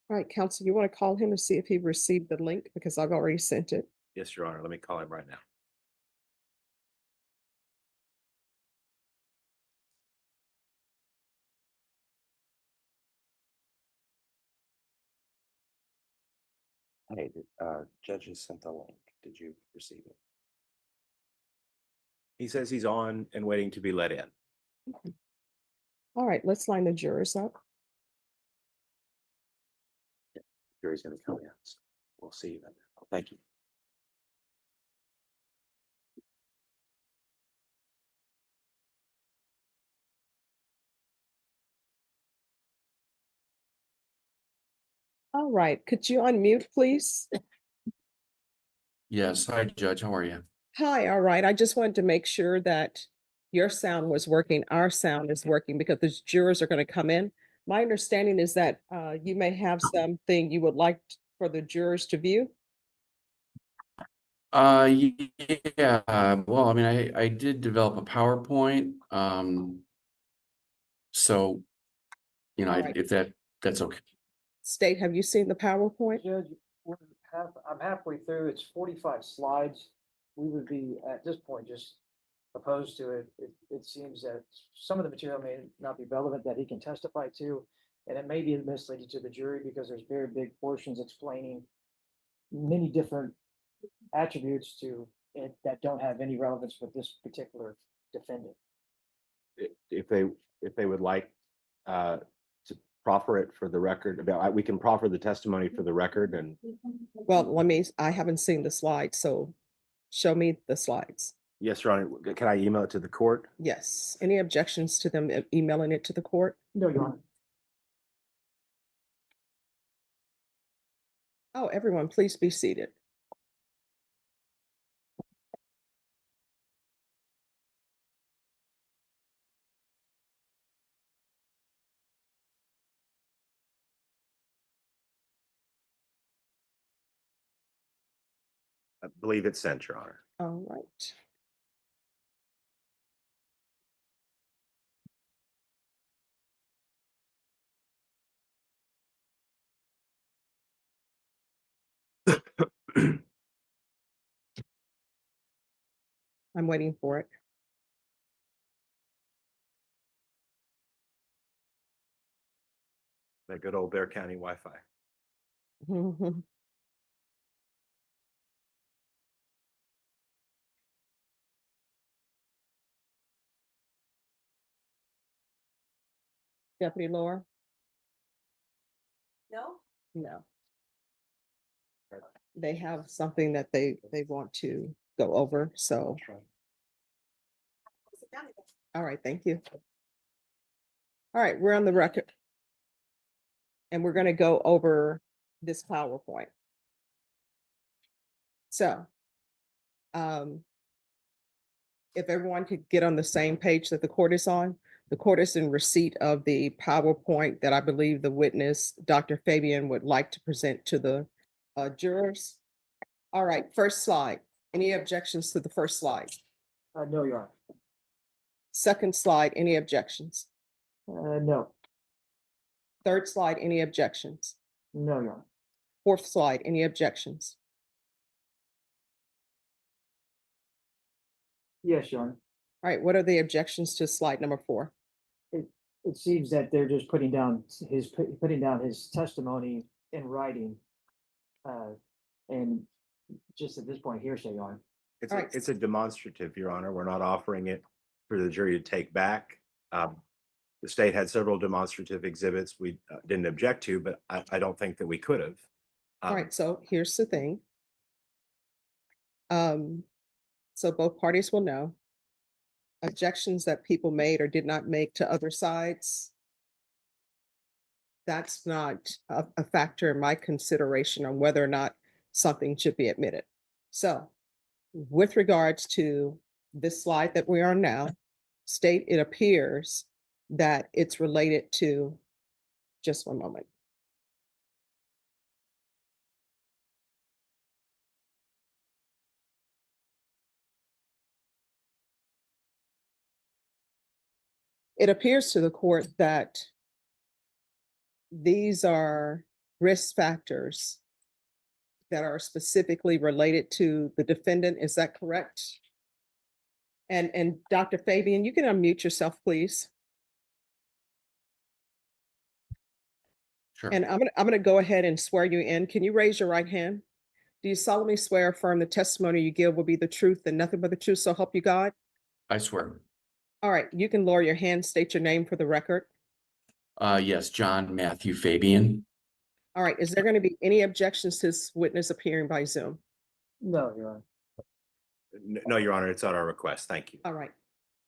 All right, counsel, you want to call him and see if he received the link because I've already sent it. Yes, Your Honor. Let me call him right now. Hey, judges sent the link. Did you receive it? He says he's on and waiting to be let in. All right, let's line the jurors up. Jury's going to come in. So we'll see you then. Thank you. All right, could you unmute, please? Yes. Hi, Judge. How are you? Hi, all right. I just wanted to make sure that your sound was working, our sound is working because the jurors are going to come in. My understanding is that you may have something you would like for the jurors to view. Yeah. Well, I mean, I did develop a PowerPoint. So, you know, All right. if that's okay. State, have you seen the PowerPoint? Judge, I'm halfway through. It's 45 slides. We would be, at this point, just opposed to it. It seems that some of the material may not be relevant that he can testify to, and it may be misleading to the jury because there's very big portions explaining many different attributes to it that don't have any relevance with this particular defendant. If they would like to proffer it for the record, we can proffer the testimony for the record. And Well, I haven't seen the slides, so show me the slides. yes, Your Honor. Can I email it to the court? Yes. Any objections to them emailing it to the court? No, Your Honor. Oh, everyone, please be seated. I believe it's sent, Your Honor. All right. I'm waiting for it. That good old Bear County Wi-Fi. Deputy Laura? No? No. They have something that they want to go over, so. All right, thank you. All right, we're on the record. And we're going to go over this PowerPoint. So, if everyone could get on the same page that the court is on, the court is in receipt of the PowerPoint that I believe the witness, Dr. Fabian, would like to present to the jurors. All right, first slide. Any objections to the first slide? No, Your Honor. Second slide, any objections? No. Third slide, any objections? No, Your Honor. Fourth slide, any objections? Yes, Your Honor. All right, what are the objections to slide number 4? It seems that they're just putting down his testimony in writing. And just at this point, hearsay, Your Honor. It's a demonstrative, Your Honor. We're not offering it for the jury to take back. The state had several demonstrative exhibits we didn't object to, but I don't think that we could have. All right, so here's the thing. So both parties will know objections that people made or did not make to other sides. That's not a factor in my consideration on whether or not something should be admitted. So with regards to this slide that we are on now, state, it appears that it's related to, just one moment. It appears to the court that these are risk factors that are specifically related to the defendant. Is that correct? And Dr. Fabian, you can unmute yourself, please. Sure. And I'm gonna go ahead and swear you in. Can you raise your right hand? Do you solemnly swear or affirm the testimony you give will be the truth and nothing but the truth, so help you God? I swear. All right, you can lower your hand, state your name for the record. Yes, John Matthew Fabian. All right, is there going to be any objections to this witness appearing by Zoom? No, Your Honor. No, Your Honor, it's at our request. Thank you. All right.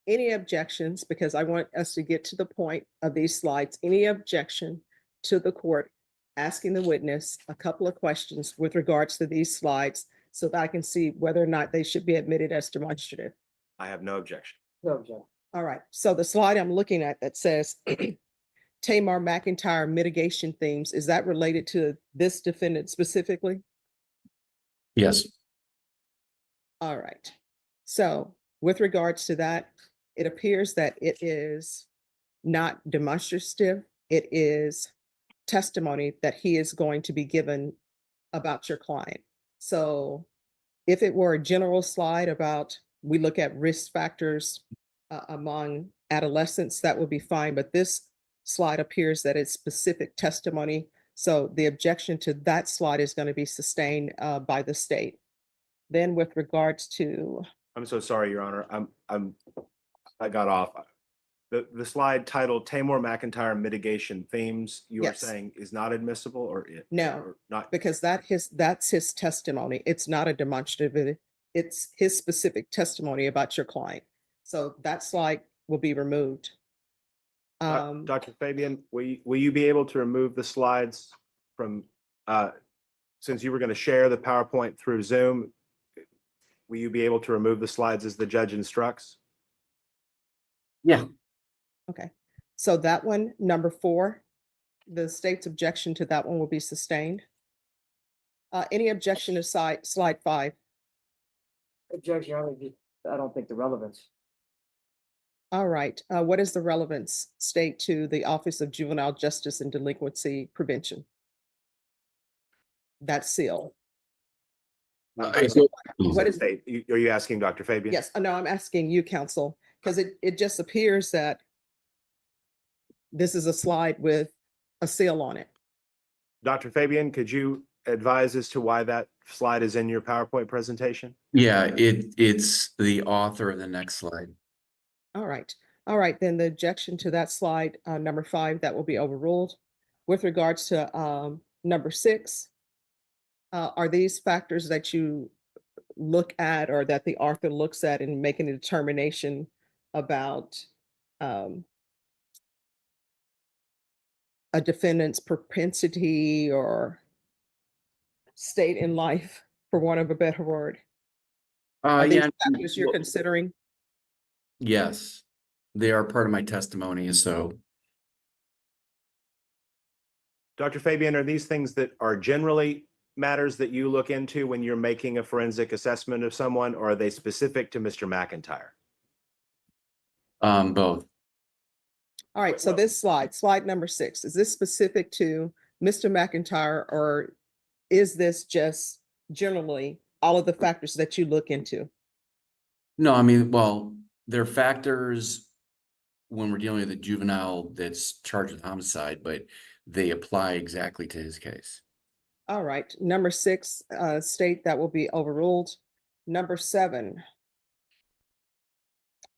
Any objections? Because I want us to get to the point of these slides. Any objection to the court asking the witness a couple of questions with regards to these slides so that I can see whether or not they should be admitted as demonstrative? I have no objection. No objection. All right. So the slide I'm looking at that says Taymor McIntyre mitigation themes, is that related to this defendant specifically? Yes. All right. So with regards to that, it appears that it is not demonstrative. It is testimony that he is going to be given about your client. So if it were a general slide about, we look at risk factors among adolescents, that would be fine. But this slide appears that it's specific testimony. So the objection to that slide is going to be sustained by the state. Then with regards to, I'm so sorry, Your Honor. I got off. The slide titled Taymor McIntyre mitigation themes, you are Yes. saying is not admissible or No. or not? because that's his testimony. It's not a demonstrative. It's his specific testimony about your client. So that slide will be removed. Dr. Fabian, will you be able to remove the slides from, since you were going to share the PowerPoint through Zoom, will you be able to remove the slides as the judge instructs? Yeah. Okay. So that one, number 4, the state's objection to that one will be sustained. Any objection to slide 5? Objection, Your Honor. I don't think the relevance. All right. What is the relevance, state, to the Office of Juvenile Justice and Delinquency Prevention? That's sealed. What is, Are you asking Dr. Fabian? yes, no, I'm asking you, counsel, because it just appears that this is a slide with a seal on it. Dr. Fabian, could you advise as to why that slide is in your PowerPoint presentation? Yeah, it's the author of the next slide. All right. All right, then the objection to that slide, number 5, that will be overruled. With regards to number 6, are these factors that you look at or that the author looks at in making a determination about a defendant's propensity or state in life, for want of a better word? Are these Yeah. factors you're considering? Yes, they are part of my testimony. So, Dr. Fabian, are these things that are generally matters that you look into when you're making a forensic assessment of someone, or are they specific to Mr. McIntyre? both. All right, so this slide number 6, is this specific to Mr. McIntyre, or is this just generally all of the factors that you look into? No, I mean, well, they're factors when we're dealing with a juvenile that's charged with homicide, but they apply exactly to his case. All right, number 6, state that will be overruled. Number 7,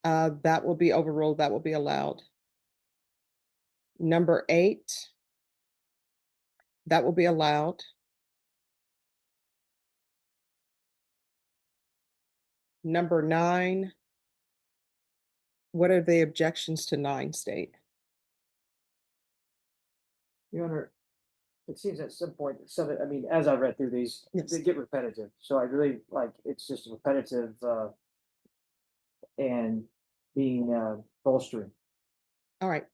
that will be overruled, that will be allowed. Number 8, that will be allowed. Number 9, what are the objections to 9, state? Your Honor, it seems at some point, I mean, as I read through these, Yes. they get repetitive. So I really like, it's just repetitive, and being, bolstering. All right.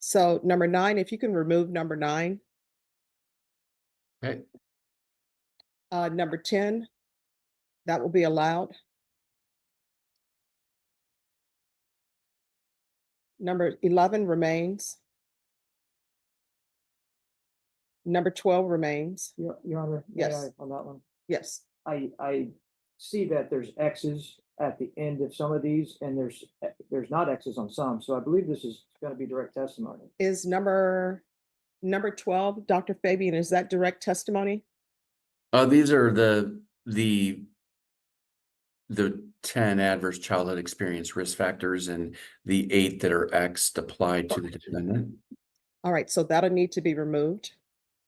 So number 9, if you can remove number 9. Okay. Number 10, that will be allowed. Number 11 remains. Number 12 remains. Your Honor, may Yes. I on that one? Yes. I see that there's X's at the end of some of these, and there's not X's on some, so I believe this is gonna be direct testimony. Is number 12, Dr. Fabian, is that direct testimony? These are the 10 adverse childhood experience risk factors and the 8 that are X'd applied to the defendant. All right, so that'll need to be removed.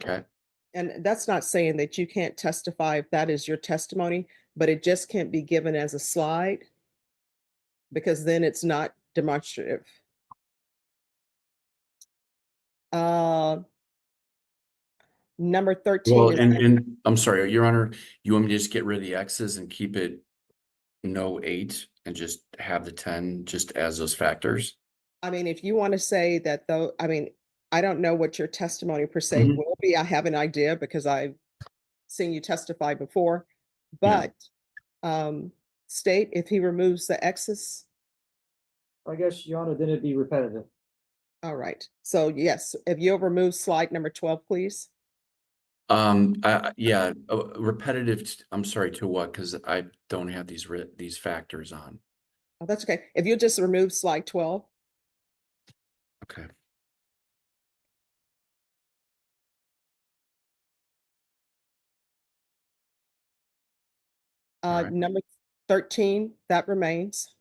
Okay. And that's not saying that you can't testify if that is your testimony, but it just can't be given as a slide because then it's not demonstrative. Number 13 Well, is and I'm sorry, Your Honor, you want me to just get rid of the X's and keep it no 8 and just have the 10 just as those factors? I mean, if you want to say that though, I mean, I don't know what your testimony per se Mhm. will be. I have an idea because I've seen you testify before. Yeah. But state if he removes the X's. I guess, Your Honor, then it'd be repetitive. All right. So yes, if you'll remove slide number 12, please. Yeah, repetitive, I'm sorry, to what? Because I don't have these factors on. Oh, that's okay. If you'll just remove slide 12. Okay. All right. Number 13, that remains.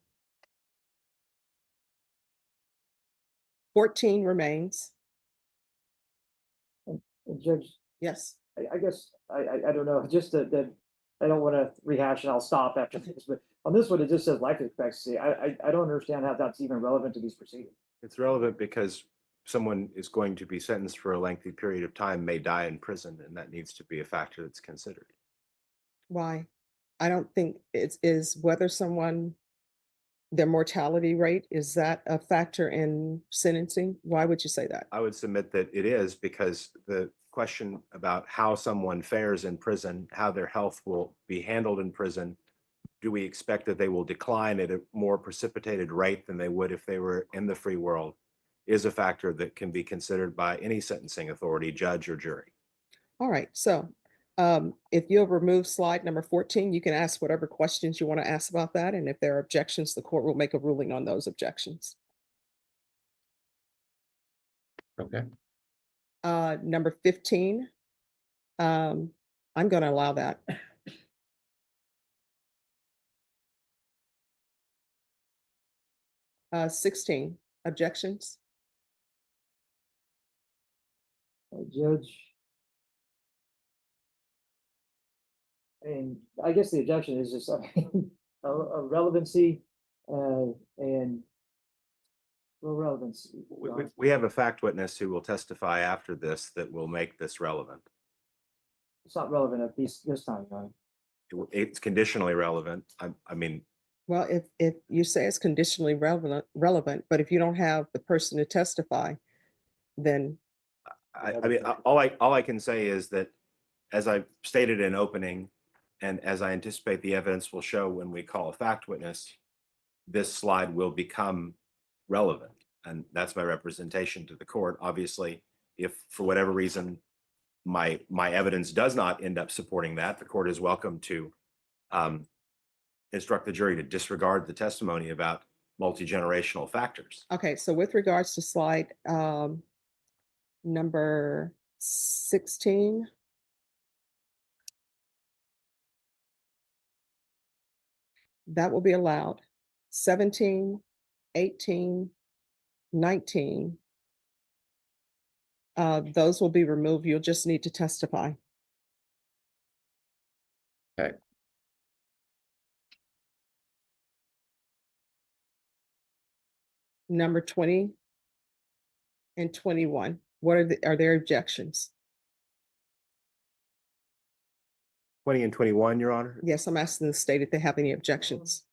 14 remains. And Judge, Yes. I guess, I don't know, just that, I don't wanna rehash and I'll stop after this, but on this one, it just says life expectancy. I don't understand how that's even relevant to these proceedings. It's relevant because someone is going to be sentenced for a lengthy period of time, may die in prison, and that needs to be a factor that's considered. Why? I don't think is whether someone, their mortality rate, is that a factor in sentencing? Why would you say that? I would submit that it is because the question about how someone fares in prison, how their health will be handled in prison, do we expect that they will decline at a more precipitated rate than they would if they were in the free world, is a factor that can be considered by any sentencing authority, judge or jury. All right. So if you'll remove slide number 14, you can ask whatever questions you want to ask about that. And if there are objections, the court will make a ruling on those objections. Okay. Number 15, I'm going to allow that. Uh, 16, objections. Judge. And I guess the objection is just, I mean, a relevancy, and relevance. We have a fact witness who will testify after this that will make this relevant. It's not relevant at this time, right? It's conditionally relevant. I mean, Well, if you say it's conditionally relevant, but if you don't have the person to testify, then I mean, all I can say is that, as I stated in opening, and as I anticipate the evidence will show when we call a fact witness, this slide will become relevant. And that's my representation to the court. Obviously, if for whatever reason my evidence does not end up supporting that, the court is welcome to instruct the jury to disregard the testimony about multi-generational factors. okay. So with regards to slide number 16, that will be allowed. 17, 18, 19, those will be removed. You'll just need to testify. Okay. Number 20 and 21, what are there objections? 20 and 21, Your Honor. Yes, I'm asking the state if they have any objections.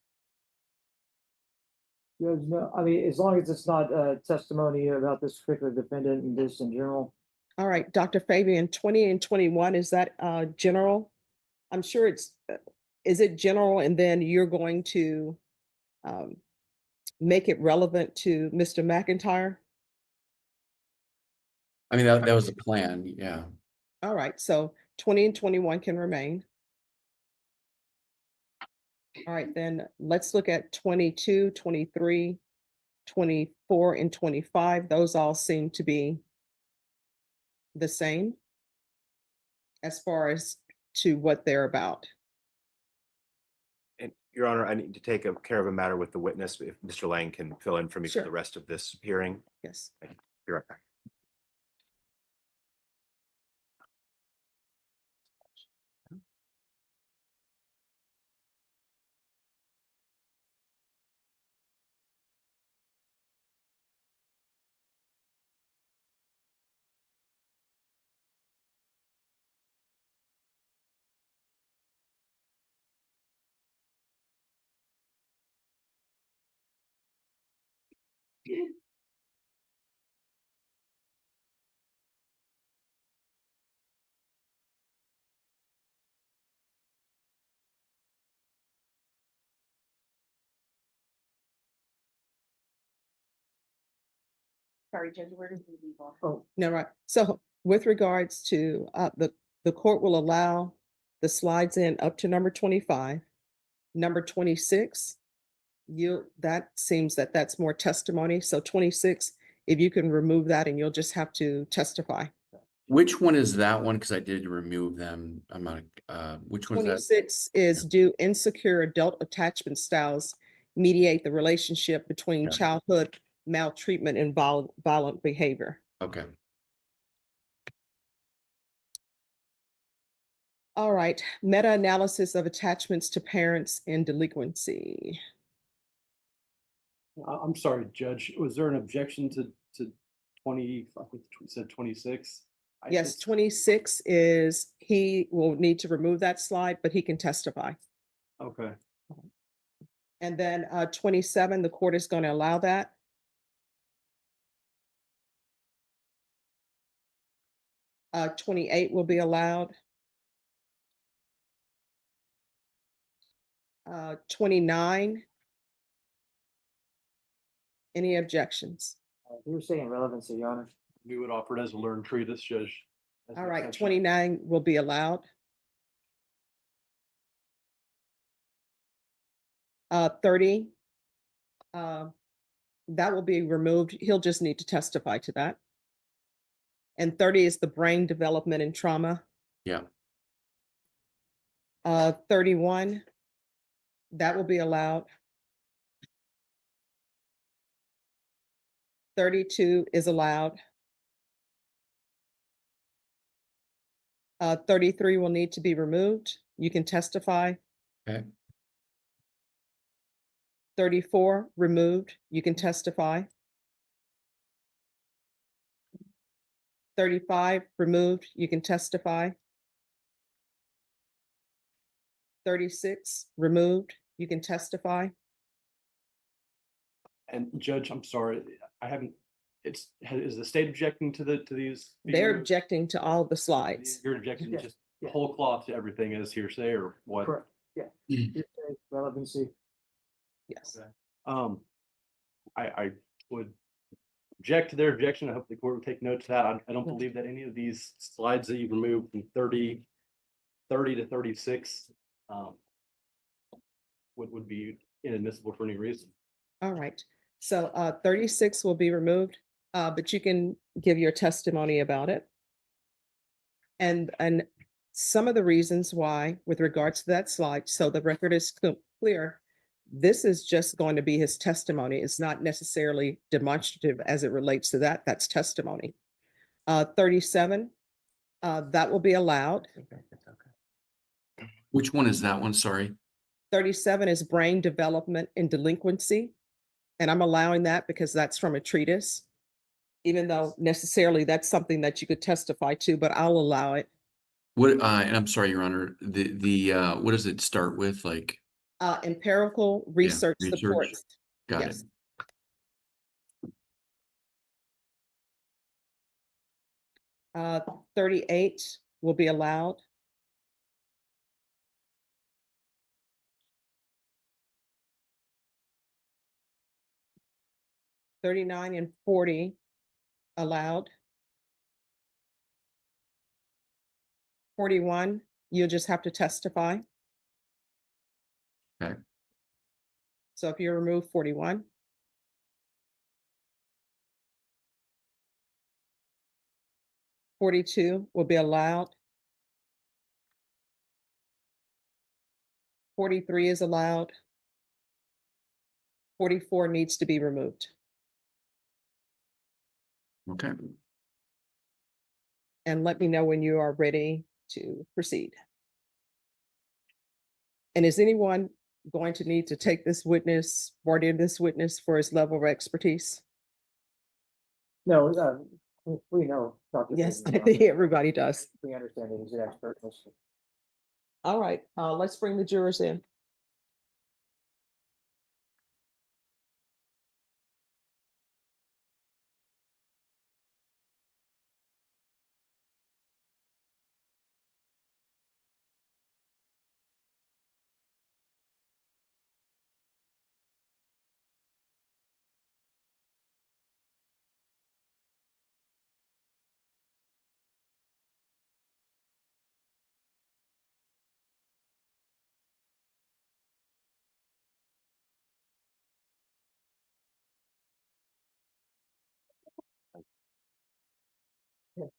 Judge, no, I mean, as long as it's not testimony about this particular defendant and this in general. All right, Dr. Fabian, 20 and 21, is that general? I'm sure it's, is it general? And then you're going to make it relevant to Mr. McIntyre? I mean, that was the plan, yeah. All right, so 20 and 21 can remain. All right, then let's look at 22, 23, 24, and 25. Those all seem to be the same as far as to what they're about. And Your Honor, I need to take care of a matter with the witness. If Mr. Lang can fill in for me for Sure. the rest of this hearing. Yes. Be right back. Sorry, Judge, where did we leave off? Oh, no, right. So with regards to the court will allow the slides in up to number 25. Number 26, that seems that that's more testimony. So 26, if you can remove that and you'll just have to testify. Which one is that one? Because I did remove them. I'm not, which one's that? 26 is do insecure adult attachment styles mediate the relationship between Yeah. childhood maltreatment and violent behavior. Okay. All right, meta-analysis of attachments to parents and delinquency. I'm sorry, Judge, was there an objection to 20, I think you said 26? Yes, 26 is, he will need to remove that slide, but he can testify. Okay, And then 27, the court is going to allow that. Uh, 28 will be allowed. 29. Any objections? You were saying relevancy, Your Honor. we would offer it as a learned treatise, Judge. as an All right, exception. 29 will be allowed. 30. That will be removed. He'll just need to testify to that. And 30 is the brain development and trauma. Yeah. 31, that will be allowed. 32 is allowed. 33 will need to be removed. You can testify. Okay. 34 removed. You can testify. 35 removed. You can testify. 36 removed. You can testify. And Judge, I'm sorry, I haven't, is the state objecting to these? being They're removed? objecting to all the slides. You're objecting Yes, just yeah. whole cloth to everything as hearsay or what? Correct, yeah. Mm. You're saying relevancy. Yes. Um, I would object to their objection. I hope the court would take note of that. I don't believe that any of these slides that you've removed from 30 to 36 would be inadmissible for any reason. All right. So 36 will be removed, but you can give your testimony about it. And some of the reasons why, with regards to that slide, so the record is clear, this is just going to be his testimony. It's not necessarily demonstrative as it relates to that. That's testimony. 37, that will be allowed. Which one is that one? Sorry. 37 is brain development and delinquency. And I'm allowing that because that's from a treatise, even though necessarily that's something that you could testify to, but I'll allow it. What, and I'm sorry, Your Honor, the what does it start with? Like, Empirical research research. supports. got Yes. it. 38 will be allowed. 39 and 40 allowed. 41, you'll just have to testify. Okay. So if you remove 41. 42 will be allowed. 43 is allowed. 44 needs to be removed. Okay. And let me know when you are ready to proceed. And is anyone going to need to take this witness, voir this witness for his level of expertise? No, we know. Dr. Yes, I Fabian, think everybody does. We understand that he's an expert in this. All right, let's bring the jurors in. The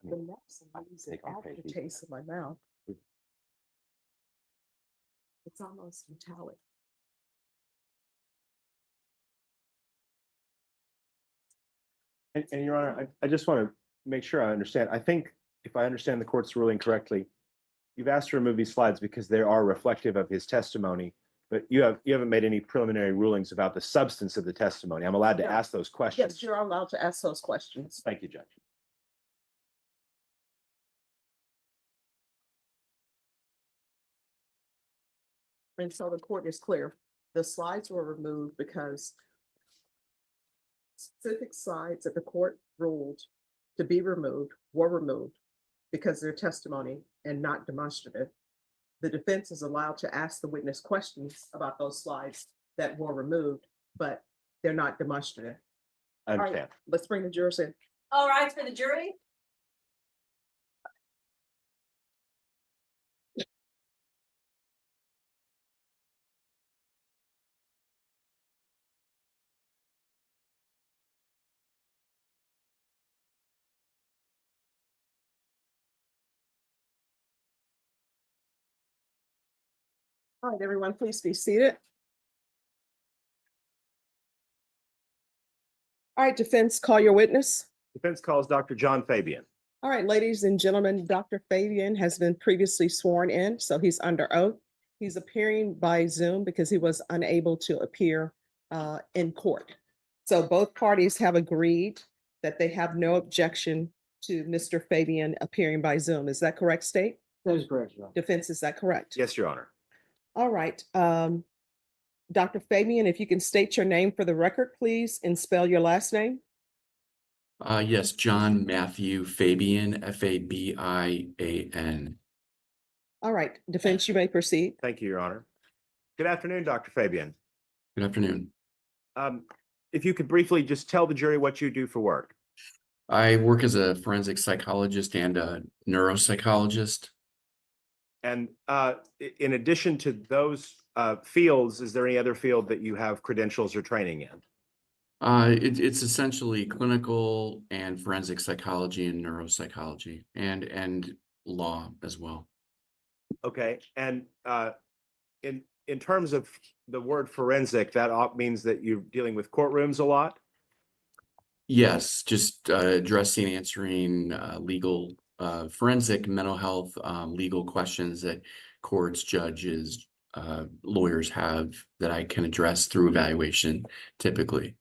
medicine leaves an aftertaste in my mouth. It's almost metallic. And Your Honor, I just want to make sure I understand. I think if I understand the court's ruling correctly, you've asked to remove these slides because they are reflective of his testimony, but you haven't made any preliminary rulings about the substance of the testimony. I'm allowed to No. ask those questions. Yes, you're allowed to ask those questions. Thank you, Judge. And so the court is clear. The slides were removed because specific slides that the court ruled to be removed were removed because they're testimony and not demonstrative. The defense is allowed to ask the witness questions about those slides that were removed, but they're not demonstrative. I All right, understand. let's bring the jurors in. All right, for the jury. All right, everyone, please be seated. All right, defense, call your witness. Defense calls Dr. John Fabian. All right, ladies and gentlemen, Dr. Fabian has been previously sworn in, so he's under oath. He's appearing by Zoom because he was unable to appear in court. So both parties have agreed that they have no objection to Mr. Fabian appearing by Zoom. Is that correct, State? That is correct, Your Honor. Defense, is that correct? Yes, Your Honor. All right. Dr. Fabian, if you can state your name for the record, please, and spell your last name. Yes, John Matthew Fabian, Fabian. All right, defense, you may proceed. Thank you, Your Honor. Good afternoon, Dr. Fabian. Good afternoon. If you could briefly just tell the jury what you do for work. I work as a forensic psychologist and a neuropsychologist. And in addition to those fields, is there any other field that you have credentials or training in? It's essentially clinical and forensic psychology and neuropsychology and law as well. Okay, and in terms of the word forensic, that means that you're dealing with courtrooms a lot? Yes, just addressing, answering legal, forensic, mental health, legal questions that courts, judges, lawyers have that I can address through evaluation typically.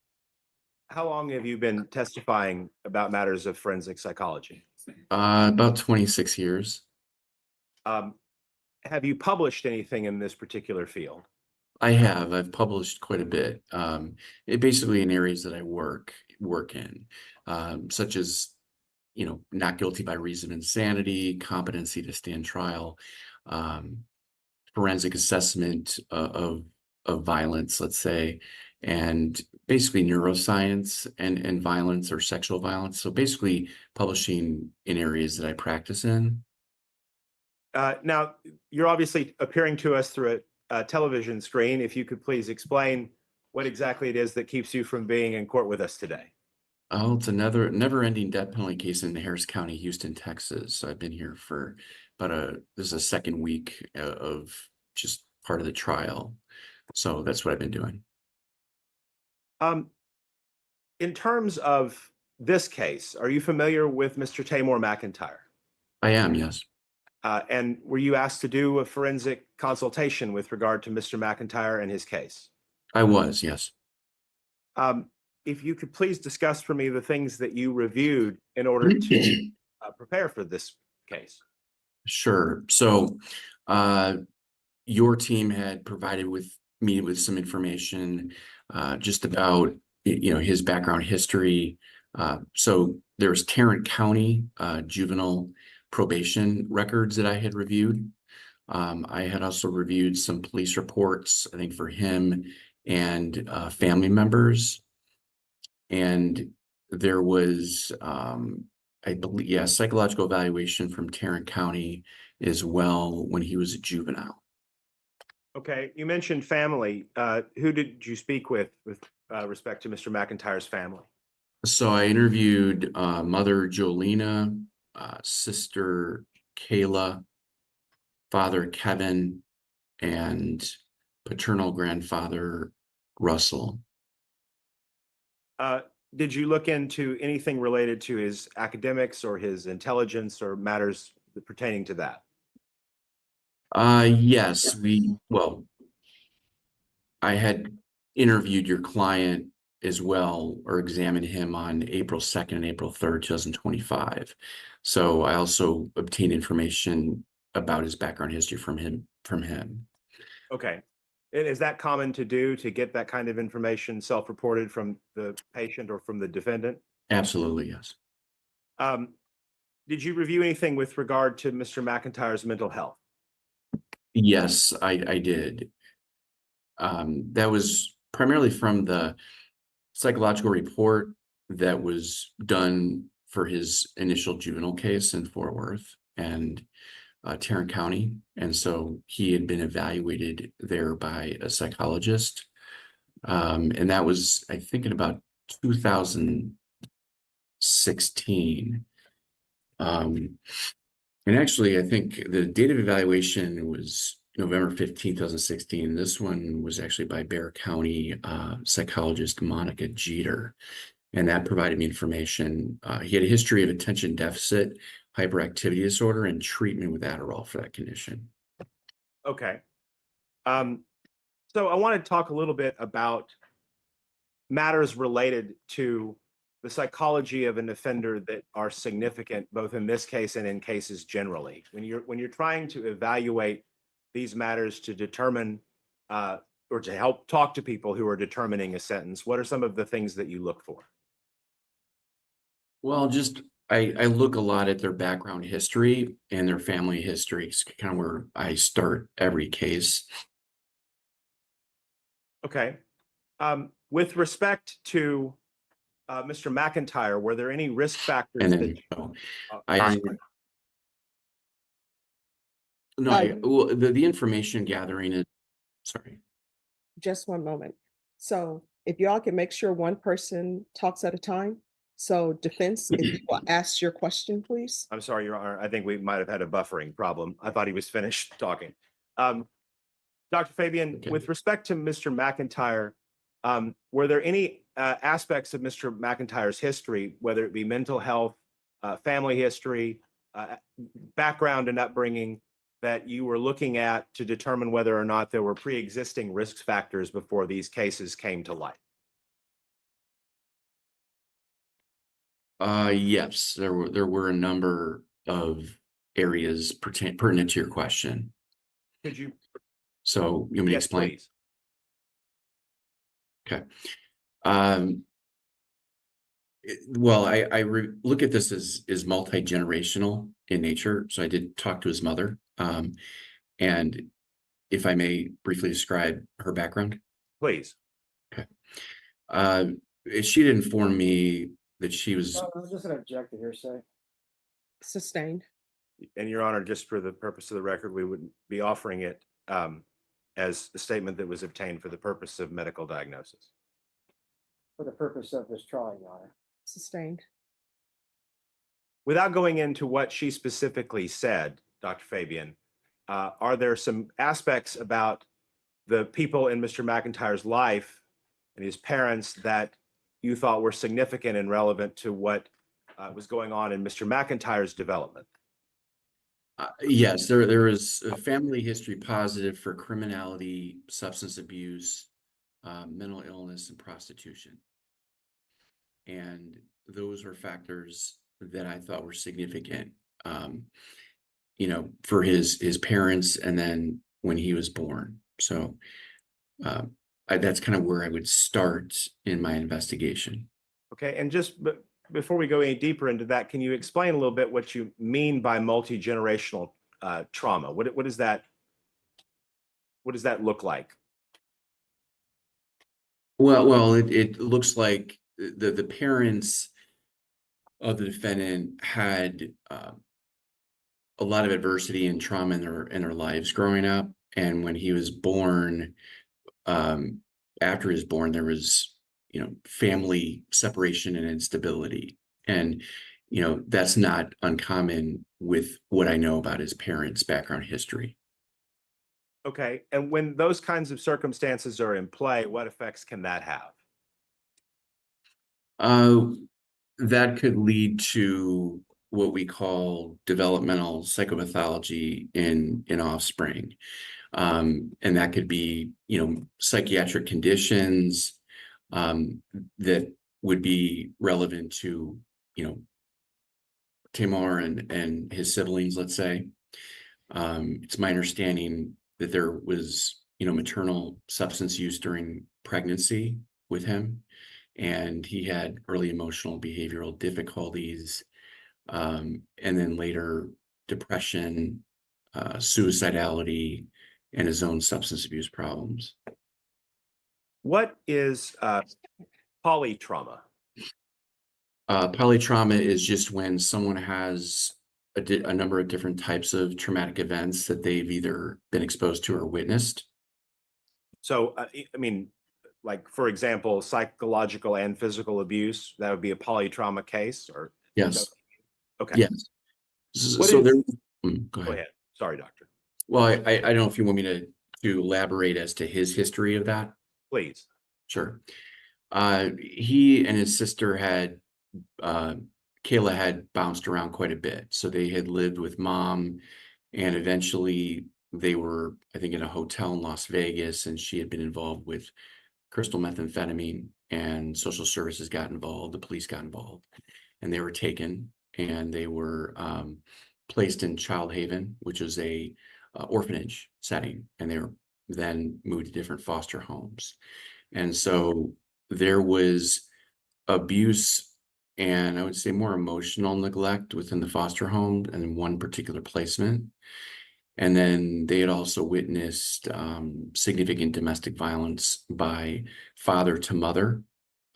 How long have you been testifying about matters of forensic psychology? About 26 years. Have you published anything in this particular field? I've published quite a bit. It basically in areas that I work in, such as, not guilty by reason of insanity, competency to stand trial, forensic assessment of violence, let's say, and basically neuroscience and violence or sexual violence. So basically publishing in areas that I practice in. Now, you're obviously appearing to us through a television screen. If you could please explain what exactly it is that keeps you from being in court with us today. Oh, it's another never-ending death penalty case in Harris County, Houston, Texas. So I've been here for this is a second week of just part of the trial. So that's what I've been doing. In terms of this case, are you familiar with Mr. Taymor McIntyre? I am, yes. And were you asked to do a forensic consultation with regard to Mr. McIntyre and his case? I was, yes. If you could please discuss for me the things that you reviewed in order to prepare for this case. Sure. So your team had provided me with some information just about his background history. So there was Tarrant County juvenile probation records that I had reviewed. I had also reviewed some police reports, I think, for him and family members. And there was, I believe, psychological evaluation from Tarrant County as well when he was a juvenile. Okay, you mentioned family. Who did you speak with respect to Mr. McIntyre's family? So I interviewed mother Jolena, sister Kayla, father Kevin, and paternal grandfather Russell. Did you look into anything related to his academics or his intelligence or matters pertaining to that? Yes, I had interviewed your client as well, or examined him on April 2nd and April 3rd, 2025. So I also obtained information about his background history from him. Okay. And is that common to do, to get that kind of information self-reported from the patient or from the defendant? Absolutely, yes. Did you review anything with regard to Mr. McIntyre's mental health? Yes, I did. That was primarily from the psychological report that was done for his initial juvenile case in Fort Worth and Tarrant County. And so he had been evaluated there by a psychologist. And that was, I think, in about 2016. And actually, I think the date of evaluation was November 15th, 2016. This one was actually by Bear County psychologist Monica Jeter. And that provided me information. He had a history of attention deficit hyperactivity disorder and treatment with Adderall for that condition. Okay. So I want to talk a little bit about matters related to the psychology of an offender that are significant, both in this case and in cases generally. When you're trying to evaluate these matters to determine or to help talk to people who are determining a sentence, what are some of the things that you look for? Well, I look a lot at their background history and their family history. It's kind of where I start every case. Okay. With respect to Mr. McIntyre, were there any risk factors And that then the information gathering is, sorry. Just one moment. So if y'all can make sure one person talks at a time. So defense, if you will ask your question, please. I'm sorry, Your Honor. I think we might have had a buffering problem. I thought he was finished talking. Dr. Fabian, Okay. with respect to Mr. McIntyre, were there any aspects of Mr. McIntyre's history, whether it be mental health, family history, background and upbringing, that you were looking at to determine whether or not there were pre-existing risk factors before these cases came to light? Yes, there were a number of areas pertinent to your question. Could you? So you want me to Yes, explain? please. Okay. Well, I look at this as multi-generational in nature. So I did talk to his mother. And if I may briefly describe her background. Please. Uh, she did inform me that she was, I'm just gonna object to hearsay. Sustained. And Your Honor, just for the purpose of the record, we would be offering it as a statement that was obtained for the purpose of medical diagnosis. For the purpose of this trial, Your Honor. Sustained. Without going into what she specifically said, Dr. Fabian, are there some aspects about the people in Mr. McIntyre's life and his parents that you thought were significant and relevant to what was going on in Mr. McIntyre's development? yes, there is a family history positive for criminality, substance abuse, mental illness, and prostitution. And those were factors that I thought were significant, you know, for his parents and then when he was born. So that's kind of where I would start in my investigation. Okay, and just before we go any deeper into that, can you explain a little bit what you mean by multi-generational trauma? What does that look like? Well, it looks like the parents of the defendant had a lot of adversity and trauma in their lives growing up, and when he was born, after he was born, there was, you know, family separation and instability, and you know that's not uncommon with what I know about his parents' background history. Okay, and when those kinds of circumstances are in play, what effects can that have? That could lead to what we call developmental psychopathology in offspring. And that could be, you know, psychiatric conditions that would be relevant to, you know, Taymor and his siblings, let's say. It's my understanding that there was, you know, maternal substance use during pregnancy with him, and he had early emotional behavioral difficulties, and then later depression, suicidality, and his own substance abuse problems. What is polytrauma? Polytrauma is just when someone has a number of different types of traumatic events that they've either been exposed to or witnessed. So, I mean, like, for example, psychological and physical abuse, that would be a polytrauma case, or? Yes. Okay. Yes. What So is- there, go Go ahead. ahead. Sorry, doctor. Well, I don't know if you want me to elaborate as to his history of that. Please. Sure. He and his sister had, Kayla had bounced around quite a bit. So they had lived with mom, and eventually they were, I think, in a hotel in Las Vegas, and she had been involved with crystal methamphetamine, and social services got involved, the police got involved, and they were taken, and they were placed in Child Haven, which is a orphanage setting, and they were then moved to different foster homes. And so there was abuse, and I would say more emotional neglect within the foster home and in one particular placement. And then they had also witnessed significant domestic violence by father to mother,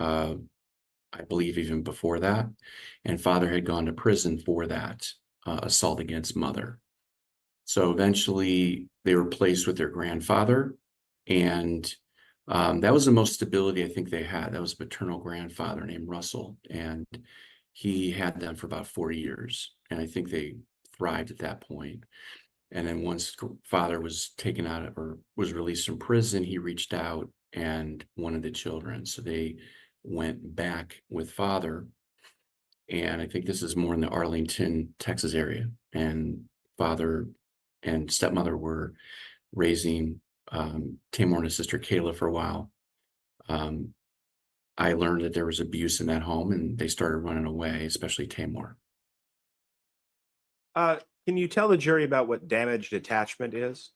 I believe even before that. And father had gone to prison for that assault against mother. So eventually they were placed with their grandfather, and that was the most stability I think they had. That was a maternal grandfather named Russell, and he had them for about 4 years, and I think they thrived at that point. And then once father was taken out of, or was released from prison, he reached out and wanted the children. So they went back with father. And I think this is more in the Arlington, Texas area. And father and stepmother were raising Taymor and his sister Kayla for a while. I learned that there was abuse in that home, and they started running away, especially Taymor. Can you tell the jury about what damaged attachment is?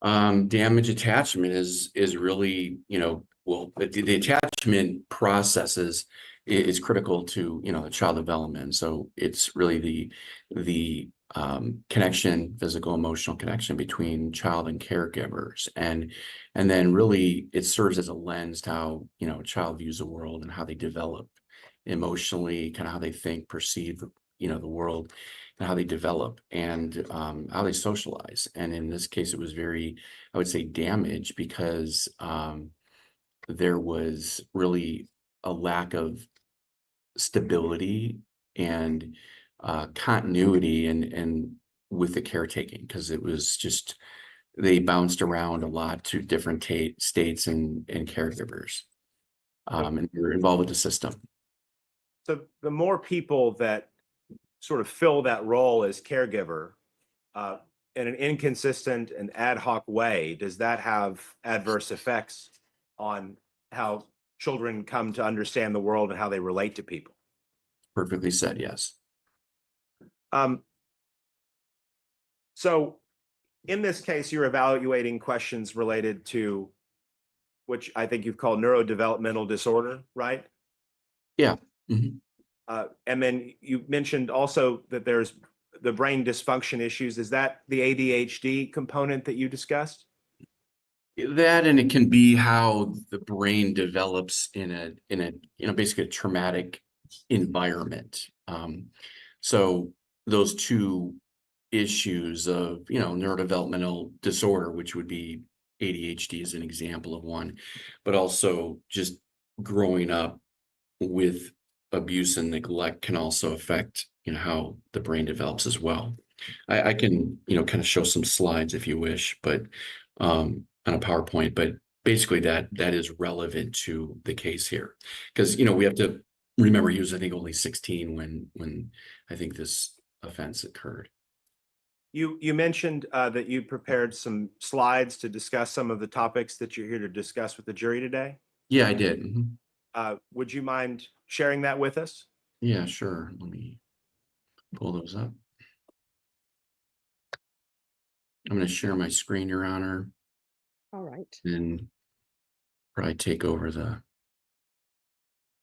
Damage attachment is really, you know, well, the attachment processes is critical to, you know, the child development. So it's really the connection, physical, emotional connection between child and caregivers. And then really it serves as a lens to how, a child views the world and how they develop emotionally, kind of how they think, perceive, the world and how they develop and how they socialize. And in this case, it was very, I would say, damaged because there was really a lack of stability and continuity and with the caretaking, because it was just they bounced around a lot to different states and caregivers, and they were involved with the system. So the more people that sort of fill that role as caregiver in an inconsistent and ad hoc way, does that have adverse effects on how children come to understand the world and how they relate to people? Perfectly said, yes. So in this case, you're evaluating questions related to, which I think you've called neurodevelopmental disorder, right? Yeah. Mhm. And then you mentioned also that there's the brain dysfunction issues. Is that the ADHD component that you discussed? That, and it can be how the brain develops in a basically a traumatic environment. So those two issues of neurodevelopmental disorder, which would be ADHD as an example of one, but also just growing up with abuse and neglect can also affect how the brain develops as well. I can kind of show some slides if you wish, but on a PowerPoint, but basically that is relevant to the case here, because we have to remember he was, I think, only 16 when I think this offense occurred. You mentioned that you prepared some slides to discuss some of the topics that you're here to discuss with the jury today. Yeah, I did. Mhm. Would you mind sharing that with us? Yeah, sure. Let me pull those up. I'm going to share my screen, Your Honor, All right. and probably take over the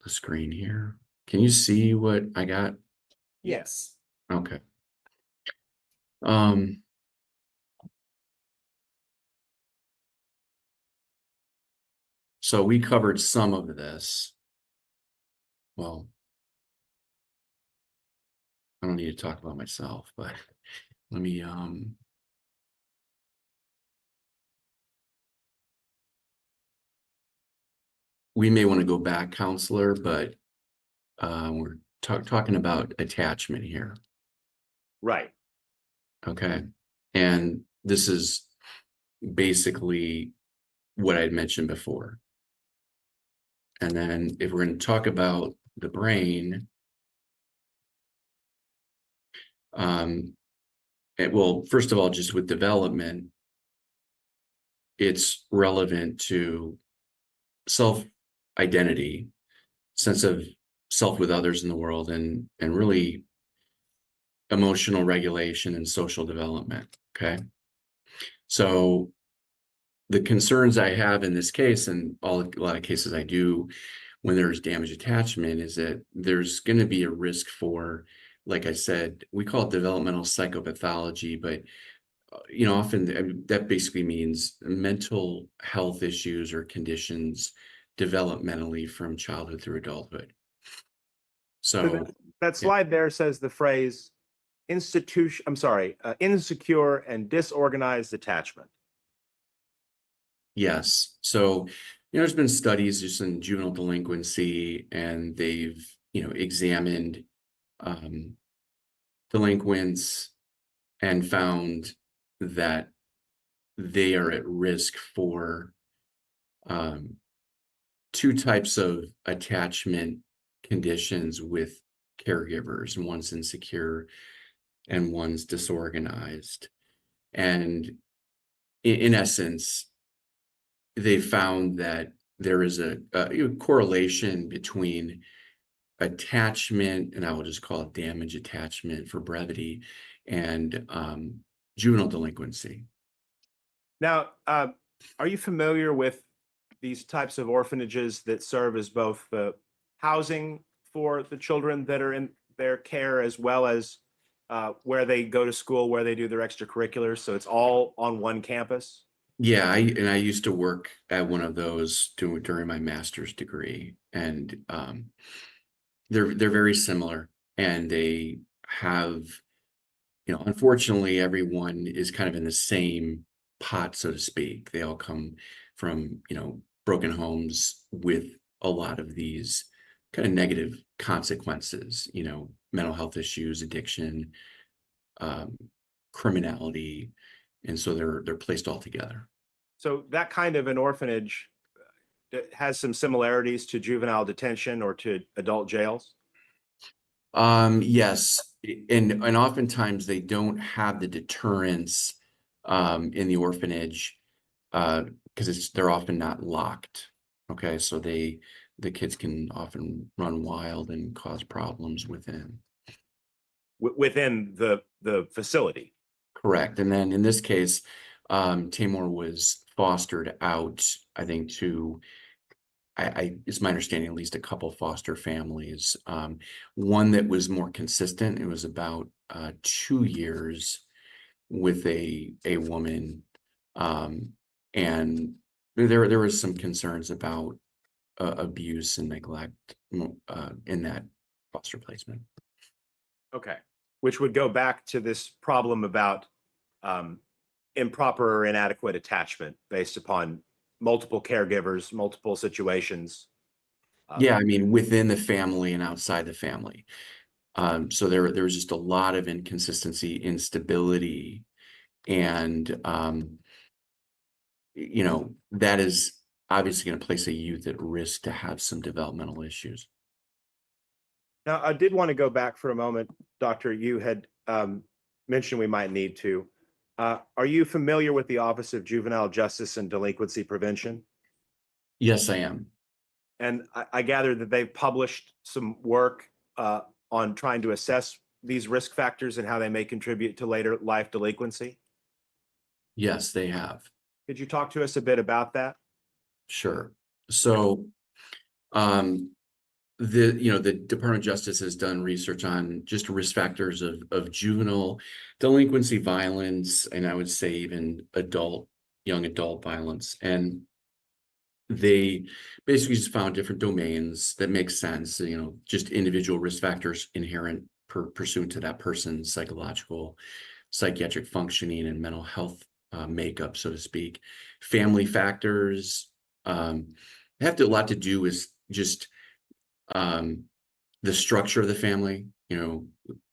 screen here. Can you see what I got? Yes. Okay. Um, so we covered some of this. Well, I don't need to talk about myself, but let me we may want to go back, counselor, but we're talking about attachment here. Right. Okay. And this is basically what I'd mentioned before. And then if we're going to talk about the brain, well, first of all, just with development, it's relevant to self-identity, sense of self with others in the world, and really emotional regulation and social development. Okay. So the concerns I have in this case, and a lot of cases I do when there's damage attachment, is that there's going to be a risk for, like I said, we call it developmental psychopathology, but often that basically means mental health issues or conditions developmentally from childhood through adulthood. So that slide there says the phrase insecure and disorganized attachment. yes. So, there's been studies just in juvenile delinquency, and they've, examined delinquents and found that they are at risk for two types of attachment conditions with caregivers. One's insecure and one's disorganized. And in essence, they found that there is a correlation between attachment, and I will just call it damage attachment for brevity, and juvenile delinquency. Now, are you familiar with these types of orphanages that serve as both the housing for the children that are in their care, as well as where they go to school, where they do their extracurriculars? So it's all on one campus? Yeah, I used to work at one of those during my master's degree, and they're very similar, and they have, unfortunately, everyone is kind of in the same pot, so to speak. They all come from, broken homes with a lot of these kind of negative consequences, mental health issues, addiction, um, criminality, and so they're placed all together. So that kind of an orphanage has some similarities to juvenile detention or to adult jails? Yes, and oftentimes they don't have the deterrence in the orphanage because they're often not locked. Okay, so the kids can often run wild and cause problems within. Within the facility? Correct. And then in this case, Taymor was fostered out, I think, to it's my understanding, at least a couple foster families. One that was more consistent, it was about 2 years with a woman. And there was some concerns about abuse and neglect in that foster placement. Okay, which would go back to this problem about improper or inadequate attachment based upon multiple caregivers, multiple situations. Yeah, I mean, within the family and outside the family. So there was just a lot of inconsistency, instability, and that is obviously going to place a youth at risk to have some developmental issues. Now, I did want to go back for a moment, Doctor. You had mentioned we might need to. Are you familiar with the Office of Juvenile Justice and Delinquency Prevention? Yes, I am. And I gather that they've published some work on trying to assess these risk factors and how they may contribute to later life delinquency. Yes, they have. Could you talk to us a bit about that? Sure. So, the Department of Justice has done research on just risk factors of juvenile delinquency, violence, and I would say even young adult violence. And they basically just found different domains that make sense, just individual risk factors inherent pursuant to that person's psychological, psychiatric functioning and mental health makeup, so to speak. Family factors have a lot to do with just the structure of the family,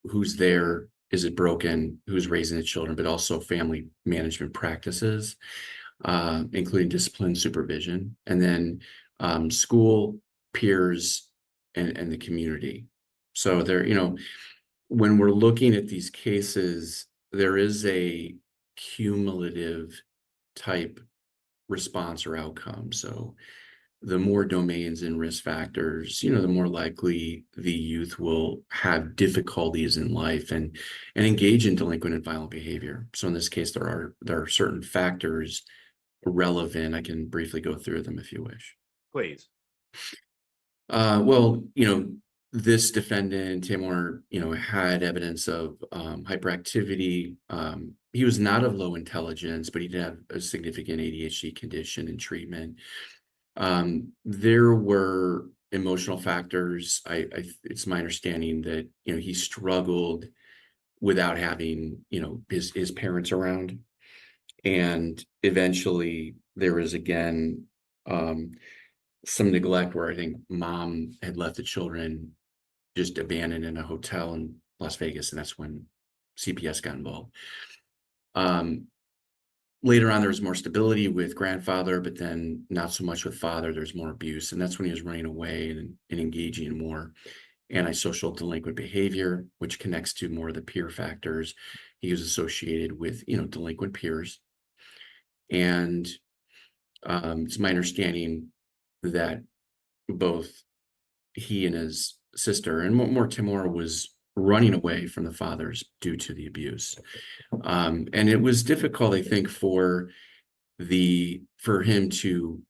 who's there, is it broken, who's raising the children, but also family management practices, including discipline, supervision, and then school, peers, and the community. So there, when we're looking at these cases, there is a cumulative type response or outcome. So the more domains and risk factors, the more likely the youth will have difficulties in life and engage in delinquent and violent behavior. So in this case, there are certain factors relevant. I can briefly go through them if you wish. Please. Well, this defendant, Taymor, had evidence of hyperactivity. He was not of low intelligence, but he did have a significant ADHD condition and treatment. There were emotional factors. It's my understanding that, he struggled without having, his parents around. And eventually there was again, some neglect where I think mom had left the children just abandoned in a hotel in Las Vegas. And that's when CPS got involved. Later on, there was more stability with grandfather, but then not so much with father. There's more abuse. And that's when he was running away and engaging in more antisocial delinquent behavior, which connects to more of the peer factors. He was associated with, delinquent peers. And it's my understanding that both he and his sister, and more Taymor, was running away from the fathers due to the abuse. And it was difficult, I think, for him to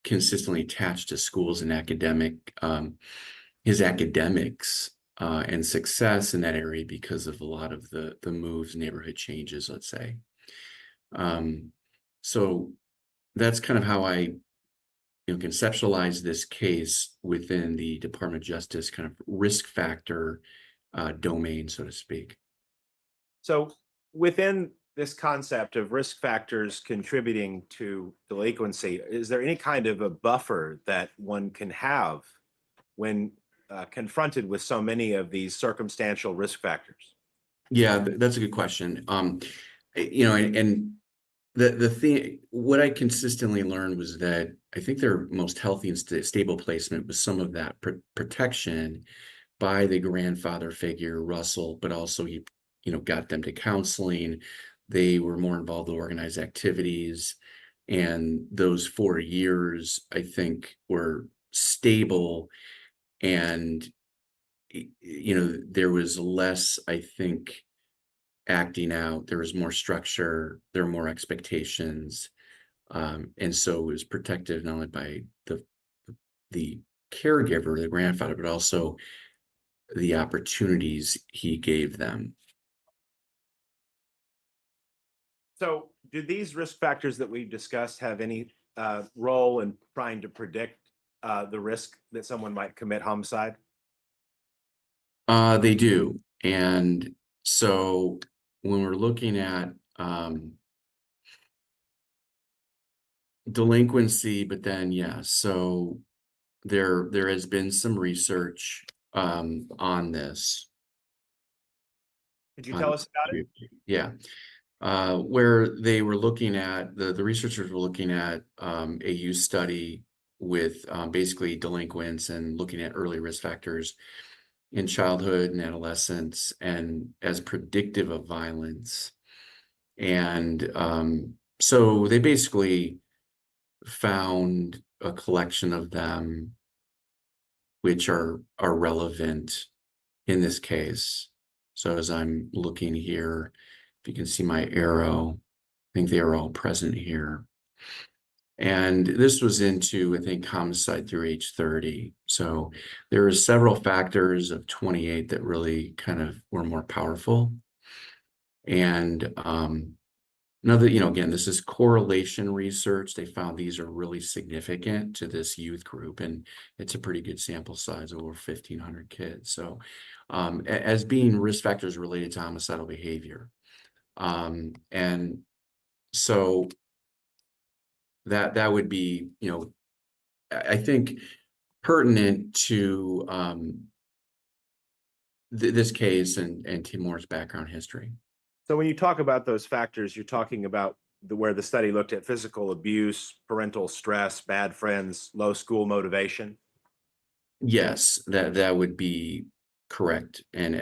consistently attach to schools and his academics and success in that area because of a lot of the moves, neighborhood changes, let's say. So that's kind of how I conceptualize this case within the Department of Justice kind of risk factor domain, so to speak. So within this concept of risk factors contributing to delinquency, is there any kind of a buffer that one can have when confronted with so many of these circumstantial risk factors? Yeah, that's a good question. And the thing, what I consistently learned was that I think their most healthy and stable placement was some of that protection by the grandfather figure, Russell, but also he, got them to counseling. They were more involved in organized activities. And those 4 years, I think, were stable. And, there was less, I think, acting out. There was more structure. There were more expectations. And so it was protective not only by the caregiver, the grandfather, but also the opportunities he gave them. So do these risk factors that we've discussed have any role in trying to predict the risk that someone might commit homicide? They do. And so when we're looking at delinquency, but then, so there has been some research on this. Could you tell us about it? Yeah. Where they were looking at, the researchers were looking at a youth study with basically delinquents and looking at early risk factors in childhood and adolescence and as predictive of violence. And so they basically found a collection of them which are relevant in this case. So as I'm looking here, if you can see my arrow, I think they are all present here. And this was into, I think, homicide through age 30. So there are several factors of 28 that really kind of were more powerful. And another, again, this is correlation research. They found these are really significant to this youth group, and it's a pretty good sample size of over 1,500 kids. So as being risk factors related to homicidal behavior. And so that would be, I think pertinent to this case and Taymor's background history. So when you talk about those factors, you're talking about where the study looked at physical abuse, parental stress, bad friends, low school motivation. Yes, that would be correct. And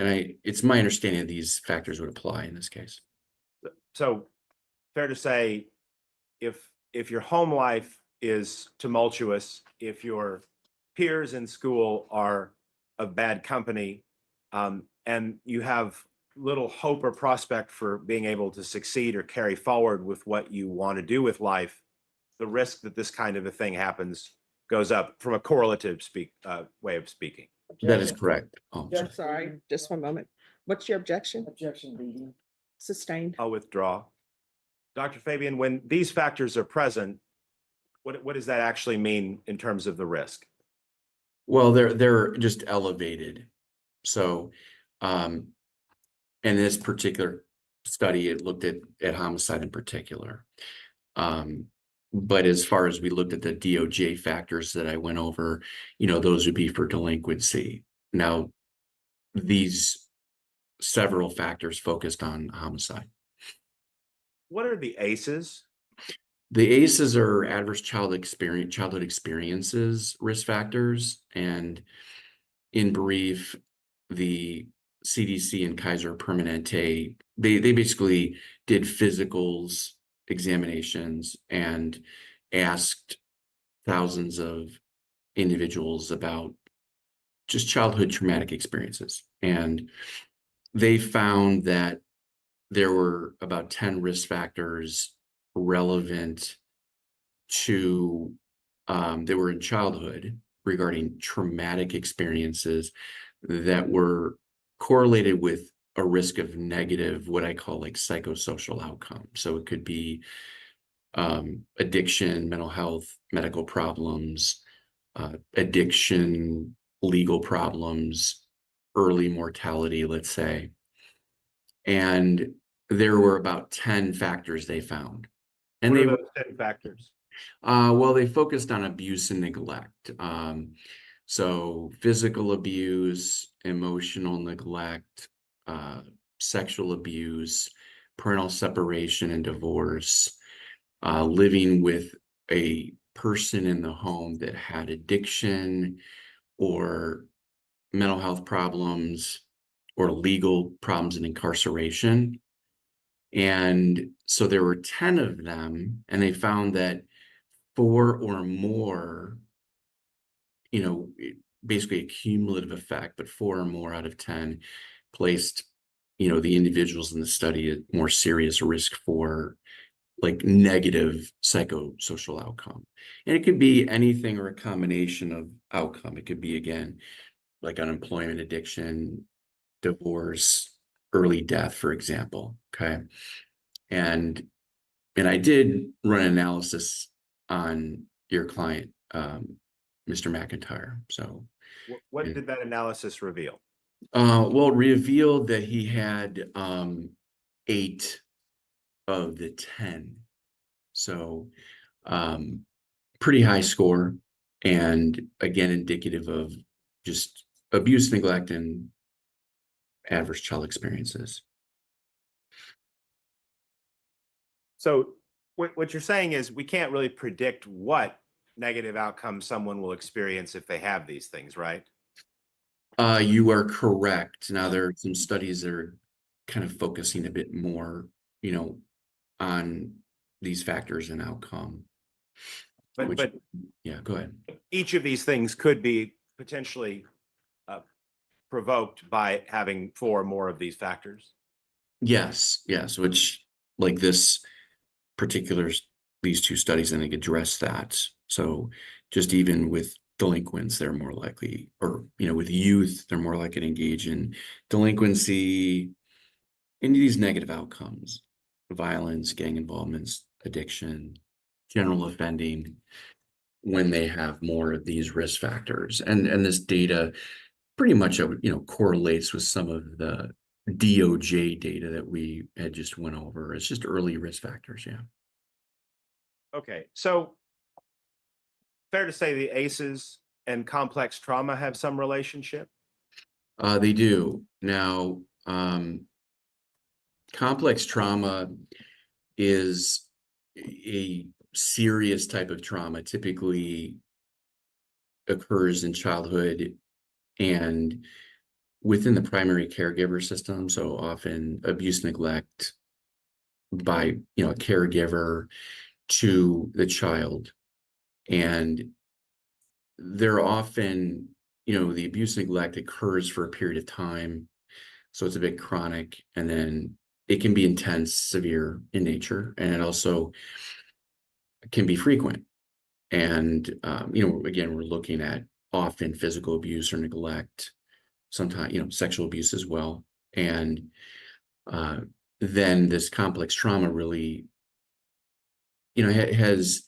it's my understanding that these factors would apply in this case. So fair to say, if your home life is tumultuous, if your peers in school are of bad company, and you have little hope or prospect for being able to succeed or carry forward with what you want to do with life, the risk that this kind of a thing happens goes up from a correlative way of speaking. That is correct. Oh, I'm sorry, just one moment. What's your objection? Objection leading. Sustained. I'll withdraw. Dr. Fabian, when these factors are present, what does that actually mean in terms of the risk? Well, they're just elevated. So, in this particular study, it looked at homicide in particular. But as far as we looked at the DOJ factors that I went over, those would be for delinquency. Now, these several factors focused on homicide. What are the ACEs? The ACEs are adverse childhood experiences risk factors. And in brief, the CDC and Kaiser Permanente, they basically did physicals, examinations, and asked thousands of individuals about just childhood traumatic experiences. And they found that there were about 10 risk factors relevant to, they were in childhood regarding traumatic experiences that were correlated with a risk of negative, what I call like psychosocial outcome. So it could be addiction, mental health, medical problems, addiction, legal problems, early mortality, let's say. And there were about 10 factors they found. And What they are were, those 10 factors? well, they focused on abuse and neglect. So physical abuse, emotional neglect, sexual abuse, parental separation and divorce, living with a person in the home that had addiction or mental health problems or legal problems and incarceration. And so there were 10 of them, and they found that 4 or more, basically a cumulative effect, but 4 or more out of 10 placed, the individuals in the study at more serious risk for like negative psychosocial outcome. And it could be anything or a combination of outcome. It could be, again, like unemployment, addiction, divorce, early death, for example. Okay. And I did run analysis on your client, Mr. McIntyre. So What did that analysis reveal? well, it revealed that he had 8 of the 10. So pretty high score, and again, indicative of just abuse, neglect, and adverse child experiences. So what you're saying is we can't really predict what negative outcomes someone will experience if they have these things, right? You are correct. Now, there are some studies that are kind of focusing a bit more, on these factors and outcome. But Yeah, go ahead. each of these things could be potentially provoked by having 4 or more of these factors. Yes, which like this particular, these 2 studies, I think, address that. So just even with delinquents, they're more likely, or, with youth, they're more likely to engage in delinquency, into these negative outcomes, violence, gang involvements, addiction, general offending, when they have more of these risk factors. And this data pretty much, correlates with some of the DOJ data that we had just went over. It's just early risk factors. Yeah. Okay, so fair to say the ACEs and complex trauma have some relationship? They do. Now, complex trauma is a serious type of trauma, typically occurs in childhood and within the primary caregiver system. So often abuse, neglect by, a caregiver to the child. And they're often, the abuse, neglect occurs for a period of time. So it's a bit chronic, and then it can be intense, severe in nature, and it also can be frequent. And, again, we're looking at often physical abuse or neglect, sometimes, sexual abuse as well. And then this complex trauma really, has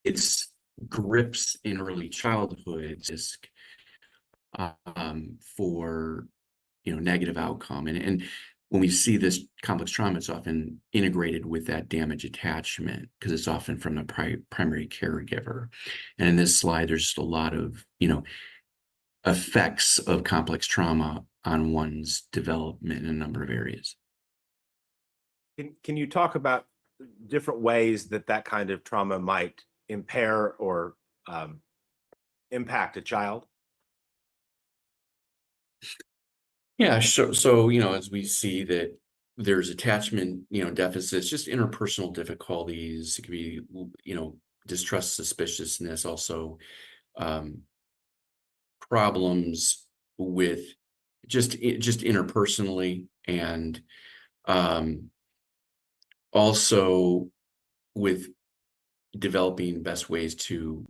it's grips in early childhood risk for negative outcome, and when we see this complex trauma, it's often integrated with that damage attachment because it's often from the primary caregiver. And in this slide, there's just a lot of effects of complex trauma on one's development in a number of areas. Can you talk about different ways that kind of trauma might impair or impact a child? Yeah, sure. So, as we see that there's attachment, deficits, just interpersonal difficulties, it could be, distrust, suspiciousness, also problems with just interpersonally, and also with developing best ways to,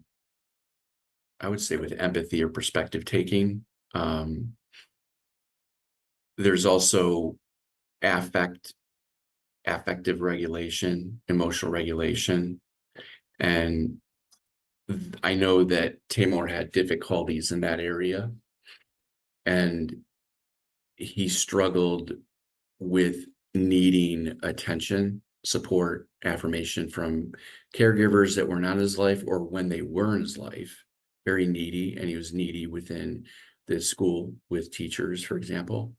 I would say, with empathy or perspective taking. There's also affective regulation, emotional regulation. And I know that Taymor had difficulties in that area. And he struggled with needing attention, support, affirmation from caregivers that were not in his life, or when they were in his life, very needy. And he was needy within the school with teachers, for example.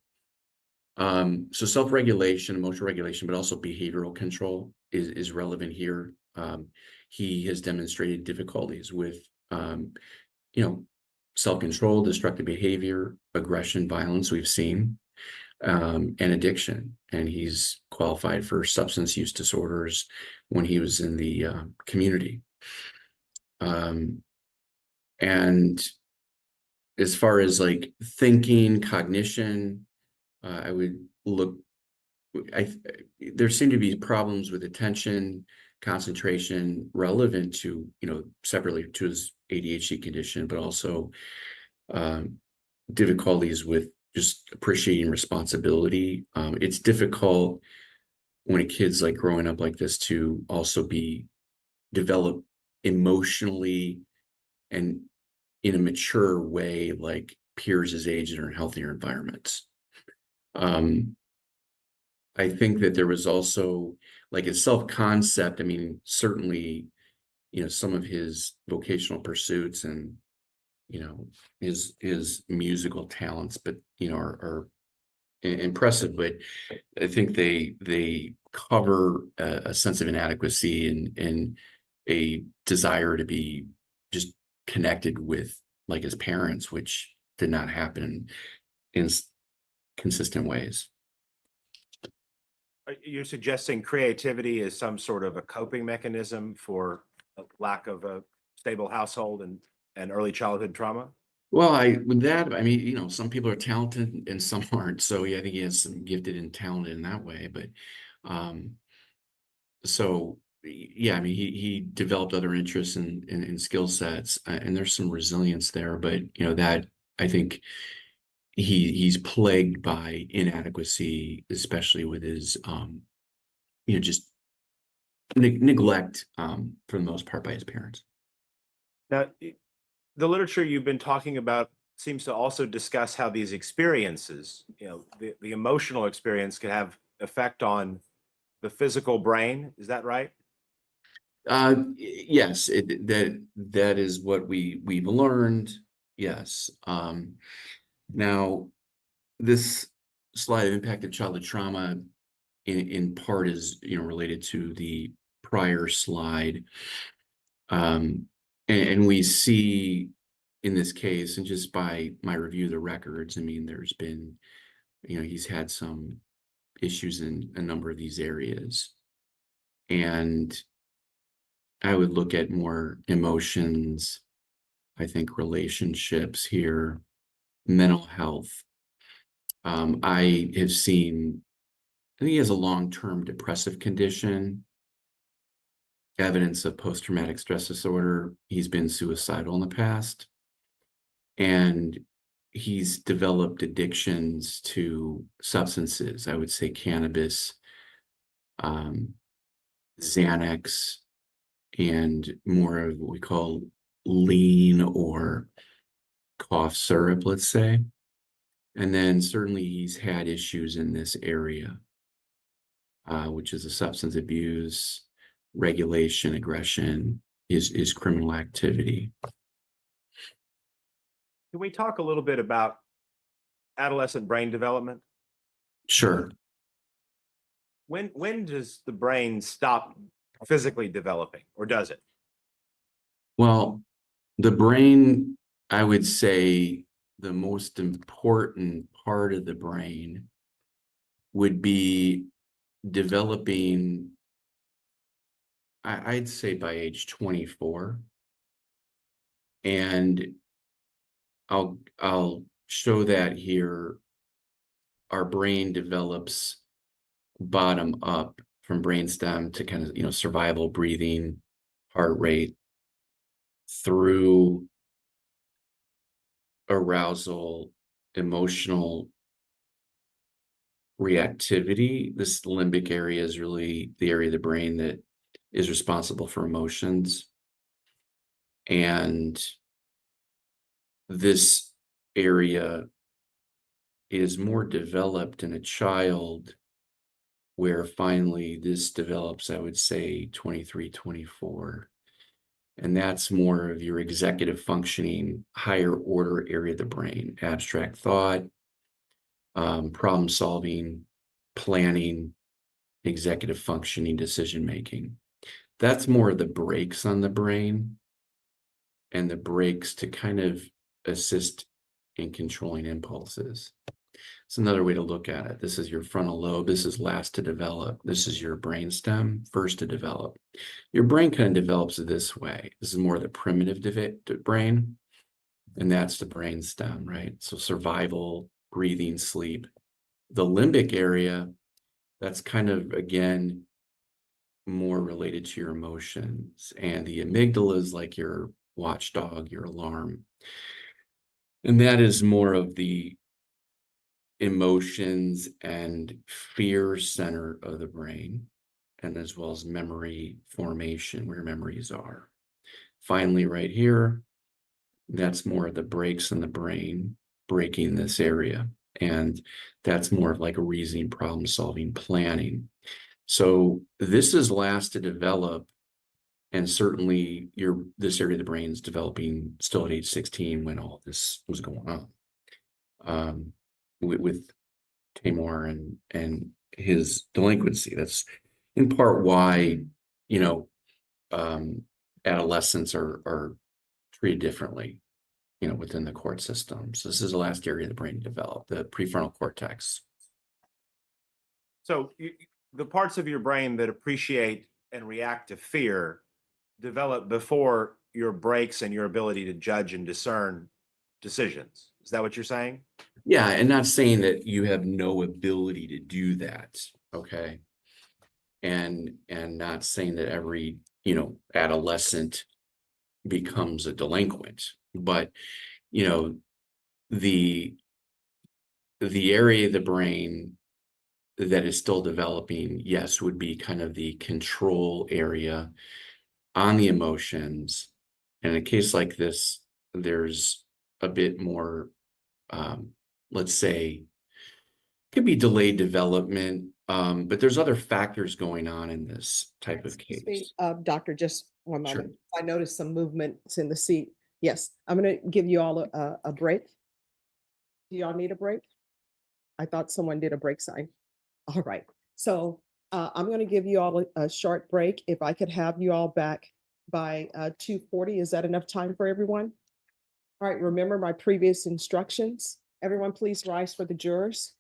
So self-regulation, emotional regulation, but also behavioral control is relevant here. He has demonstrated difficulties with, self-control, destructive behavior, aggression, violence we've seen, and addiction. And he's qualified for substance use disorders when he was in the community. And as far as like thinking, cognition, I would look, there seem to be problems with attention, concentration relevant to, separately to his ADHD condition, but also difficulties with just appreciating responsibility. It's difficult when a kid's like growing up like this to also develop emotionally and in a mature way, like peers his age that are in healthier environments. I think that there was also like a self-concept. I mean, certainly, some of his vocational pursuits and, his musical talents, but, are impressive, but I think they cover a sense of inadequacy and a desire to be just connected with like his parents, which did not happen in consistent ways. You're suggesting creativity is some sort of a coping mechanism for a lack of a stable household and early childhood trauma? Well, some people are talented and some aren't. So yeah, I think he has some gifted and talented in that way. But yeah, I mean, he developed other interests and skill sets, and there's some resilience there. But that I think he's plagued by inadequacy, especially with his just neglect for the most part by his parents. Now, the literature you've been talking about seems to also discuss how these experiences, the emotional experience can have effect on the physical brain. Is that right? Yes, that is what we've learned. Yes. Now this slide of impact of childhood trauma in part is related to the prior slide. And we see in this case, and just by my review of the records, I mean, there's been, he's had some issues in a number of these areas. And I would look at more emotions, I think relationships here, mental health. I have seen, I think he has a long-term depressive condition, evidence of post-traumatic stress disorder. He's been suicidal in the past. And he's developed addictions to substances, I would say cannabis, Xanax, and more of what we call lean or cough syrup, let's say. And then certainly he's had issues in this area, which is a substance abuse, regulation, aggression, is criminal activity. Can we talk a little bit about adolescent brain development? Sure. When does the brain stop physically developing, or does it? Well, the brain, I would say the most important part of the brain would be developing, I'd say by age 24. And I'll show that here. Our brain develops bottom up from brainstem to kind of, survival, breathing, heart rate through arousal, emotional reactivity. This limbic area is really the area of the brain that is responsible for emotions. And this area is more developed in a child, where finally this develops, I would say 23, 24. And that's more of your executive functioning, higher order area of the brain, abstract thought, problem solving, planning, executive functioning, decision making. That's more of the brakes on the brain, and the brakes to kind of assist in controlling impulses. It's another way to look at it. This is your frontal lobe. This is last to develop. This is your brainstem, first to develop. Your brain kind of develops this way. This is more the primitive brain, and that's the brainstem, right? So survival, breathing, sleep. The limbic area, that's kind of, again, more related to your emotions. And the amygdala is like your watchdog, your alarm. And that is more of the emotions and fear center of the brain, and as well as memory formation, where memories are. Finally, right here, that's more of the brakes in the brain, breaking this area. And that's more of like a reasoning, problem solving, planning. So this is last to develop. And certainly this area of the brain is developing still at age 16 when all this was going on. With Taymor and his delinquency. That's in part why, you know, adolescents are treated differently, within the court system. So this is the last area of the brain to develop, the prefrontal cortex. So the parts of your brain that appreciate and react to fear develop before your brakes and your ability to judge and discern decisions. Is that what you're saying? Yeah, and not saying that you have no ability to do that, okay? And not saying that every, adolescent becomes a delinquent, but the area of the brain that is still developing, yes, would be kind of the control area on the emotions. And in a case like this, there's a bit more, let's say, could be delayed development, but there's other factors going on in this type of Excuse me, case. Doctor, just one Sure. moment. I noticed some movements in the seat. Yes, I'm going to give you all a break. Do y'all need a break? I thought someone did a break sign. All right. So I'm going to give you all a short break. If I could have you all back by 2:40, is that enough time for everyone? All right. Remember my previous instructions. Everyone, please rise for the jurors.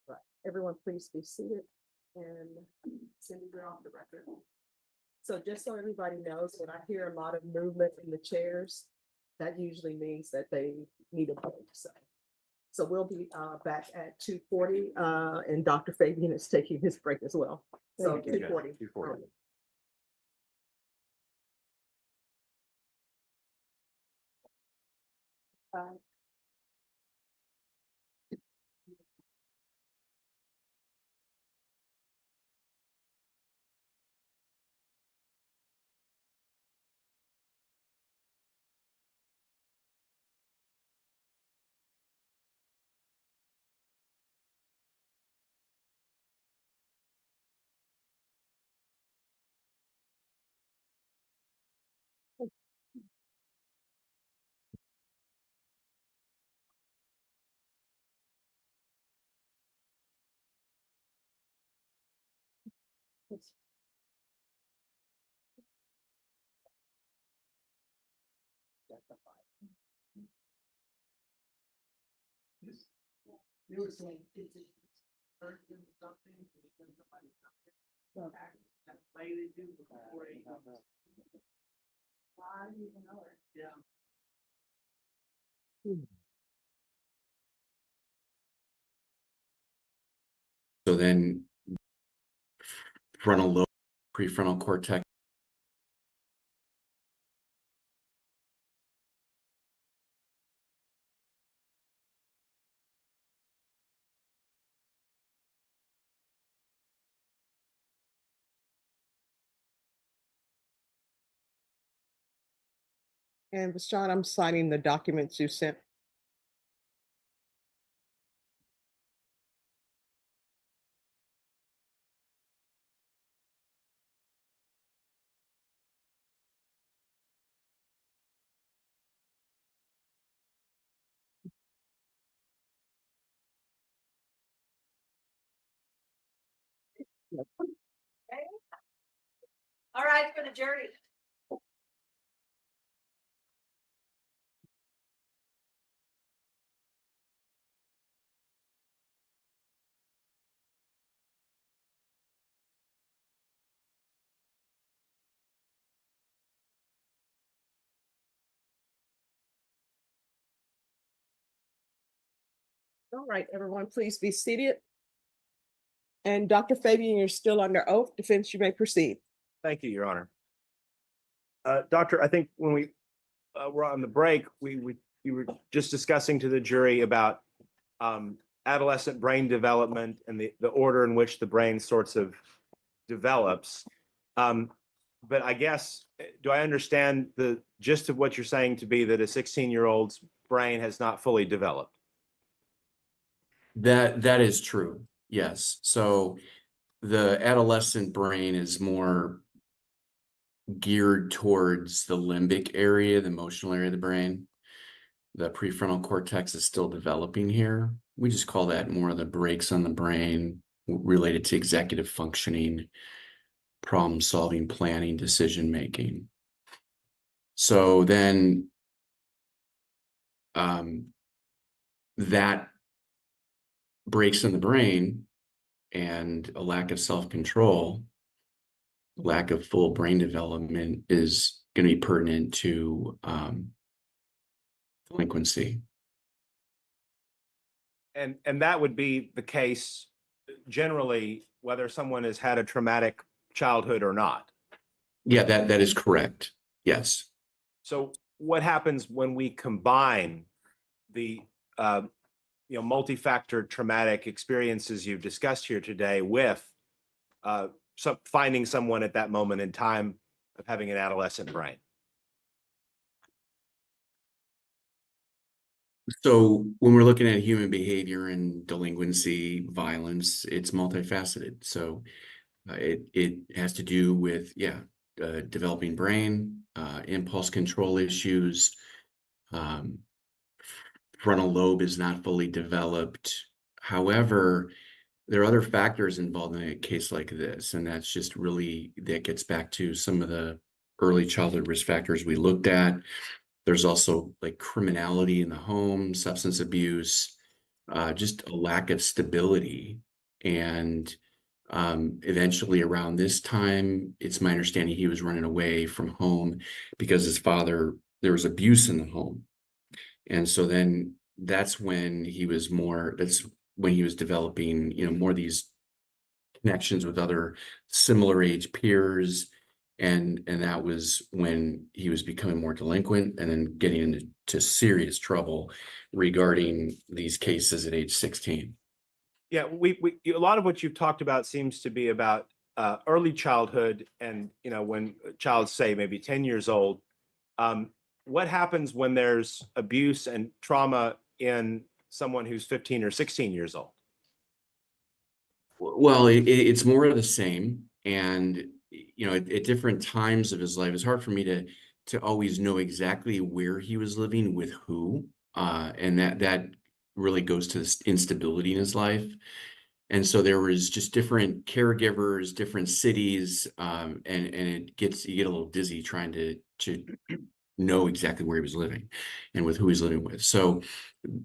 Right. Everyone, please be seated, and Cindy, you're off the record. So just so everybody knows, when I hear a lot of movement in the chairs, that usually means that they need a break. So we'll be back at 2:40, and Dr. Fabian is taking his break as well. So Thank you, Jen. 2:40. 2:40. So then frontal lobe, prefrontal cortex. And Bashan, I'm signing the documents you sent. All right, for the jury. All right, everyone, please be seated. And Dr. Fabian, you're still under oath. Defense, you may proceed. Thank you, Your Honor. Doctor, I think when we were on the break, you were just discussing to the jury about adolescent brain development and the order in which the brain sorts of develops. But I guess, do I understand the gist of what you're saying to be that a 16-year-old's brain has not fully developed? That is true. Yes. So the adolescent brain is more geared towards the limbic area, the emotional area of the brain. The prefrontal cortex is still developing here. We just call that more of the brakes on the brain related to executive functioning, problem solving, planning, decision making. So then that breaks in the brain and a lack of self-control, lack of full brain development is going to be pertinent to delinquency. And that would be the case generally, whether someone has had a traumatic childhood or not. Yeah, that is correct. Yes. So what happens when we combine the multi-factor traumatic experiences you've discussed here today with finding someone at that moment in time of having an adolescent brain? So when we're looking at human behavior and delinquency, violence, it's multifaceted. So it has to do with, developing brain, impulse control issues. Frontal lobe is not fully developed. However, there are other factors involved in a case like this, and that's just really, that gets back to some of the early childhood risk factors we looked at. There's also like criminality in the home, substance abuse, just a lack of stability. And eventually around this time, it's my understanding he was running away from home because his father, there was abuse in the home. And so then that's when he was developing, more of these connections with other similar age peers. And that was when he was becoming more delinquent and then getting into serious trouble regarding these cases at age 16. Yeah, we a lot of what you've talked about seems to be about early childhood and, when a child's, say, maybe 10 years old. What happens when there's abuse and trauma in someone who's 15 or 16 years old? Well, it's more of the same. And, at different times of his life, it's hard for me to always know exactly where he was living with who. And that really goes to this instability in his life. And so there was just different caregivers, different cities, and you get a little dizzy trying to know exactly where he was living and with who he's living with. So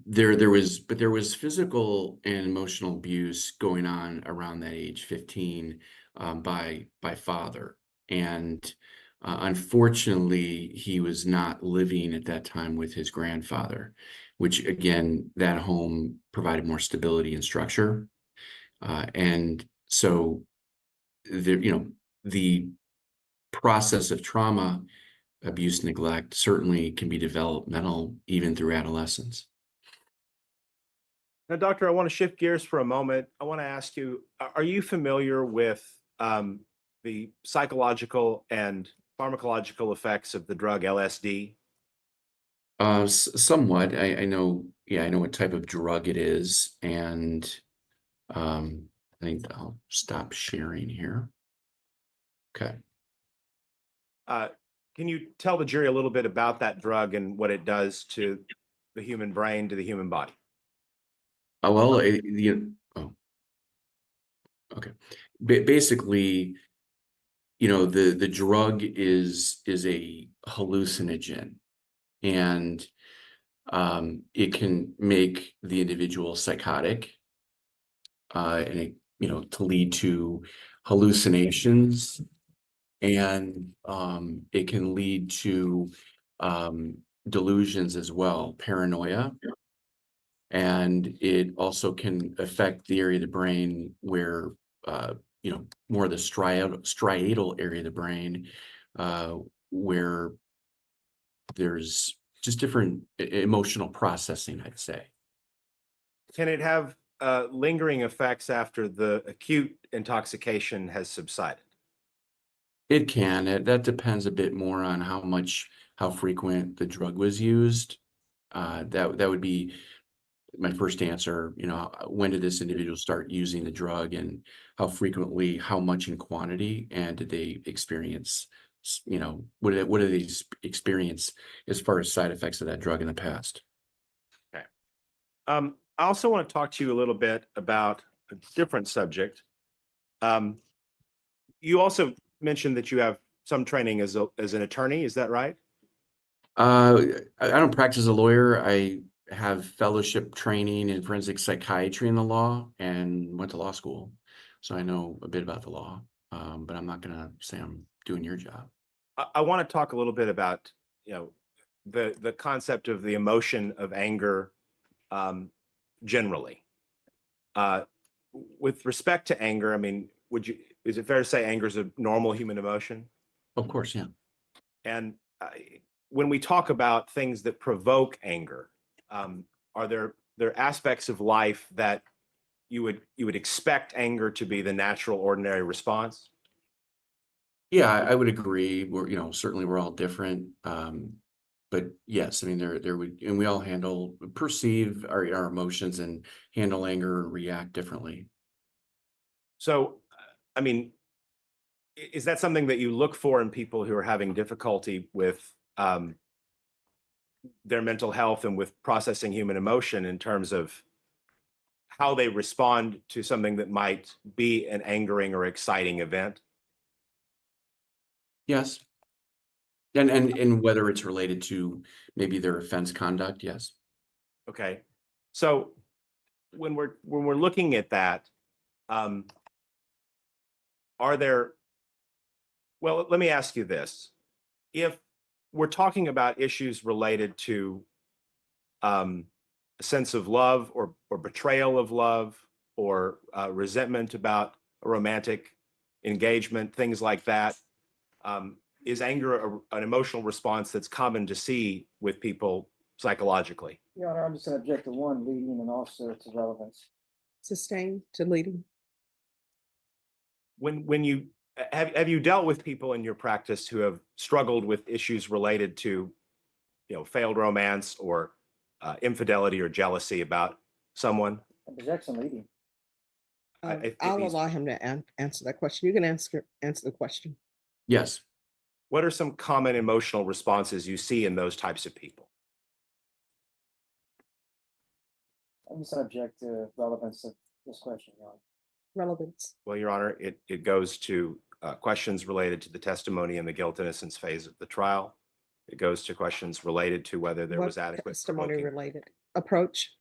there was physical and emotional abuse going on around that age 15 by father. And unfortunately, he was not living at that time with his grandfather, which again, that home provided more stability and structure. And so the process of trauma, abuse, neglect certainly can be developmental even through adolescence. Now, doctor, I want to shift gears for a moment. I want to ask you, are you familiar with the psychological and pharmacological effects of the drug LSD? Somewhat. I know, yeah, I know what type of drug it is, and I think I'll stop sharing here. Okay. Can you tell the jury a little bit about that drug and what it does to the human brain, to the human body? Well, oh, okay. Basically, the drug is a hallucinogen, and it can make the individual psychotic, and to lead to hallucinations, and it can lead to delusions as well, paranoia. And it also can affect the area of the brain where, more of the striatal area of the brain, where there's just different emotional processing, I'd say. Can it have lingering effects after the acute intoxication has subsided? It can. That depends a bit more on how frequent the drug was used. That would be my first answer. When did this individual start using the drug, and how frequently, how much in quantity, and did they experience, what did they experience as far as side effects of that drug in the past? Okay. I also want to talk to you a little bit about a different subject. You also mentioned that you have some training as an attorney. Is that right? I don't practice as a lawyer. I have fellowship training in forensic psychiatry in the law and went to law school. So I know a bit about the law, but I'm not going to say I'm doing your job. I want to talk a little bit about, the concept of the emotion of anger generally. With respect to anger, I mean, is it fair to say anger is a normal human emotion? Of course, yeah. And when we talk about things that provoke anger, are there aspects of life that you would expect anger to be the natural, ordinary response? Yeah, I would agree. Certainly we're all different. But yes, I mean, there would, and we all perceive our emotions and handle anger and react differently. So, I mean, is that something that you look for in people who are having difficulty with their mental health and with processing human emotion in terms of how they respond to something that might be an angering or exciting event? Yes. And whether it's related to maybe their offense conduct, yes. Okay. So when we're looking at that, are there, well, let me ask you this. If we're talking about issues related to a sense of love or betrayal of love or resentment about a romantic engagement, things like that, is anger an emotional response that's common to see with people psychologically? Your Honor, I'm just going to object to one, leading and also to relevance. Sustained to leading. When you have you dealt with people in your practice who have struggled with issues related to, failed romance or infidelity or jealousy about someone? Objection leading. I think I'll allow him to answer that question. You can answer the question. Yes. What are some common emotional responses you see in those types of people? I'm just going to object to relevance of this question, Your Honor. Relevance. Well, Your Honor, it goes to questions related to the testimony and the guilt innocence phase of the trial. It goes to questions related to whether there What was adequate testimony provoking. related approach?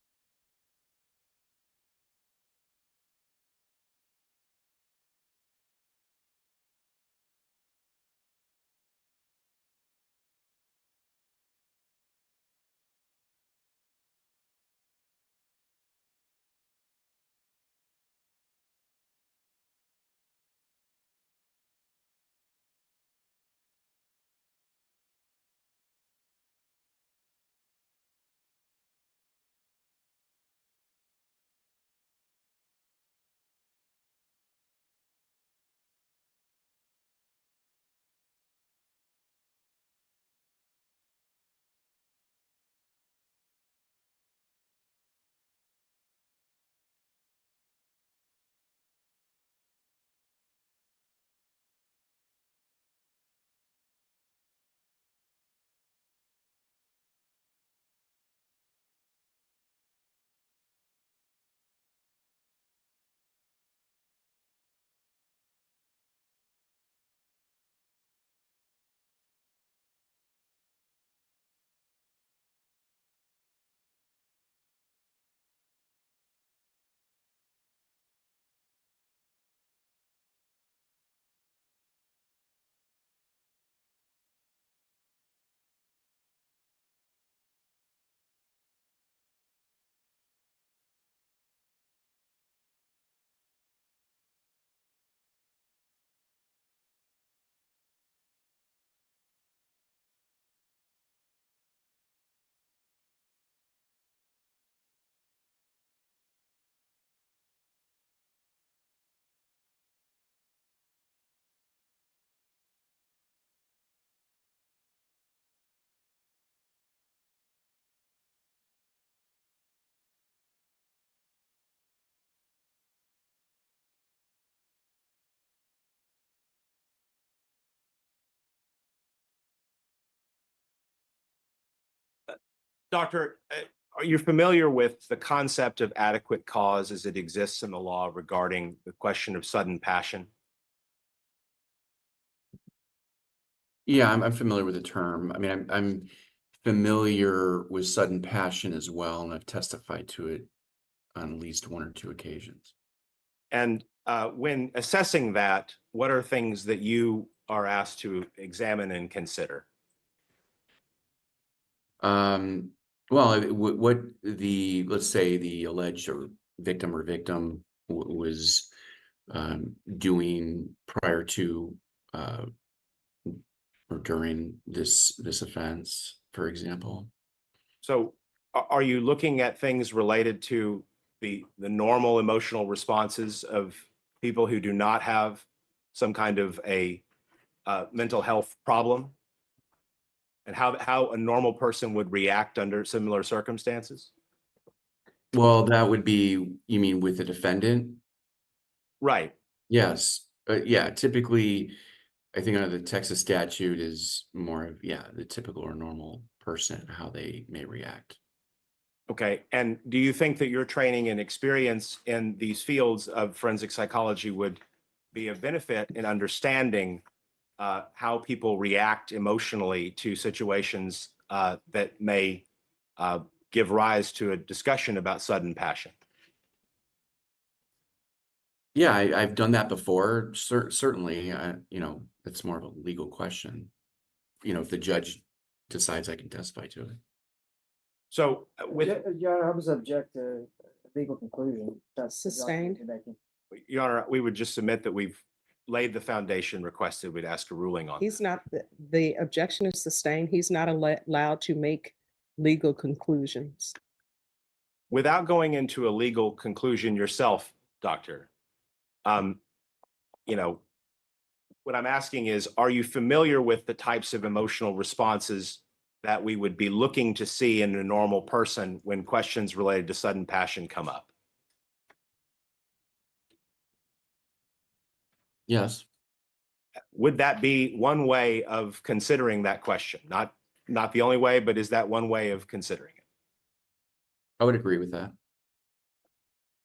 Doctor, are you familiar with the concept of adequate cause as it exists in the law regarding the question of sudden passion? Yeah, I'm familiar with the term. I mean, I'm familiar with sudden passion as well, and I've testified to it on at least one or two occasions. And when assessing that, what are things that you are asked to examine and consider? Well, what the, let's say the alleged or victim was doing prior to or during this offense, for example. So are you looking at things related to the normal emotional responses of people who do not have some kind of a mental health problem? And how a normal person would react under similar circumstances? Well, that would be, you mean with the defendant? Right. Yes. Yeah, typically, I think under the Texas statute is more of, yeah, the typical or normal person, how they may react. Okay. And do you think that your training and experience in these fields of forensic psychology would be of benefit in understanding how people react emotionally to situations that may give rise to a discussion about sudden passion? Yeah, I've done that before. Certainly, you know, it's more of a legal question. You know, if the judge decides I can testify to it. So with Yeah, I was object to legal conclusion. That's the Sustained. document you're making. Your Honor, we would just submit that we've laid the foundation requested. We'd ask a ruling on. He's not, the objection is sustained. He's not allowed to make legal conclusions. Without going into a legal conclusion yourself, Doctor, you know, what I'm asking is, are you familiar with the types of emotional responses that we would be looking to see in a normal person when questions related to sudden passion come up? Yes. Would that be one way of considering that question? Not the only way, but is that one way of considering it? I would agree with that.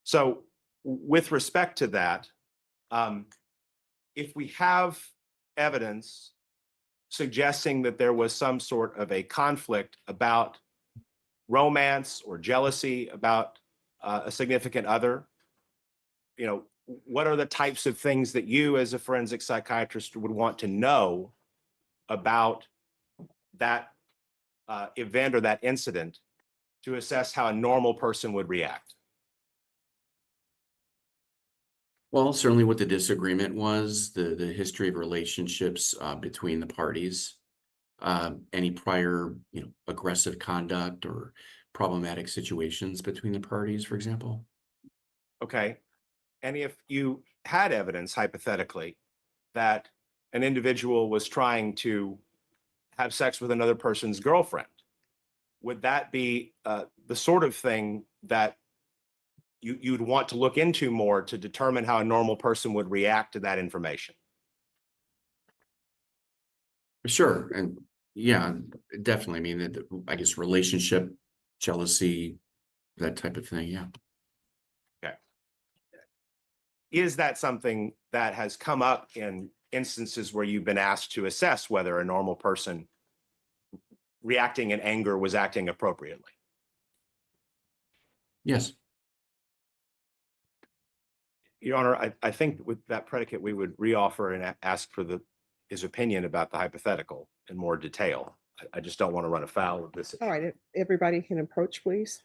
So with respect to that, if we have evidence suggesting that there was some sort of a conflict about romance or jealousy about a significant other, you know, what are the types of things that you as a forensic psychiatrist would want to know about that event or that incident to assess how a normal person would react? Well, certainly what the disagreement was, the history of relationships between the parties, any prior, aggressive conduct or problematic situations between the parties, for example. Okay. And if you had evidence, hypothetically, that an individual was trying to have sex with another person's girlfriend, would that be the sort of thing that you'd want to look into more to determine how a normal person would react to that information? Sure. And yeah, definitely. I mean, I guess relationship, jealousy, that type of thing. Yeah. Okay. Is that something that has come up in instances where you've been asked to assess whether a normal person reacting in anger was acting appropriately? Yes. Your Honor, I think with that predicate, we would reoffer and ask for his opinion about the hypothetical in more detail. I just don't want to run afoul of this. All right, if everybody can approach, please.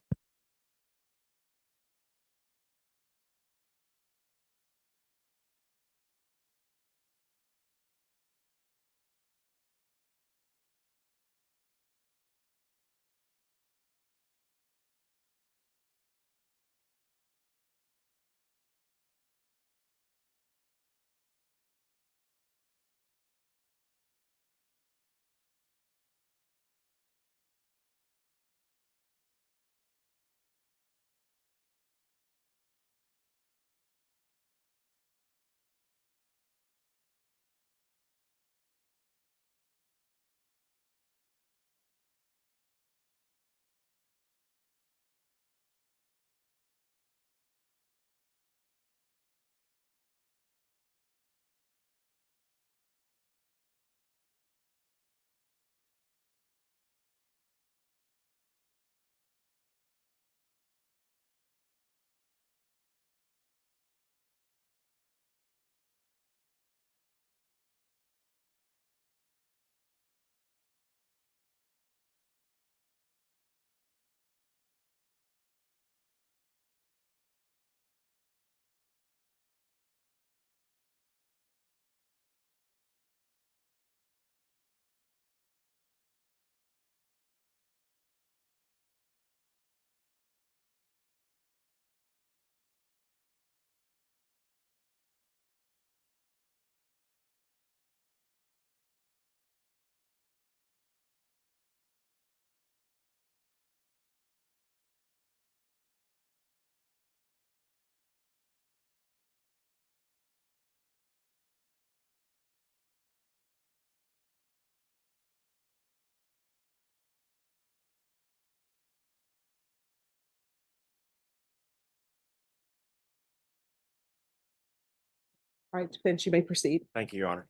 All right, Finch, you may proceed. Thank you, Your Honor.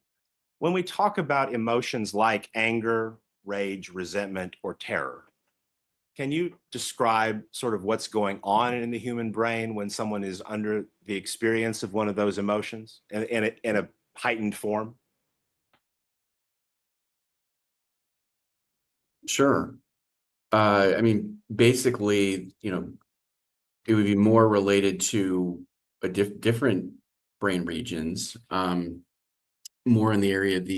When we talk about emotions like anger, rage, resentment, or terror, can you describe sort of what's going on in the human brain when someone is under the experience of one of those emotions in a heightened form? Sure. I mean, basically, it would be more related to a different brain regions, more in the area of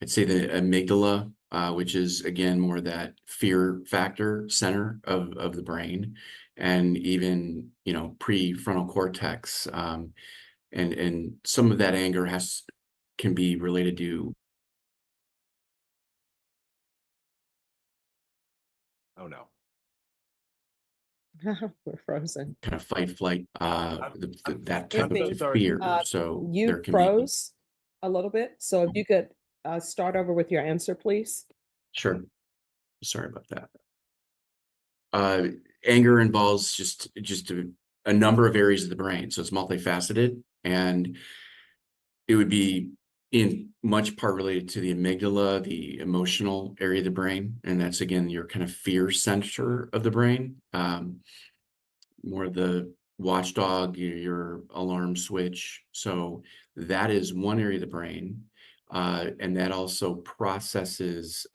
I'd say the amygdala, which is again more that fear factor center of the brain, and even prefrontal cortex, and some of that anger can be related to. Oh, no. We're frozen. Kind of fight, flight, that type Anthony, of fear. So there You can be. froze a little bit, so if you could start over with your answer, please. Sure. Sorry about that. Anger involves just a number of areas of the brain, so it's multifaceted, and it would be in much part related to the amygdala, the emotional area of the brain. And that's, again, your kind of fear center of the brain. More of the watchdog, your alarm switch. So that is one area of the brain. And that also processes,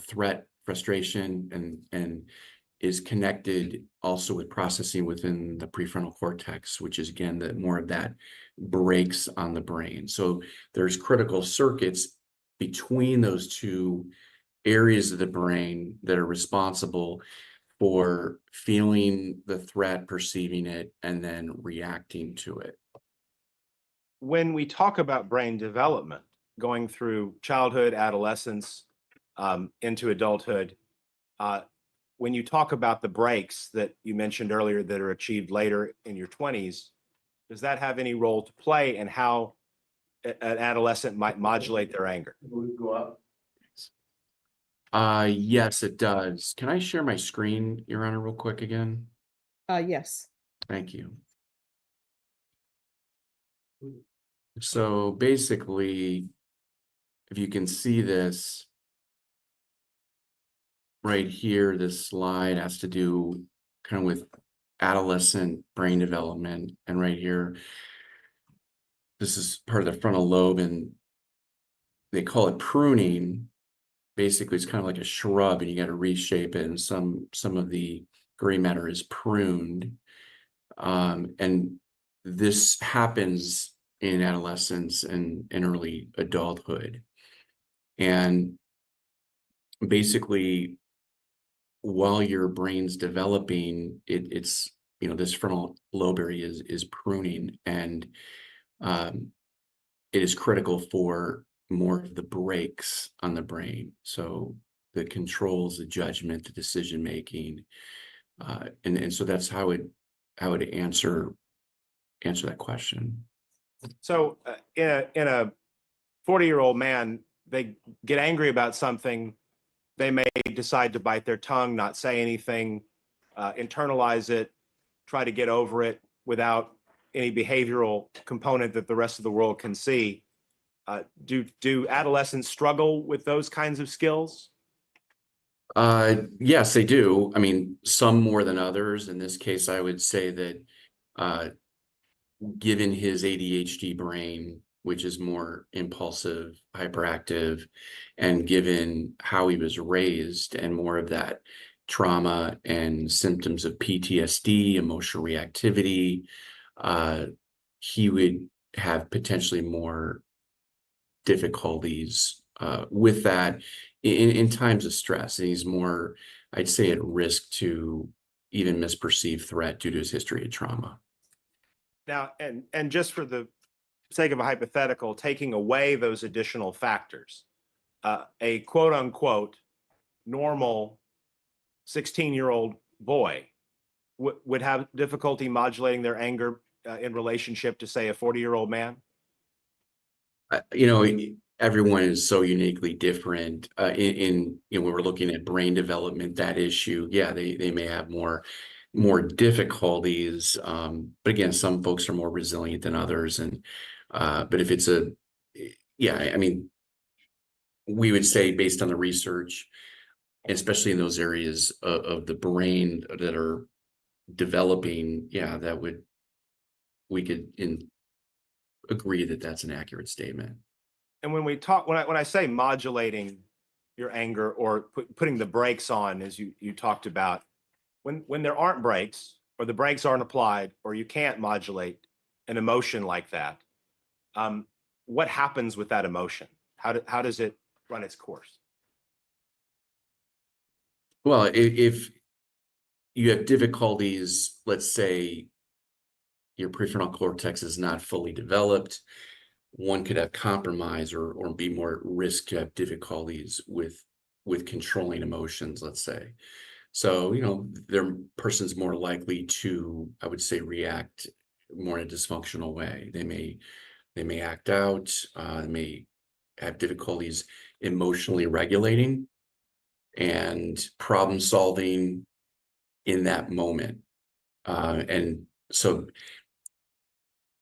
threat, frustration, and is connected also with processing within the prefrontal cortex, which is, again, the more of that brakes on the brain. So there's critical circuits between those two areas of the brain that are responsible for feeling the threat, perceiving it, and then reacting to it. When we talk about brain development, going through childhood, adolescence, into adulthood, when you talk about the breaks that you mentioned earlier that are achieved later in your 20s, does that have any role to play in how an adolescent might modulate their anger? Go up. Yes, it does. Can I share my screen, Your Honor, real quick again? Yes. Thank you. So basically, if you can see this right here, this slide has to do kind of with adolescent brain development. And right here, this is part of the frontal lobe, and they call it pruning. Basically, it's kind of like a shrub, and you got to reshape it. And some of the gray matter is pruned. And this happens in adolescence and in early adulthood. And basically, while your brain's developing, it's this frontal lobe area is pruning, and it is critical for more of the brakes on the brain. So the controls, the judgment, the decision making, and so that's how I would answer that question. So in a 40-year-old man, they get angry about something. They may decide to bite their tongue, not say anything, internalize it, try to get over it without any behavioral component that the rest of the world can see. Do adolescents struggle with those kinds of skills? Yes, they do. I mean, some more than others. In this case, I would say that given his ADHD brain, which is more impulsive, hyperactive, and given how he was raised and more of that trauma and symptoms of PTSD, emotional reactivity, he would have potentially more difficulties with that in times of stress. And he's more, I'd say, at risk to even misperceived threat due to his history of trauma. Now, and just for the sake of a hypothetical, taking away those additional factors, a quote unquote normal 16-year-old boy would have difficulty modulating their anger in relationship to, say, a 40-year-old man? Everyone is so uniquely different. When we're looking at brain development, that issue, yeah, they may have more difficulties. But again, some folks are more resilient than others. And but if it's I mean, we would say based on the research, especially in those areas of the brain that are developing, we could agree that that's an accurate statement. And when I say modulating your anger or putting the brakes on, as you talked about, when there aren't brakes or the brakes aren't applied or you can't modulate an emotion like that, what happens with that emotion? How does it run its course? Well, if you have difficulties, let's say your prefrontal cortex is not fully developed, one could have compromise or be more at risk to have difficulties with controlling emotions, let's say. So, their person's more likely to, I would say, react more in a dysfunctional way. They may act out, they may have difficulties emotionally regulating and problem solving in that moment. And so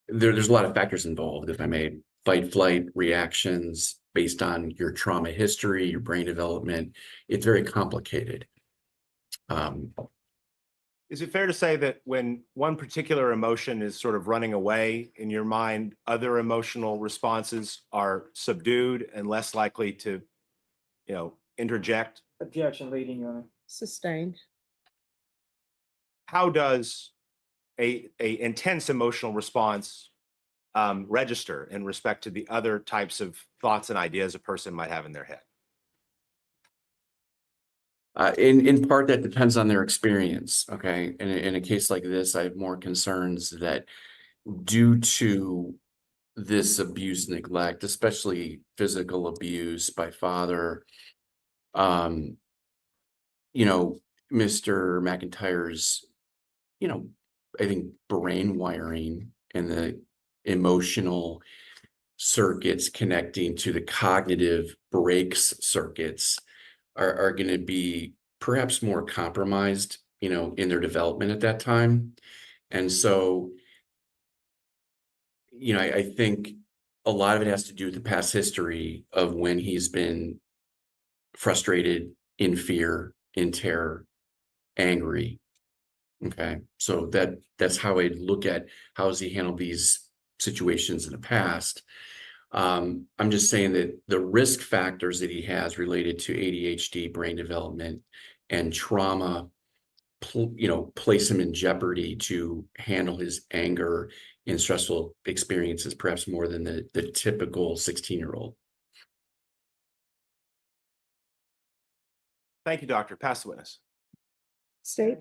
there's a lot of factors involved, if I may fight flight reactions based on your trauma history, your brain development. It's very complicated. Is it fair to say that when one particular emotion is sort of running away in your mind, other emotional responses are subdued and less likely to, interject? Objection leading, Your Honor. Sustained. How does a intense emotional response register in respect to the other types of thoughts and ideas a person might have in their head? In part, that depends on their experience. Okay. In a case like this, I have more concerns that due to this abuse, neglect, especially physical abuse by father, Mr. McIntyre's, I think brain wiring and the emotional circuits connecting to the cognitive brakes circuits are going to be perhaps more compromised, in their development at that time. And so, I think a lot of it has to do with the past history of when he's been frustrated, in fear, in terror, angry. Okay. So that's how I look at how has he handled these situations in the past. I'm just saying that the risk factors that he has related to ADHD, brain development, and trauma, place him in jeopardy to handle his anger in stressful experiences, perhaps more than the typical 16-year-old. Thank you, doctor. Pass the witness. State.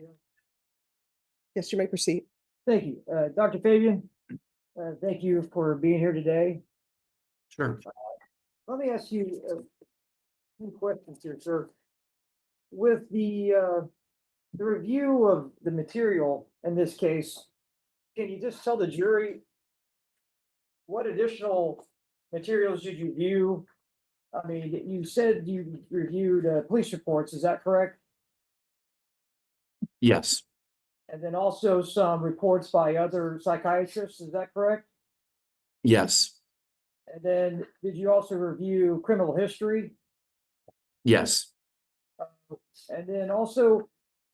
Yes, you may proceed. Thank you. Dr. Fabian, thank you for being here today. Sure. Let me ask you a few questions here, sir. With the review of the material in this case, can you just tell the jury what additional materials did you view? I mean, you said you reviewed police reports, is that correct? Yes. And then also some reports by other psychiatrists, is that correct? Yes. And then did you also review criminal history? Yes. And then also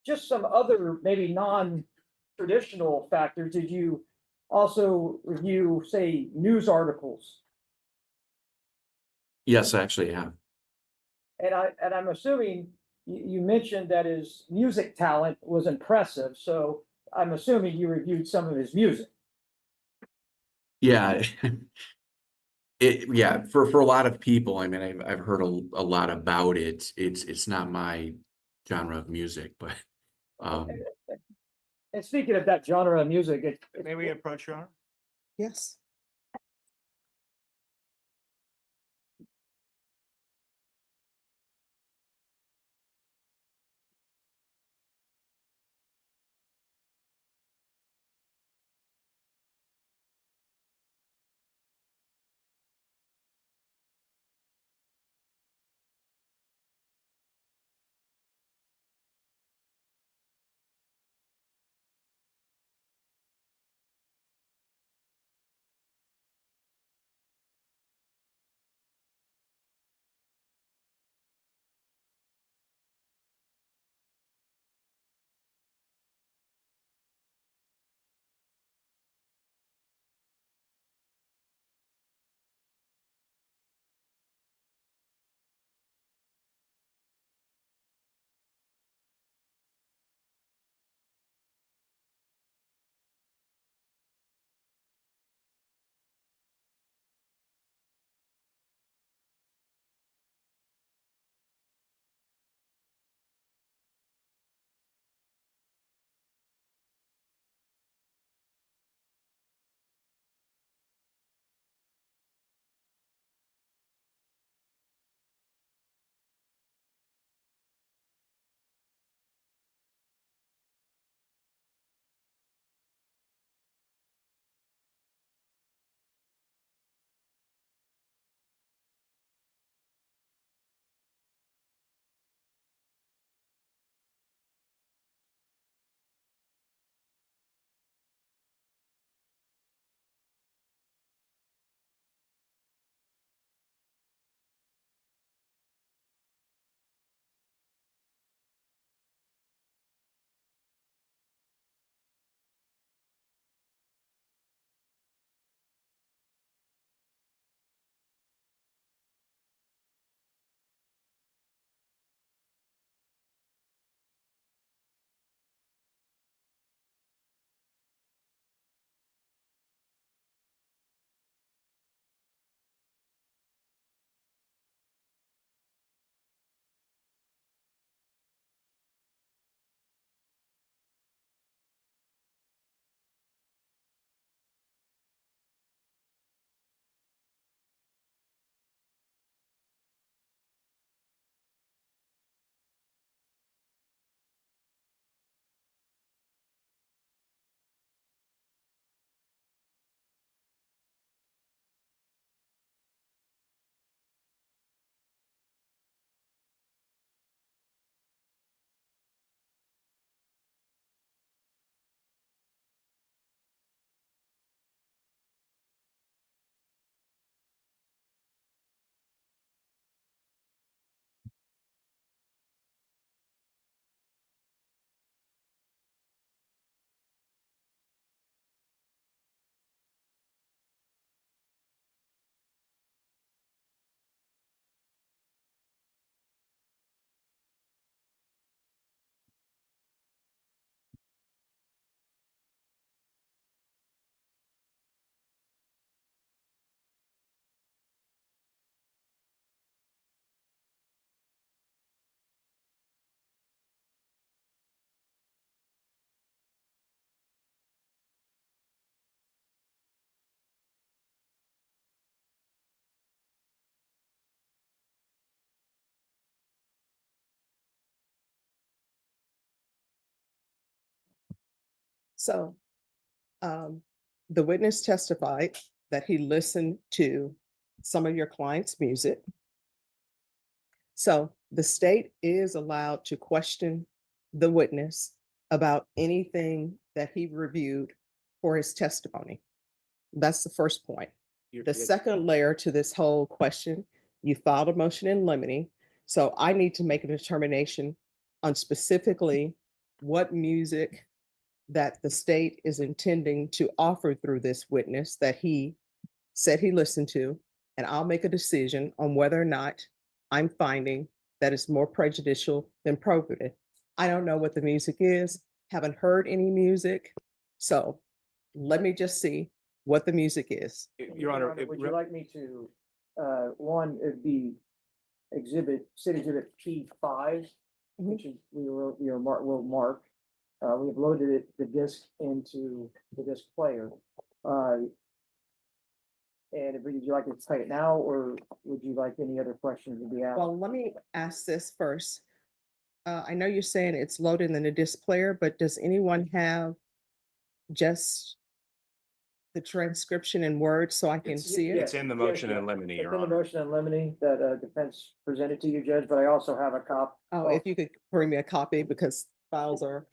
just some other maybe non-traditional factors. Did you also review, say, news articles? Yes, I actually have. And I'm assuming you mentioned that his music talent was impressive. So I'm assuming you reviewed some of his music. Yeah. For a lot of people, I mean, I've heard a lot about it. It's not my genre of music, but And speaking of that genre of music, May we approach, Your Honor? Yes. So, the witness testified that he listened to some of your client's music. So the state is allowed to question the witness about anything that he reviewed for his testimony. That's the first point. The second layer to this whole question, you filed a motion in limine. So I need to make a determination on specifically what music that the state is intending to offer through this witness that he said he listened to. And I'll make a decision on whether or not I'm finding that it's more prejudicial than probative. I don't know what the music is, haven't heard any music. So let me just see what the music is. Your Honor, Would you like me to, one, it'd be City Exhibit P5, which is, we'll mark. We have loaded the disc into the disc player. And would you like to play it now, or would you like any other questions to be asked? Well, let me ask this first. I know you're saying it's loaded in the disc player, but does anyone have just the transcription in words so I can see it? It's in the motion in limine, It's Your in the Honor. motion in limine that defense presented to you, Judge, but I also have a copy. Oh, if you could bring me a copy because files are,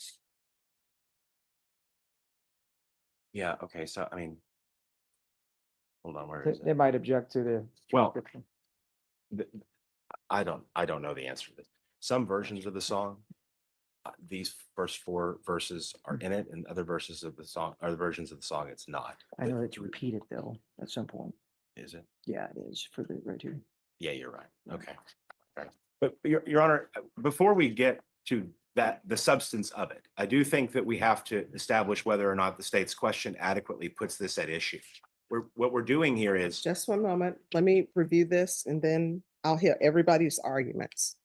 Yeah, okay, so I mean. Hold on, where is They it? might object to the Well, description. I don't know the answer to this. Some versions of the song, these first 4 verses are in it, and other verses of the song, other versions of the song, it's not. I know it's repeated though, at some point. Is it? Yeah, it is for the right here. Yeah, you're right. Okay. But Your Honor, before we get to that, the substance of it, I do think that we have to establish whether or not the state's question adequately puts this at issue. What we're doing here is, just one moment. Let me review this and then I'll hear everybody's arguments.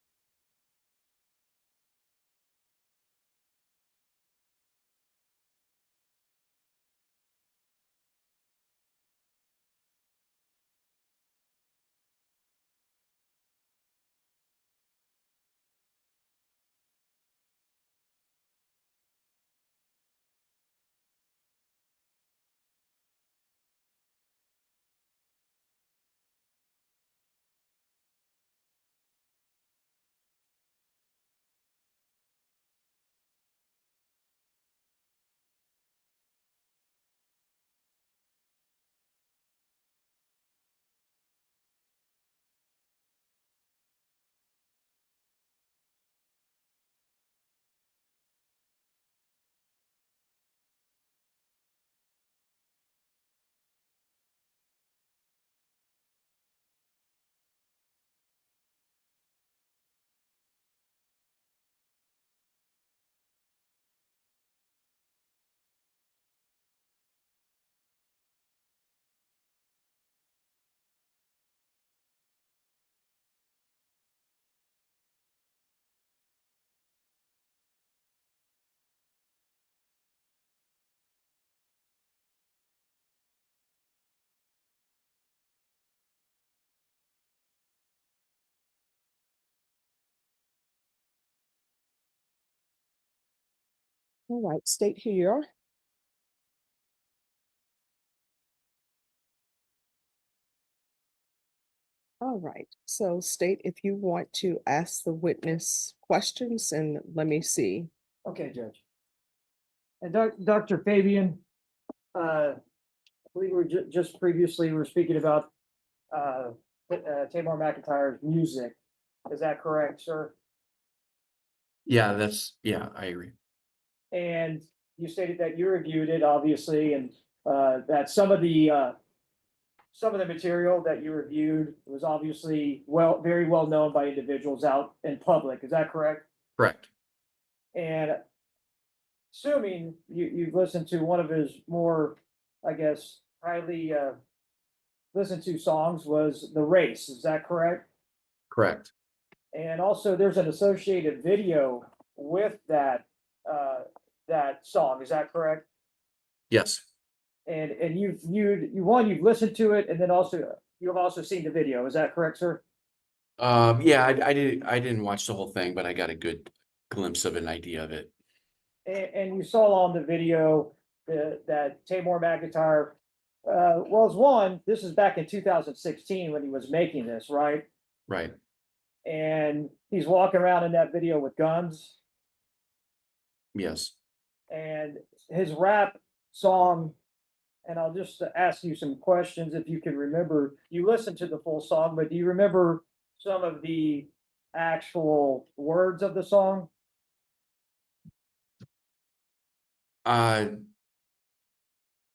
All right, state who you are. All right, so state if you want to ask the witness questions and let me see. Okay, Judge. And Dr. Fabian, we were just previously, we were speaking about Taymor McIntyre's music. Is that correct, sir? Yeah, I agree. And you stated that you reviewed it, obviously, and that some of the material that you reviewed was obviously very well known by individuals out in public. Is that correct? Correct. And assuming you've listened to one of his more, I guess, highly listened to songs was The Race. Is that correct? Correct. And also there's an associated video with that song. Is that correct? Yes. And you've listened to it, and then you've also seen the video. Is that correct, sir? Yeah, I didn't watch the whole thing, but I got a good glimpse of an idea of it. And you saw on the video that Taymor McIntyre, was one, this is back in 2016 when he was making this, right? Right. And he's walking around in that video with guns. Yes. And his rap song, and I'll just ask you some questions if you can remember. You listened to the full song, but do you remember some of the actual words of the song?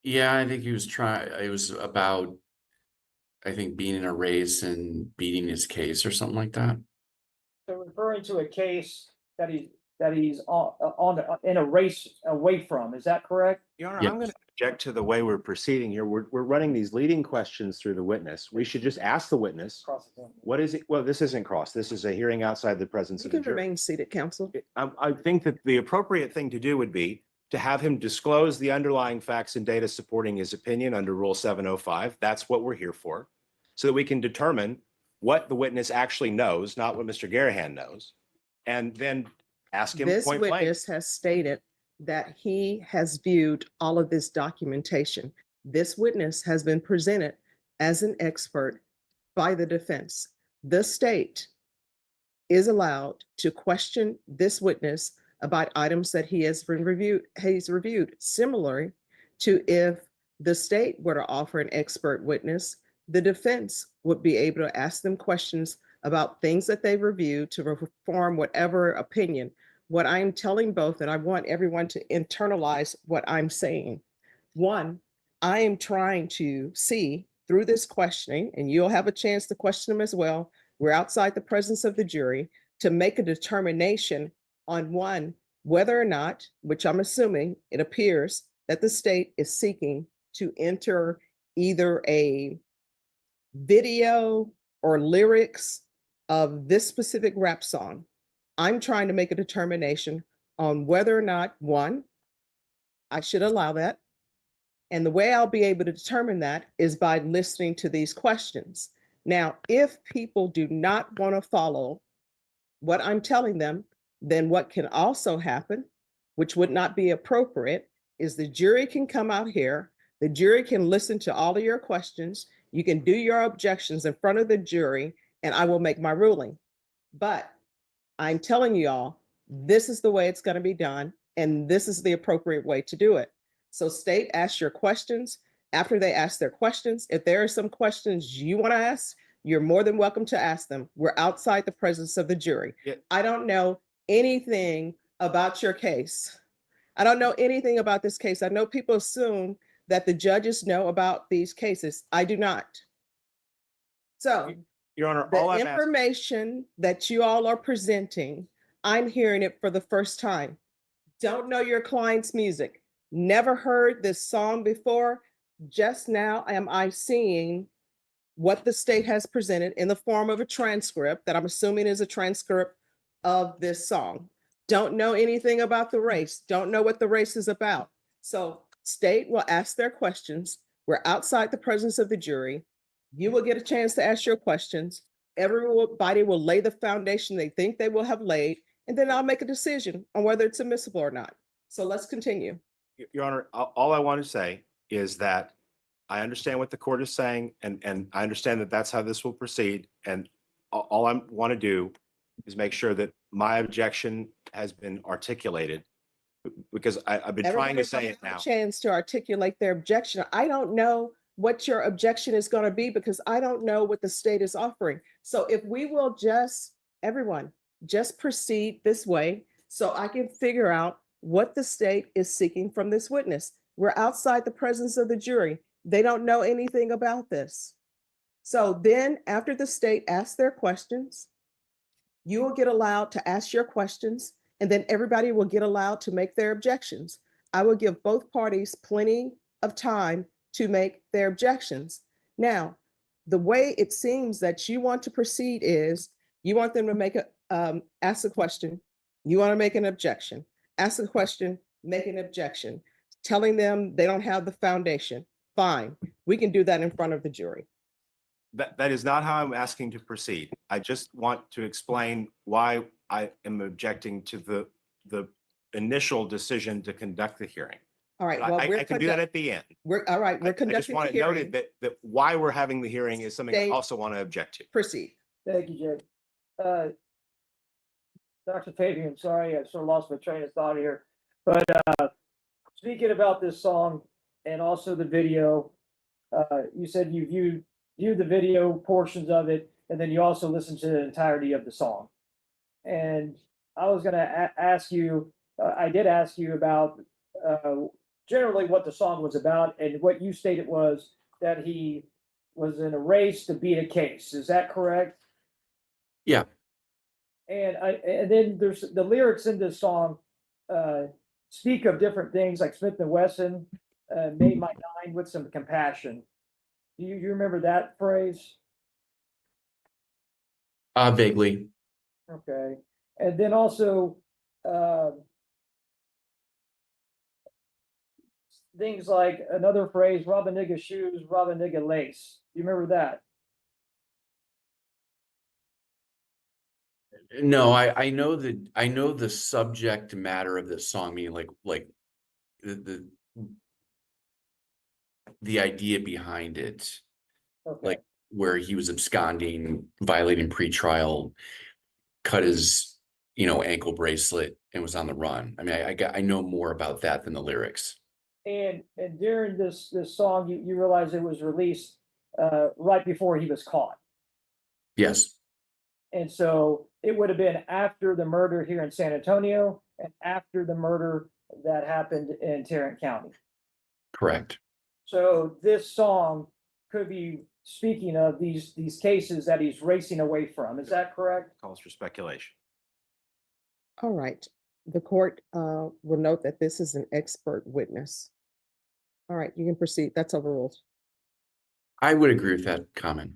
Yeah, I think he was trying, it was about, I think, being in a race and beating his case or something like that. So referring to a case that he's in a race away from, is that correct? Your Honor, Yes. I'm going to object to the way we're proceeding here. We're running these leading questions through the witness. We should just ask the witness, what is it? Well, this isn't cross. This is a hearing outside the presence You of the can jury. remain seated, counsel. I think that the appropriate thing to do would be to have him disclose the underlying facts and data supporting his opinion under Rule 705. That's what we're here for, so that we can determine what the witness actually knows, not what Mr. Garahan knows, and then ask him This point blank. witness has stated that he has viewed all of this documentation. This witness has been presented as an expert by the defense. The state is allowed to question this witness about items that he's reviewed, similarly to if the state were to offer an expert witness, the defense would be able to ask them questions about things that they've reviewed to form whatever opinion. What I'm telling both, and I want everyone to internalize what I'm saying. One, I am trying to see through this questioning, and you'll have a chance to question them as well. We're outside the presence of the jury to make a determination on one, whether or not, which I'm assuming it appears that the state is seeking to enter either a video or lyrics of this specific rap song. I'm trying to make a determination on whether or not, one, I should allow that. And the way I'll be able to determine that is by listening to these questions. Now, if people do not want to follow what I'm telling them, then what can also happen, which would not be appropriate, is the jury can come out here, the jury can listen to all of your questions, you can do your objections in front of the jury, and I will make my ruling. But I'm telling you all, this is the way it's going to be done, and this is the appropriate way to do it. So state, ask your questions. After they ask their questions, if there are some questions you want to ask, you're more than welcome to ask them. We're outside the presence of the jury. Yeah. I don't know anything about your case. I don't know anything about this case. I know people assume that the judges know about these cases. I do not. So Your Honor, all the I'm asking, information that you all are presenting, I'm hearing it for the first time. Don't know your client's music. Never heard this song before. Just now am I seeing what the state has presented in the form of a transcript that I'm assuming is a transcript of this song. Don't know anything about the race. Don't know what the race is about. So state will ask their questions. We're outside the presence of the jury. You will get a chance to ask your questions. Everybody will lay the foundation they think they will have laid, and then I'll make a decision on whether it's admissible or not. So let's continue. Your Honor, all I want to say is that I understand what the court is saying, and I understand that that's how this will proceed. And all I want to do is make sure that my objection has been articulated, because I've been trying to Everybody's say gonna it have a now. chance to articulate their objection. I don't know what your objection is going to be because I don't know what the state is offering. So if we will just, everyone, just proceed this way so I can figure out what the state is seeking from this witness. We're outside the presence of the jury. They don't know anything about this. So then after the state asks their questions, you will get allowed to ask your questions, and then everybody will get allowed to make their objections. I will give both parties plenty of time to make their objections. Now, the way it seems that you want to proceed is you want them to make ask a question. You want to make an objection. Ask a question, make an objection. Telling them they don't have the foundation. Fine, we can do that in front of the jury. That is not how I'm asking to proceed. I just want to explain why I am objecting to the initial decision to conduct the hearing. All right, But well, I can do that at the end. all right, I we're just conducting want the it noted hearing. that why we're having the hearing is something I Dave. also want to object to. Proceed. Thank you, Jay. Dr. Fabian, sorry, I sort of lost my train of thought here, but, speaking about this song and also the video, you said you viewed the video portions of it, and then you also listened to the entirety of the song. And I was gonna ask you, I did ask you about, generally what the song was about, and what you stated was that he was in a race to beat a case. Is that correct? Yeah. And then there's the lyrics in this song, speak of different things like Smith and Wesson, made my mind with some compassion. Do you remember that phrase? Vaguely. Okay. And then also, things like another phrase, rob a nigga shoes, rob a nigga lace. Do you remember that? No, I know the subject matter of this song, meaning like the idea behind it, Okay. like where he was absconding, violating pretrial, cut his ankle bracelet and was on the run. I mean, I know more about that than the lyrics. And during this song, you realize it was released right before he was caught. Yes, And so it would have been after the murder here in San Antonio and after the murder that happened in Tarrant County. correct. So this song could be speaking of these cases that he's racing away from. Is that correct? Calls for speculation. All right. The court will note that this is an expert witness. All right, you can proceed. That's overruled. I would agree with that comment.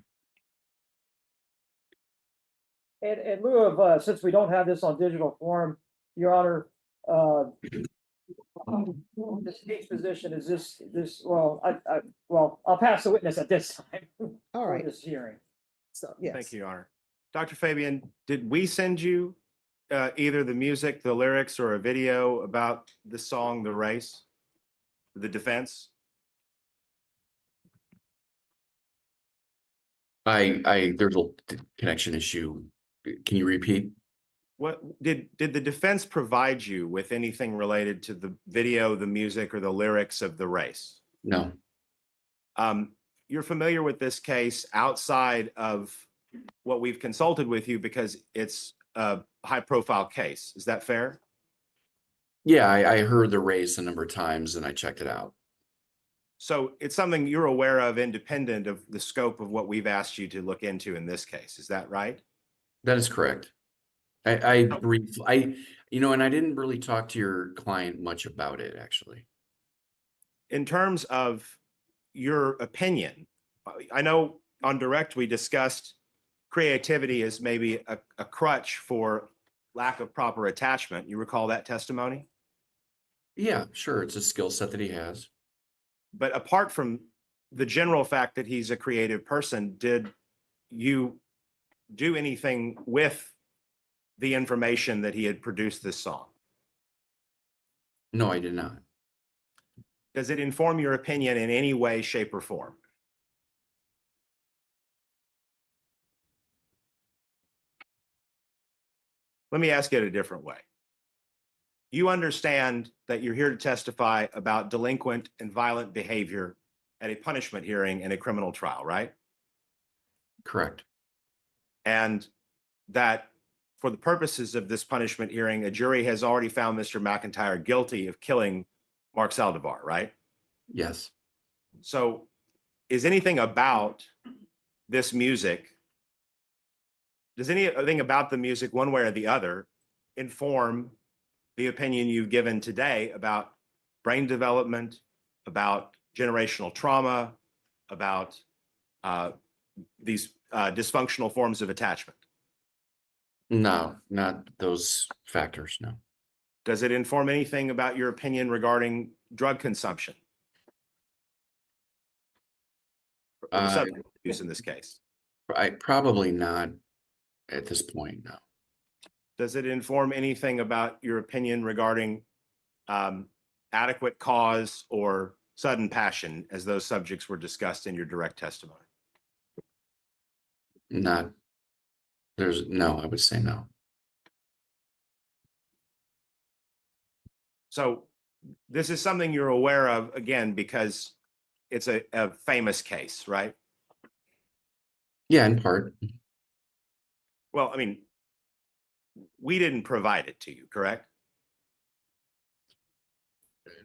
And in lieu of, since we don't have this on digital form, Your Honor, the state's position is well, I'll pass the witness at this time. All for right. this hearing. So, yes. Thank you, Your Honor. Dr. Fabian, did we send you either the music, the lyrics, or a video about the song, The Race, the defense? There's a connection issue. Can you repeat? What did the defense provide you with anything related to the video, the music, or the lyrics of The Race? No. You're familiar with this case outside of what we've consulted with you because it's a high-profile case. Is that fair? Yeah, I heard The Race a number of times and I checked it out. So it's something you're aware of independent of the scope of what we've asked you to look into in this case. Is that right? That is correct. And I didn't really talk to your client much about it, actually. In terms of your opinion, I know on direct we discussed creativity as maybe a crutch for lack of proper attachment. You recall that testimony? Yeah, sure. It's a skill set that he has. But apart from the general fact that he's a creative person, did you do anything with the information that he had produced this song? No, I did not. Does it inform your opinion in any way, shape, or form? Let me ask it a different way. You understand that you're here to testify about delinquent and violent behavior at a punishment hearing in a criminal trial, right? Correct. And that for the purposes of this punishment hearing, a jury has already found Mr. McIntyre guilty of killing Mark Saldivar, right? Yes. So is anything about this music, does anything about the music one way or the other inform the opinion you've given today about brain development, about generational trauma, about these dysfunctional forms of attachment? No, not those factors, no. Does it inform anything about your opinion regarding drug consumption? Or the substance use in this case? Probably not at this point, no. Does it inform anything about your opinion regarding adequate cause or sudden passion as those subjects were discussed in your direct testimony? Not, no, I would say no. So this is something you're aware of, again, because it's a famous case, right? Yeah, in part. Well, I mean, we didn't provide it to you, correct?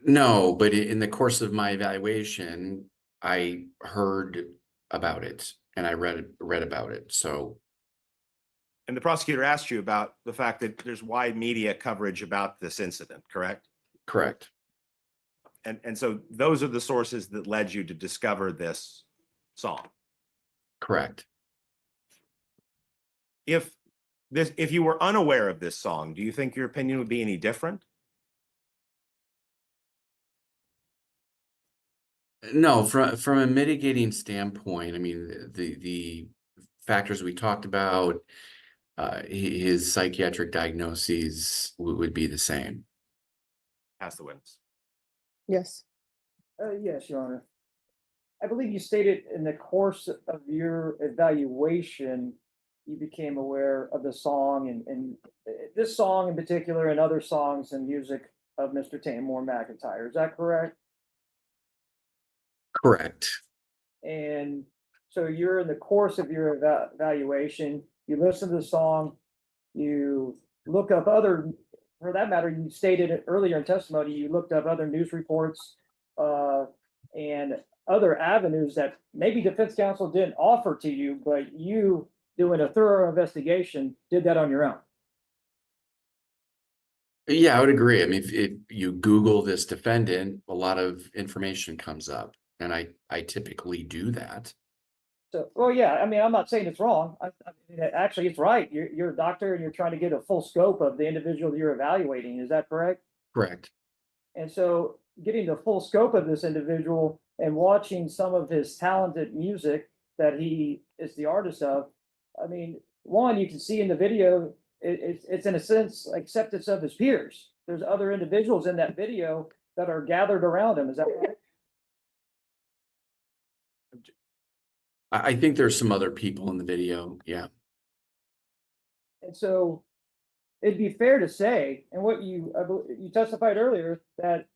No, but in the course of my evaluation, I heard about it and I read about it. So And the prosecutor asked you about the fact that there's wide media coverage about this incident, correct? correct. And so those are the sources that led you to discover this song. Correct. If you were unaware of this song, do you think your opinion would be any different? No, from a mitigating standpoint, I mean, the factors we talked about, his psychiatric diagnoses would be the same. Ask the witness. Yes. Yes, Your Honor. I believe you stated in the course of your evaluation, you became aware of the song and this song in particular and other songs and music of Mr. Taymor McIntyre. Is that correct? Correct. And so you're in the course of your evaluation, you listen to the song, you look up other, for that matter, you stated it earlier in testimony, you looked up other news reports and other avenues that maybe defense counsel didn't offer to you, but you, doing a thorough investigation, did that on your own. Yeah, I would agree. I mean, if you Google this defendant, a lot of information comes up, and I typically do that. So, well, yeah, I mean, I'm not saying it's wrong. I mean, actually, it's right. You're a doctor and you're trying to get a full scope of the individual you're evaluating. Is that correct? Correct. And so getting the full scope of this individual and watching some of his talented music that he is the artist of, I mean, one, you can see in the video, it's in a sense acceptance of his peers. There's other individuals in that video that are gathered around him. Is that right? I think there's some other people in the video. Yeah. And so it'd be fair to say, and what you testified earlier, that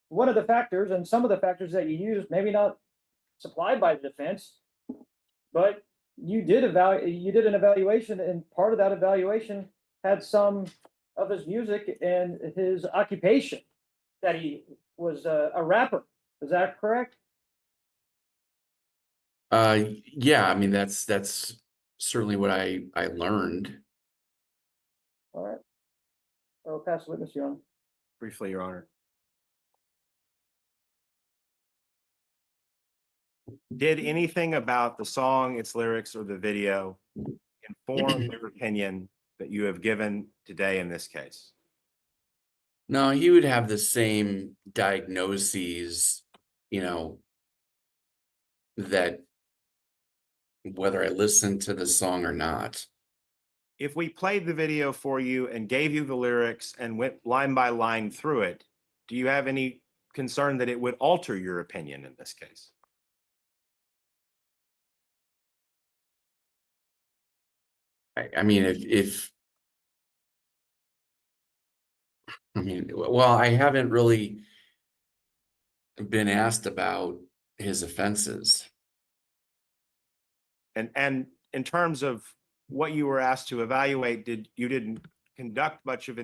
one of the factors and some of the factors that you used, maybe not supplied by the defense, but you did an evaluation, and part of that evaluation had some of his music and his occupation, that he was a rapper. Is that correct? Yeah, I mean, that's certainly what I learned. All right. I'll pass the witness, Your Honor. Briefly, Your Honor. Did anything about the song, its lyrics, or the video inform your opinion that you have given today in this case? No, he would have the same diagnoses, that whether I listened to the song or not. If we played the video for you and gave you the lyrics and went line by line through it, do you have any concern that it would alter your opinion in this case? I mean, well, I haven't really been asked about his offenses. And in terms of what you were asked to evaluate, did you conduct much of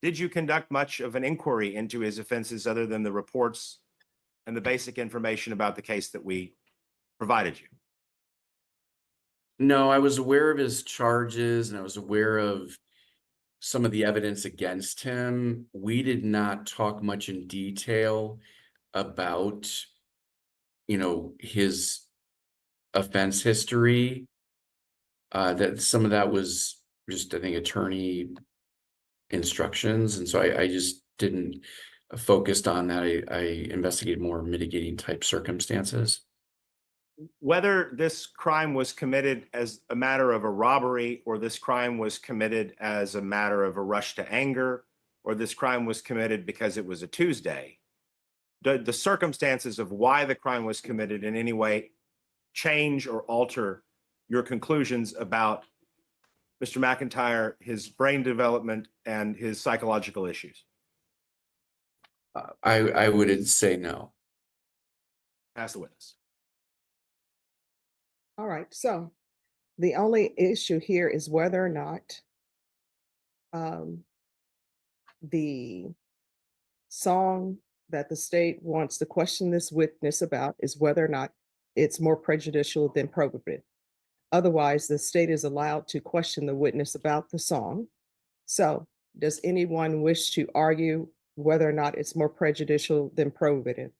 did you conduct much of an inquiry into his offenses other than the reports and the basic information about the case that we provided you? No, I was aware of his charges and I was aware of some of the evidence against him. We did not talk much in detail about, his offense history. That some of that was just, I think, attorney instructions. And so I just didn't focused on that. I investigated more mitigating type circumstances. Whether this crime was committed as a matter of a robbery or this crime was committed as a matter of a rush to anger or this crime was committed because it was a Tuesday, the circumstances of why the crime was committed in any way change or alter your conclusions about Mr. McIntyre, his brain development, and his psychological issues? I would say no. Ask the witness. All right, so the only issue here is whether or not the song that the state wants to question this witness about is whether or not it's more prejudicial than probative. Otherwise, the state is allowed to question the witness about the song. So, does anyone wish to argue whether or not it's more prejudicial than probative?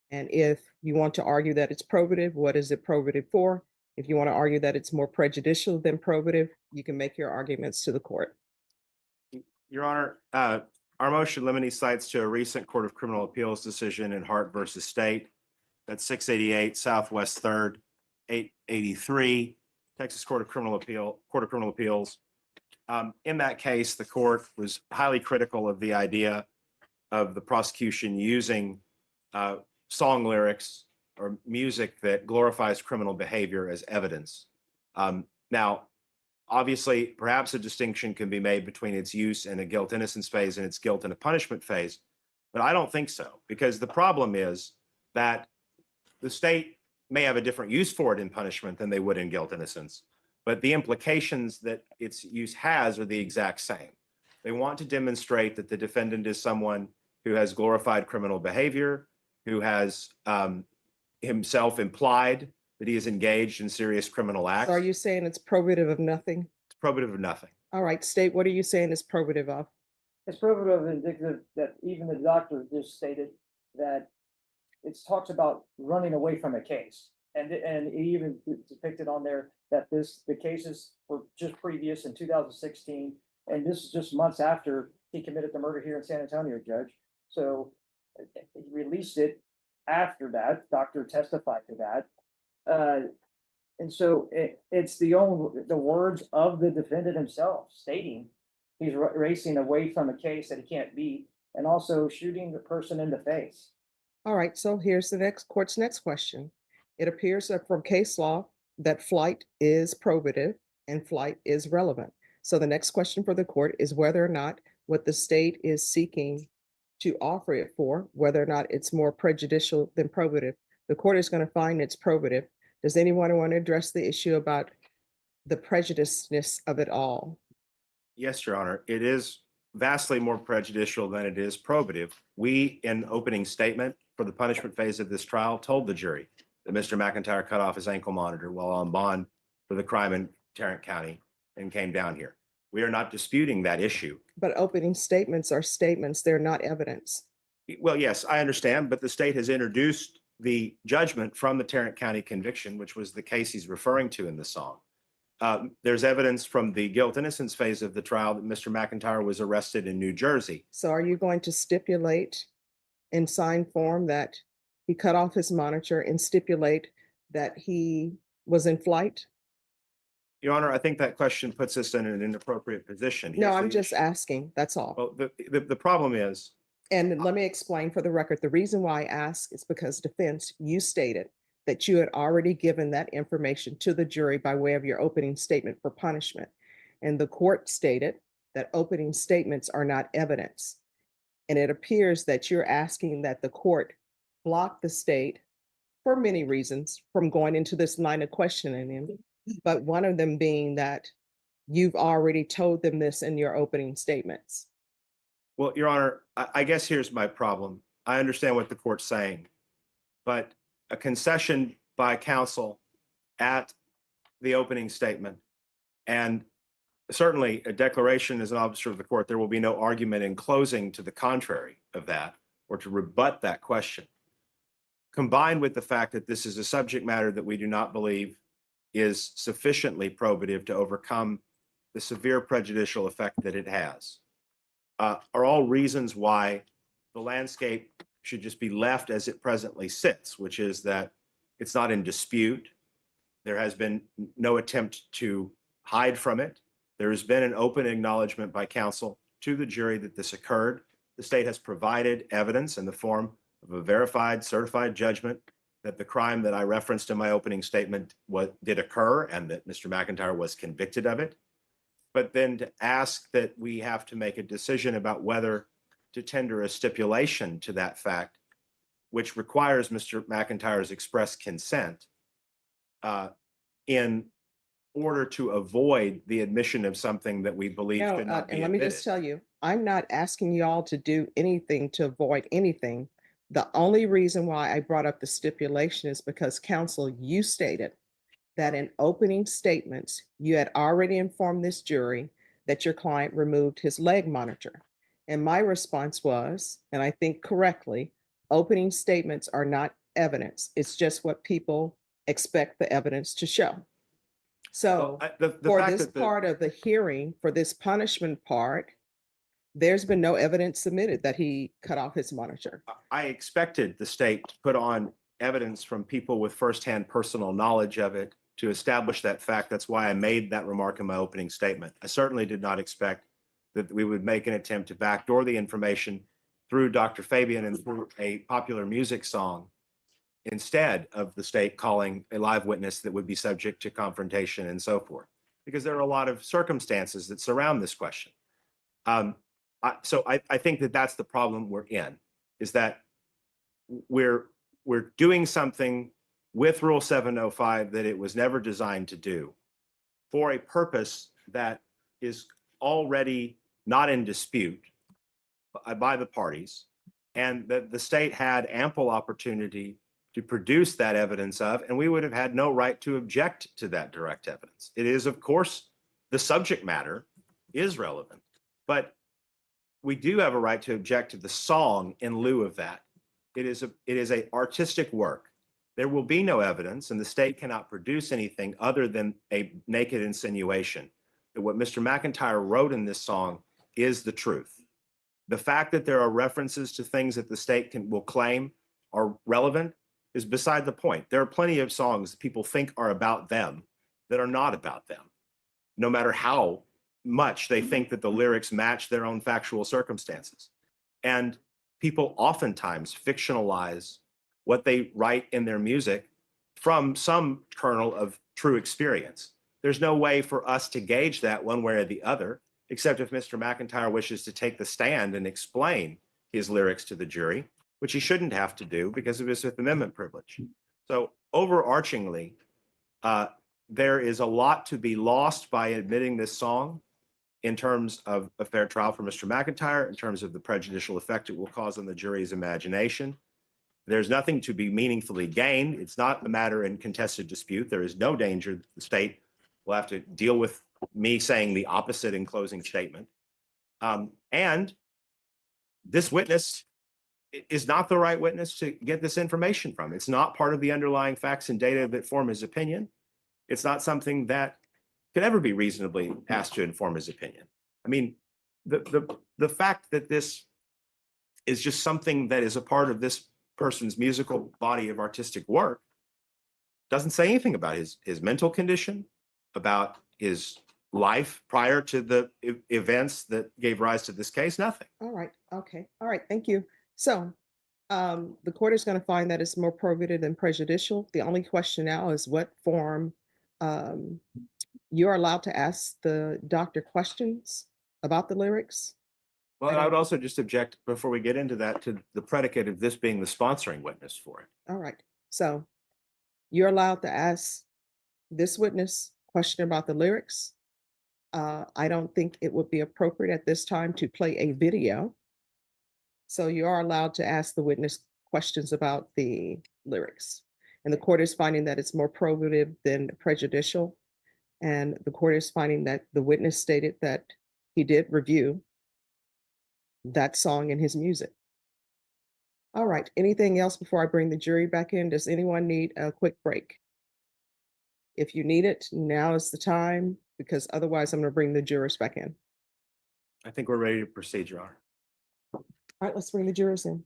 And if you want to argue that it's probative, what is it probative for? If you want to argue that it's more prejudicial than probative, you can make your arguments to the court. Your Honor, our motion limine cites to a recent Court of Criminal Appeals decision in Hart versus State. That's 688 Southwest 3rd, 883, Texas Court of Criminal Appeals. In that case, the court was highly critical of the idea of the prosecution using song lyrics or music that glorifies criminal behavior as evidence. Now, obviously, perhaps a distinction can be made between its use in a guilt innocence phase and its guilt and a punishment phase, but I don't think so, because the problem is that the state may have a different use for it in punishment than they would in guilt innocence, but the implications that its use has are the exact same. They want to demonstrate that the defendant is someone who has glorified criminal behavior, who has himself implied that he is engaged in serious criminal acts. So are you saying it's probative of nothing? It's probative of nothing. All right, state, what are you saying is probative of? It's probative and indicative that even the doctor just stated that it talks about running away from a case. And it even depicted on there that the cases were just previous in 2016. And this is just months after he committed the murder here in San Antonio, Judge. So he released it after that. Doctor testified to that. And so it's the words of the defendant himself stating he's racing away from a case that he can't beat, and also shooting the person in the face. All right, so here's the court's next question. It appears that from case law that flight is probative and flight is relevant. So the next question for the court is whether or not what the state is seeking to offer it for, whether or not it's more prejudicial than probative. The court is going to find it's probative. Does anyone want to address the issue about the prejudiceness of it all? Yes, Your Honor. It is vastly more prejudicial than it is probative. We, in opening statement for the punishment phase of this trial, told the jury that Mr. McIntyre cut off his ankle monitor while on bond for the crime in Tarrant County and came down here. We are not disputing that issue. But opening statements are statements, they're not evidence. Well, yes, I understand, but the state has introduced the judgment from the Tarrant County conviction, which was the case he's referring to in the song. There's evidence from the guilt innocence phase of the trial that Mr. McIntyre was arrested in New Jersey. So are you going to stipulate in signed form that he cut off his monitor and stipulate that he was in flight? Your Honor, I think that question puts us in an inappropriate position. No, Here's I'm the just issue. asking, that's all. Well, the problem is, And let me explain for the record, the reason why I ask is because defense, you stated that you had already given that information to the jury by way of your opening statement for punishment. And the court stated that opening statements are not evidence. And it appears that you're asking that the court block the state for many reasons from going into this line of questioning him. But one of them being that you've already told them this in your opening statements. well, Your Honor, I guess here's my problem. I understand what the court's saying, but a concession by counsel at the opening statement, and certainly a declaration as an officer of the court, there will be no argument in closing to the contrary of that or to rebut that question. Combined with the fact that this is a subject matter that we do not believe is sufficiently probative to overcome the severe prejudicial effect that it has, are all reasons why the landscape should just be left as it presently sits, which is that it's not in dispute. There has been no attempt to hide from it. There has been an open acknowledgement by counsel to the jury that this occurred. The state has provided evidence in the form of a verified, certified judgment that the crime that I referenced in my opening statement did occur and that Mr. McIntyre was convicted of it. But then to ask that we have to make a decision about whether to tender a stipulation to that fact, which requires Mr. McIntyre's express consent in order to avoid the admission of something that we believe No, should not be and let me admitted. just tell you, I'm not asking y'all to do anything to avoid anything. The only reason why I brought up the stipulation is because counsel, you stated that in opening statements, you had already informed this jury that your client removed his leg monitor. And my response was, and I think correctly, opening statements are not evidence. It's just what people expect the evidence to show. So The for fact this that the- part of the hearing, for this punishment part, there's been no evidence submitted that he cut off his monitor. I expected the state to put on evidence from people with firsthand personal knowledge of it to establish that fact. That's why I made that remark in my opening statement. I certainly did not expect that we would make an attempt to backdoor the information through Dr. Fabian and through a popular music song instead of the state calling a live witness that would be subject to confrontation and so forth, because there are a lot of circumstances that surround this question. So I think that that's the problem we're in, is that we're doing something with Rule 705 that it was never designed to do for a purpose that is already not in dispute by the parties, and that the state had ample opportunity to produce that evidence of, and we would have had no right to object to that direct evidence. It is, of course, the subject matter is relevant, but we do have a right to object to the song in lieu of that. It is a artistic work. There will be no evidence, and the state cannot produce anything other than a naked insinuation that what Mr. McIntyre wrote in this song is the truth. The fact that there are references to things that the state will claim are relevant is beside the point. There are plenty of songs that people think are about them that are not about them, no matter how much they think that the lyrics match their own factual circumstances. And people oftentimes fictionalize what they write in their music from some kernel of true experience. There's no way for us to gauge that one way or the other, except if Mr. McIntyre wishes to take the stand and explain his lyrics to the jury, which he shouldn't have to do because of his Fifth Amendment privilege. So overarchingly, there is a lot to be lost by admitting this song in terms of a fair trial for Mr. McIntyre, in terms of the prejudicial effect it will cause on the jury's imagination. There's nothing to be meaningfully gained. It's not a matter in contested dispute. There is no danger that the state will have to deal with me saying the opposite in closing statement. And this witness is not the right witness to get this information from. It's not part of the underlying facts and data that form his opinion. It's not something that could ever be reasonably asked to inform his opinion. I mean, the fact that this is just something that is a part of this person's musical body of artistic work doesn't say anything about his mental condition, about his life prior to the events that gave rise to this case, nothing. All right, okay, all right, thank you. So the court is going to find that it's more probative than prejudicial. The only question now is what form you're allowed to ask the doctor questions about the lyrics. Well, and I would also just object before we get into that to the predicate of this being the sponsoring witness for it. All right, so you're allowed to ask this witness question about the lyrics. I don't think it would be appropriate at this time to play a video. So you are allowed to ask the witness questions about the lyrics. And the court is finding that it's more probative than prejudicial. And the court is finding that the witness stated that he did review that song in his music. All right, anything else before I bring the jury back in? Does anyone need a quick break? If you need it, now is the time, because otherwise I'm going to bring the jurors back in. I think we're ready to proceed, Your Honor. All right, let's bring the jurors in.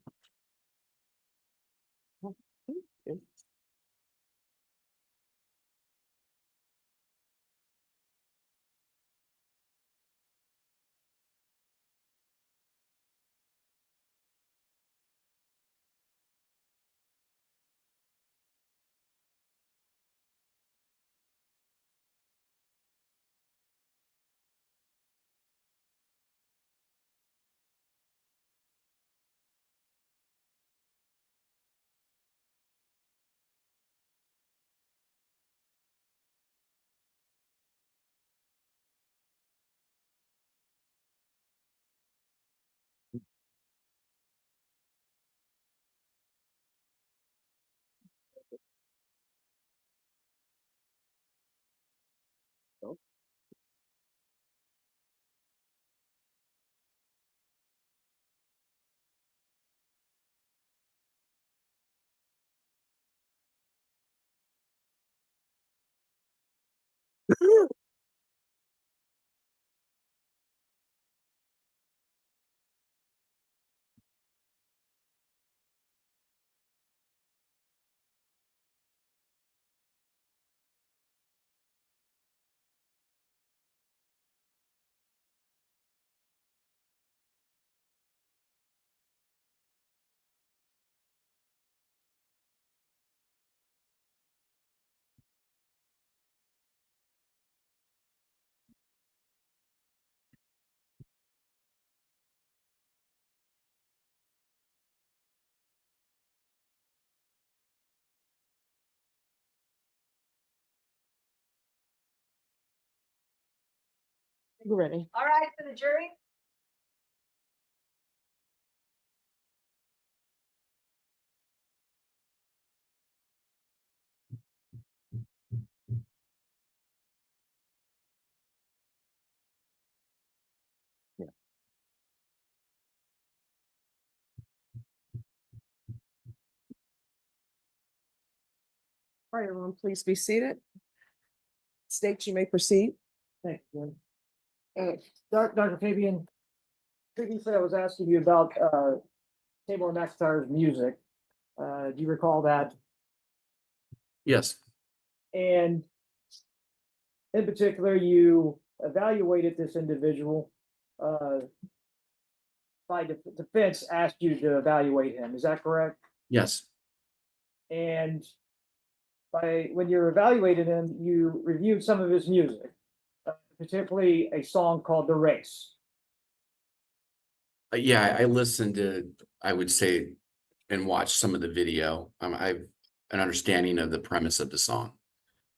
You ready? All right, for the jury? All right, everyone, please be seated. State you may proceed. Thank you. Dr. Fabian, previously I was asking you about, Taymor McIntyre's music. Do you recall that? Yes, And in particular, you evaluated this individual, by defense asked you to evaluate him. Is that correct? yes, And when you evaluated him, you reviewed some of his music, particularly a song called "The Race." yeah, I listened to, I would say, and watched some of the video. I've an understanding of the premise of the song.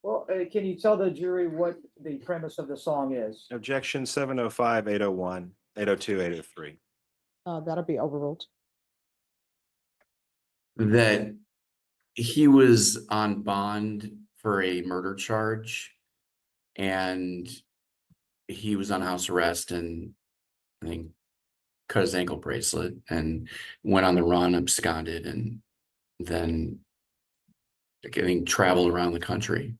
Well, can you tell the jury what the premise of the song is? Objection 705, 801, 802, 803. That'll be overruled. That he was on bond for a murder charge, and he was on house arrest, and I think cut his ankle bracelet and went on the run, absconded, and then getting traveled around the country.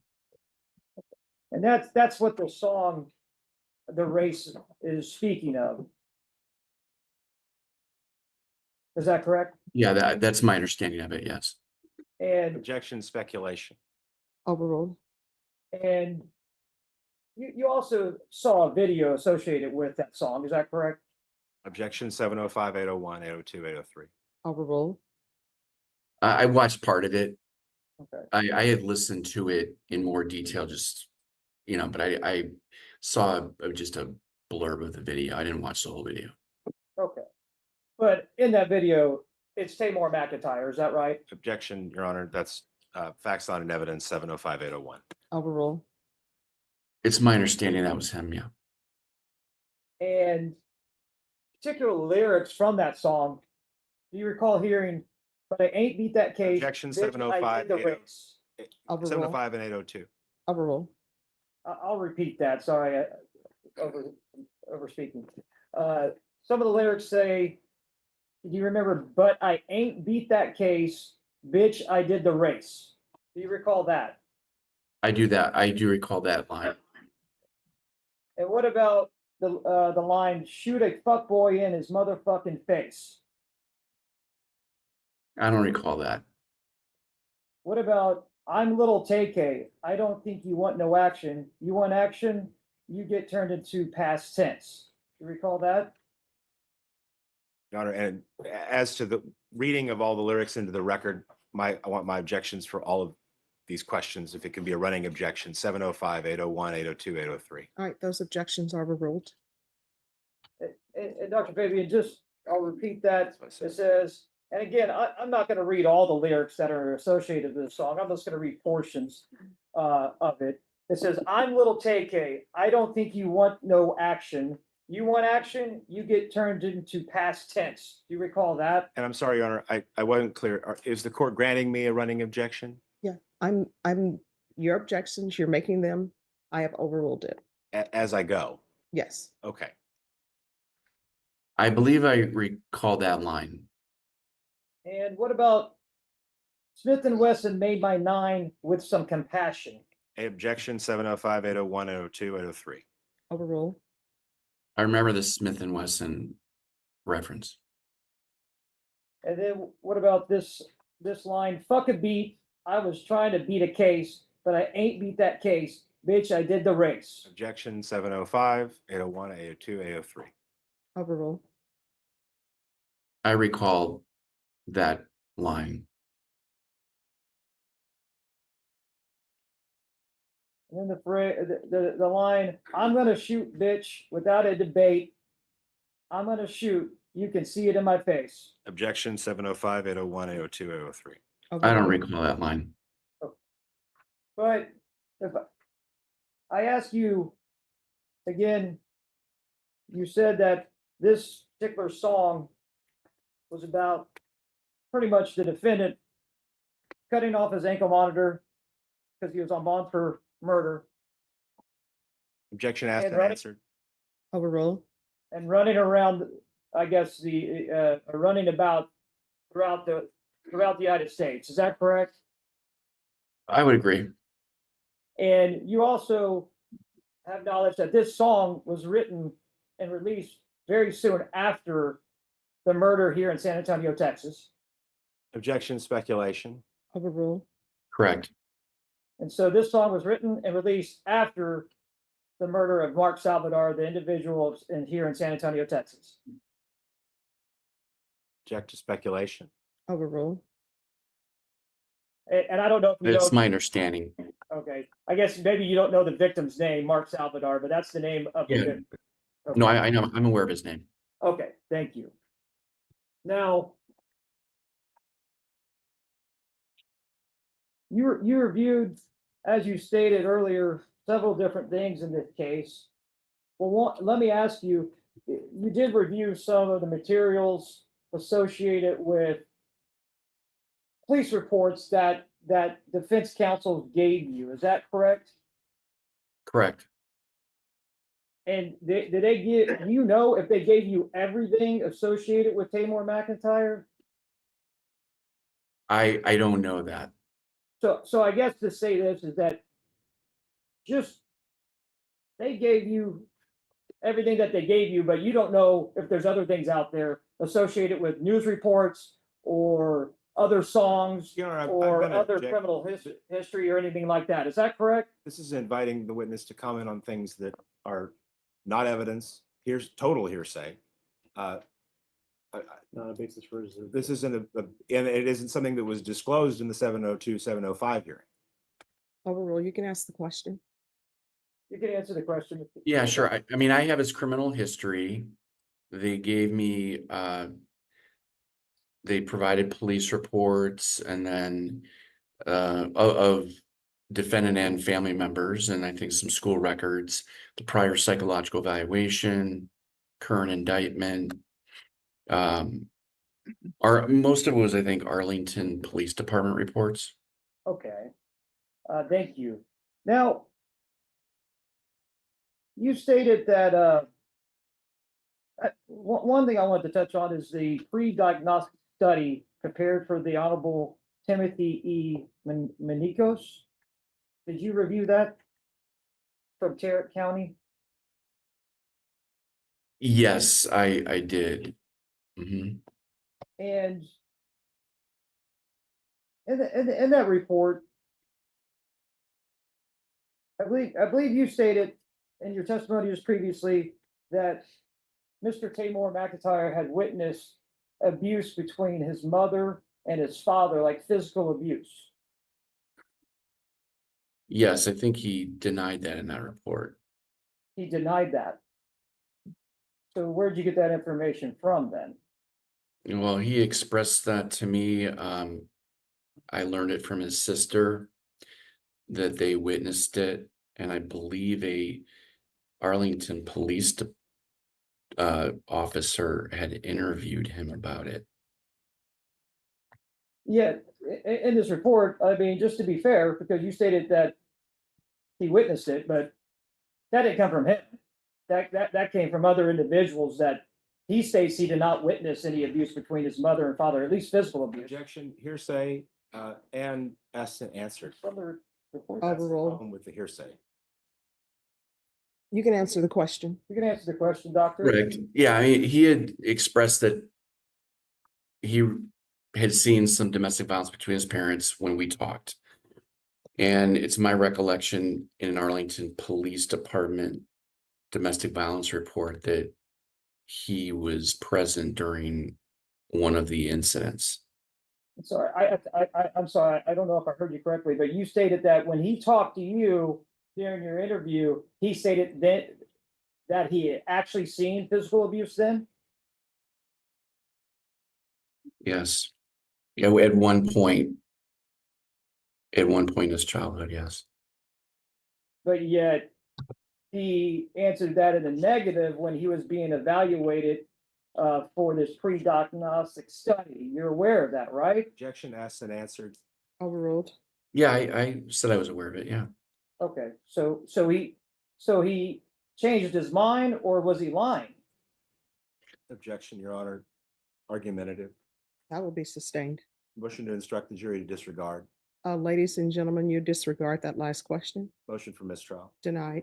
And that's what the song "The Race" is speaking of. Is that correct? Yeah, that's my understanding of it. Yes. And Objection speculation. Overruled. and you also saw a video associated with that song. Is that correct? Objection 705, 801, 802, 803. Overruled. I watched part of it. Okay. I had listened to it in more detail, just, but I saw just a blurb of the video. I didn't watch the whole video. Okay. But in that video, it's Taymor McIntyre. Is that right? Objection, Your Honor. That's facts not in evidence 705, 801. Overruled. It's my understanding that was him. Yeah. And particular lyrics from that song, do you recall hearing, "But I ain't beat that case. Objection bitch, I 705, did the race." Overruled. 705 and 802. Overruled. I'll repeat that. Sorry, over speaking. Some of the lyrics say, do you remember, "But I ain't beat that case, bitch, I did the race." Do you recall that? I do recall that line. And what about the line, "Shoot a fuckboy in his motherfucking face"? I don't recall that. What about, "I'm little Tay K, I don't think you want no action. You want action, you get turned into past tense." You recall that? Your Honor, and as to the reading of all the lyrics into the record, I want my objections for all of these questions, if it can be a running objection, 705, 801, 802, 803. All right, those objections are overruled. And Dr. Fabian, I'll repeat that. That's what I said. It says, and again, I'm not gonna read all the lyrics that are associated with the song. I'm just gonna read portions of it. It says, "I'm little Tay K, I don't think you want no action. You want action, you get turned into past tense." Do you recall that? And I'm sorry, Your Honor, I wasn't clear. Is the court granting me a running objection Yeah, I'm, your objections, you're making them. I have overruled it. as I go? Yes. Okay. I believe I recall that line. And what about, "Smith and Wesson made my 9 with some compassion"? Objection 705, 801, 802, 803. Overruled. I remember the Smith and Wesson reference. And then what about this line, "Fuck a beat, I was trying to beat a case, but I ain't beat that case, bitch, I did the race"? Objection 705, 801, 802, 803. Overruled. I recall that line. And then the line, "I'm gonna shoot, bitch, without a debate. I'm gonna shoot, you can see it in my face." Objection 705, 801, 802, 803. I don't Overruled. recall that line. But if I ask you again, you said that this particular song was about pretty much the defendant cutting off his ankle monitor because he was on bond for murder Objection asked And and right- answered. Overruled. and running around, I guess, running about throughout the United States. Is that correct? I would agree. And you also have knowledge that this song was written and released very soon after the murder here in San Antonio, Texas. Objection, speculation. Overruled. Correct. And so this song was written and released after the murder of Mark Salvador, the individual here in San Antonio, Texas. Object to speculation. Overruled. And I don't know if you That's know. my understanding. Okay, I guess maybe you don't know the victim's name, Mark Salvador, but that's the name of the Yeah. victim. No, Okay. I know, I'm aware of his name. Okay, thank you. Now, you reviewed, as you stated earlier, several different things in this case. Well, let me ask you, you did review some of the materials associated with police reports that defense counsel gave you. Is that correct? Correct. And did they give, do you know if they gave you everything associated with Taymor McIntyre? I don't know that. So I guess to say this is that just they gave you everything that they gave you, but you don't know if there's other things out there associated with news reports or other songs Your Honor, I'm or gonna other object. criminal history or anything like that. Is that correct? This is inviting the witness to comment on things that are not evidence. Here's total hearsay. Not a basis for his. This isn't and it isn't something that was disclosed in the 702, 705 hearing. Overruled. You can ask the question. You can answer the question. Yeah, sure. I mean, I have his criminal history. They gave me, they provided police reports and then of defendant and family members, and I think some school records, the prior psychological evaluation, current indictment. Most of it was, I think, Arlington Police Department reports. Okay. Thank you. Now, you stated that one thing I want to touch on is the pre-diagnostic study prepared for the Honorable Timothy E. Menikos. Did you review that from Tarrant County? Yes, I did. Mhm. And in that report, I believe you stated in your testimony just previously that Mr. Taymor McIntyre had witnessed abuse between his mother and his father, like physical abuse. Yes, I think he denied that in that report. He denied that. So where'd you get that information from then? Well, he expressed that to me. I learned it from his sister that they witnessed it, and I believe a Arlington police officer had interviewed him about it. Yeah, in this report, I mean, just to be fair, because you stated that he witnessed it, but that didn't come from him. That came from other individuals that he states he did not witness any abuse between his mother and father, at least physical abuse. Objection, hearsay, and asked and answered. From the report. That's the Overruled. problem with the hearsay. You can answer the question. You can answer the question, Doctor. Correct. Yeah, I mean, he had expressed that he had seen some domestic violence between his parents when we talked. And it's my recollection in an Arlington Police Department domestic violence report that he was present during one of the incidents. Sorry, I'm sorry, I don't know if I heard you correctly, but you stated that when he talked to you during your interview, he stated that he had actually seen physical abuse then? Yes. Yeah, at one point in his childhood, yes. But yet he answered that in the negative when he was being evaluated for this pre-diagnostic study. You're aware of that, right? Objection asked and answered. Overruled. Yeah, I said I was aware of it, yeah. Okay, so he changed his mind, or was he lying? Objection, Your Honor. Argumentative. That will be sustained. Motion to instruct the jury to disregard. Ladies and gentlemen, you disregard that last question. Motion for mistrial. Denied.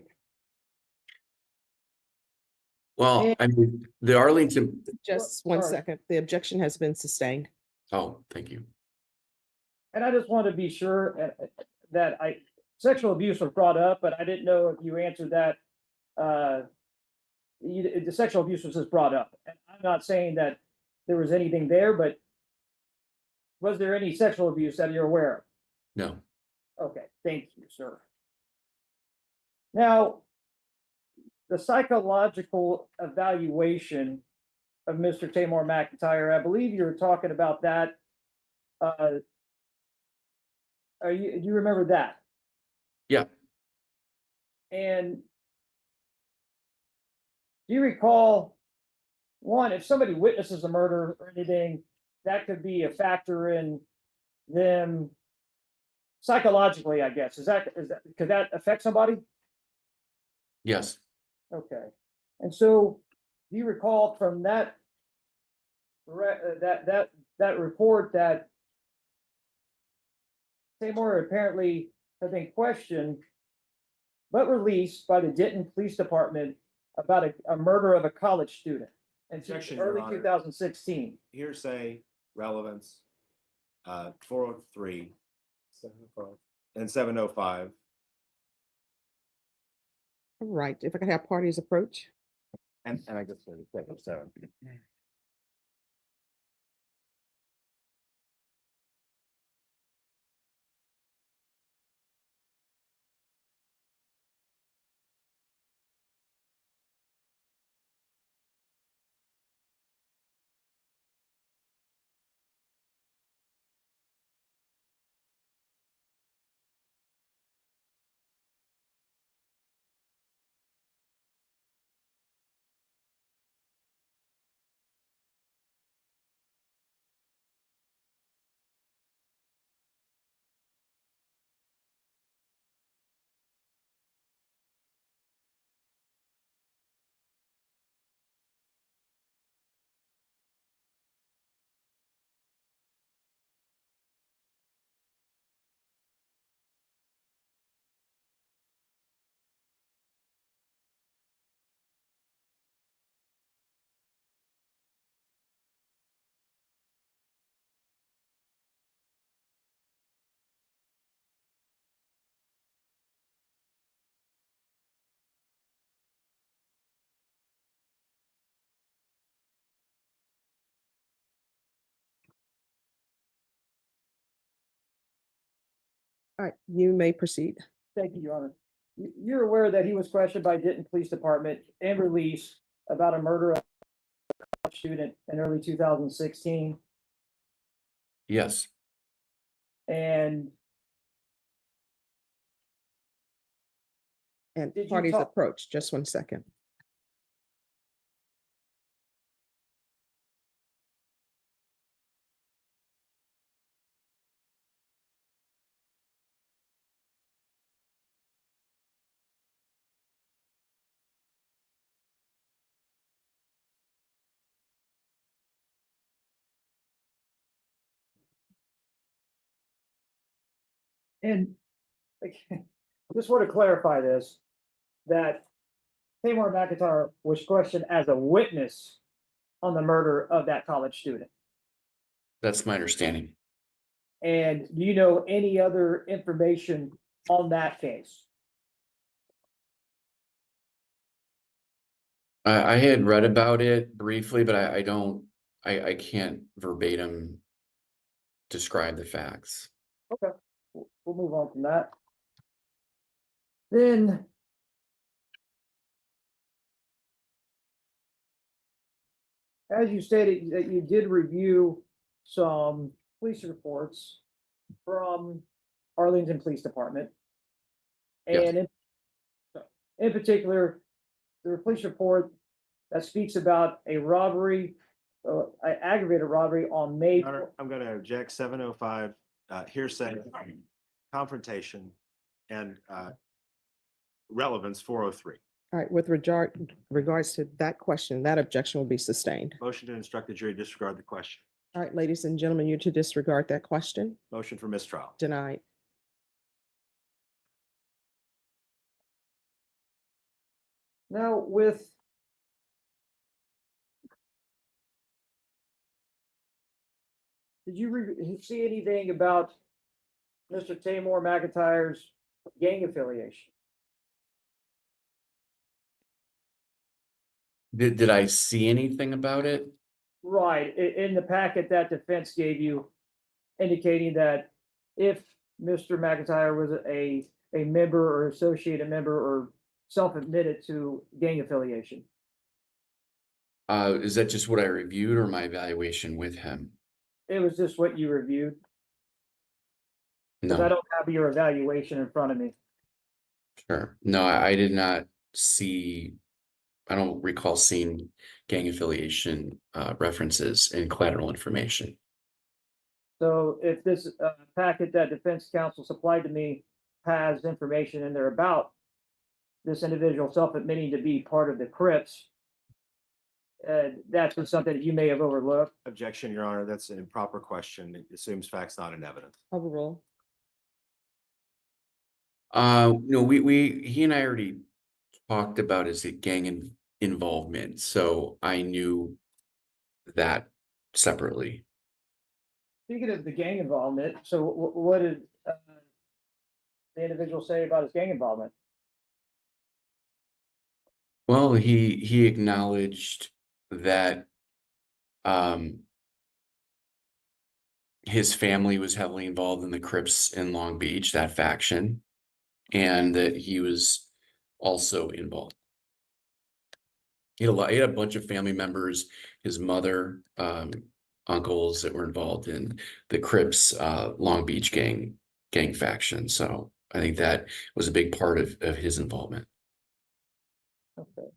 Well, I mean, the Arlington, Just one sorry. second. The objection has been sustained. oh, thank you. And I just want to be sure that sexual abuse was brought up, but I didn't know if you answered that. The sexual abuse was just brought up. And I'm not saying that there was anything there, but was there any sexual abuse that you're aware No, of? Okay, thank you, sir. Now, the psychological evaluation of Mr. Taymor McIntyre, I believe you were talking about that. Do you remember that? yeah, And do you recall, one, if somebody witnesses a murder or anything, that could be a factor in them psychologically, I guess. Could that affect somebody? yes, Okay. And so do you recall from that report that Taymor apparently has been questioned but released by the Denton Police Department about a murder of a college student in Objection, Your early Honor. 2016? Hearsay, relevance, 403 and 705. All right, if I could have parties approach. And I guess 707. All right, you may proceed. Thank you, Your Honor. You're aware that he was questioned by Denton Police Department and released about a murder of a college student in early 2016. yes, And And Did you parties talk- approach, just one second. And like, just want to clarify this, that Taymor McIntyre was questioned as a witness on the murder of that college student. that's my understanding. And do you know any other information on that case? I had read about it briefly, but I don't, I can't verbatim describe the facts. We'll move on from that. Then as you stated, that you did review some police reports from Arlington Police Department. Yes. And In particular, the police report that speaks about a robbery, aggravated robbery on May. Your Honor, I'm going to object 705, hearsay, confrontation, and relevance 403. All right, with regards to that question, that objection will be sustained. Motion to instruct the jury to disregard the question. All right, ladies and gentlemen, you to disregard that question, Motion for mistrial. denied. Now did you see anything about Mr. Taymor McIntyre's gang affiliation? Did I see anything about it? Right, in the packet that defense gave you, indicating that if Mr. McIntyre was a member or associated member or self-admitted to gang affiliation. Is that just what I reviewed or my evaluation with him? It was just what you reviewed, because I No, don't have your evaluation in front of me. sure. No, I did not see, I don't recall seeing gang affiliation references in collateral information. So if this packet that defense counsel supplied to me has information in there about this individual self-admitting to be part of the Crips, that's been something that you may have overlooked. Objection, Your Honor. That's an improper question. It assumes facts not in evidence. Overrule. No, he and I already talked about his gang involvement, so I knew that separately. Speaking of the gang involvement, so what did the individual say about his gang involvement? Well, he acknowledged that his family was heavily involved in the Crips in Long Beach, that faction, and that he was also involved. He had a bunch of family members, his mother, uncles that were involved in the Crips Long Beach gang faction. So I think that was a big part of his involvement. Okay.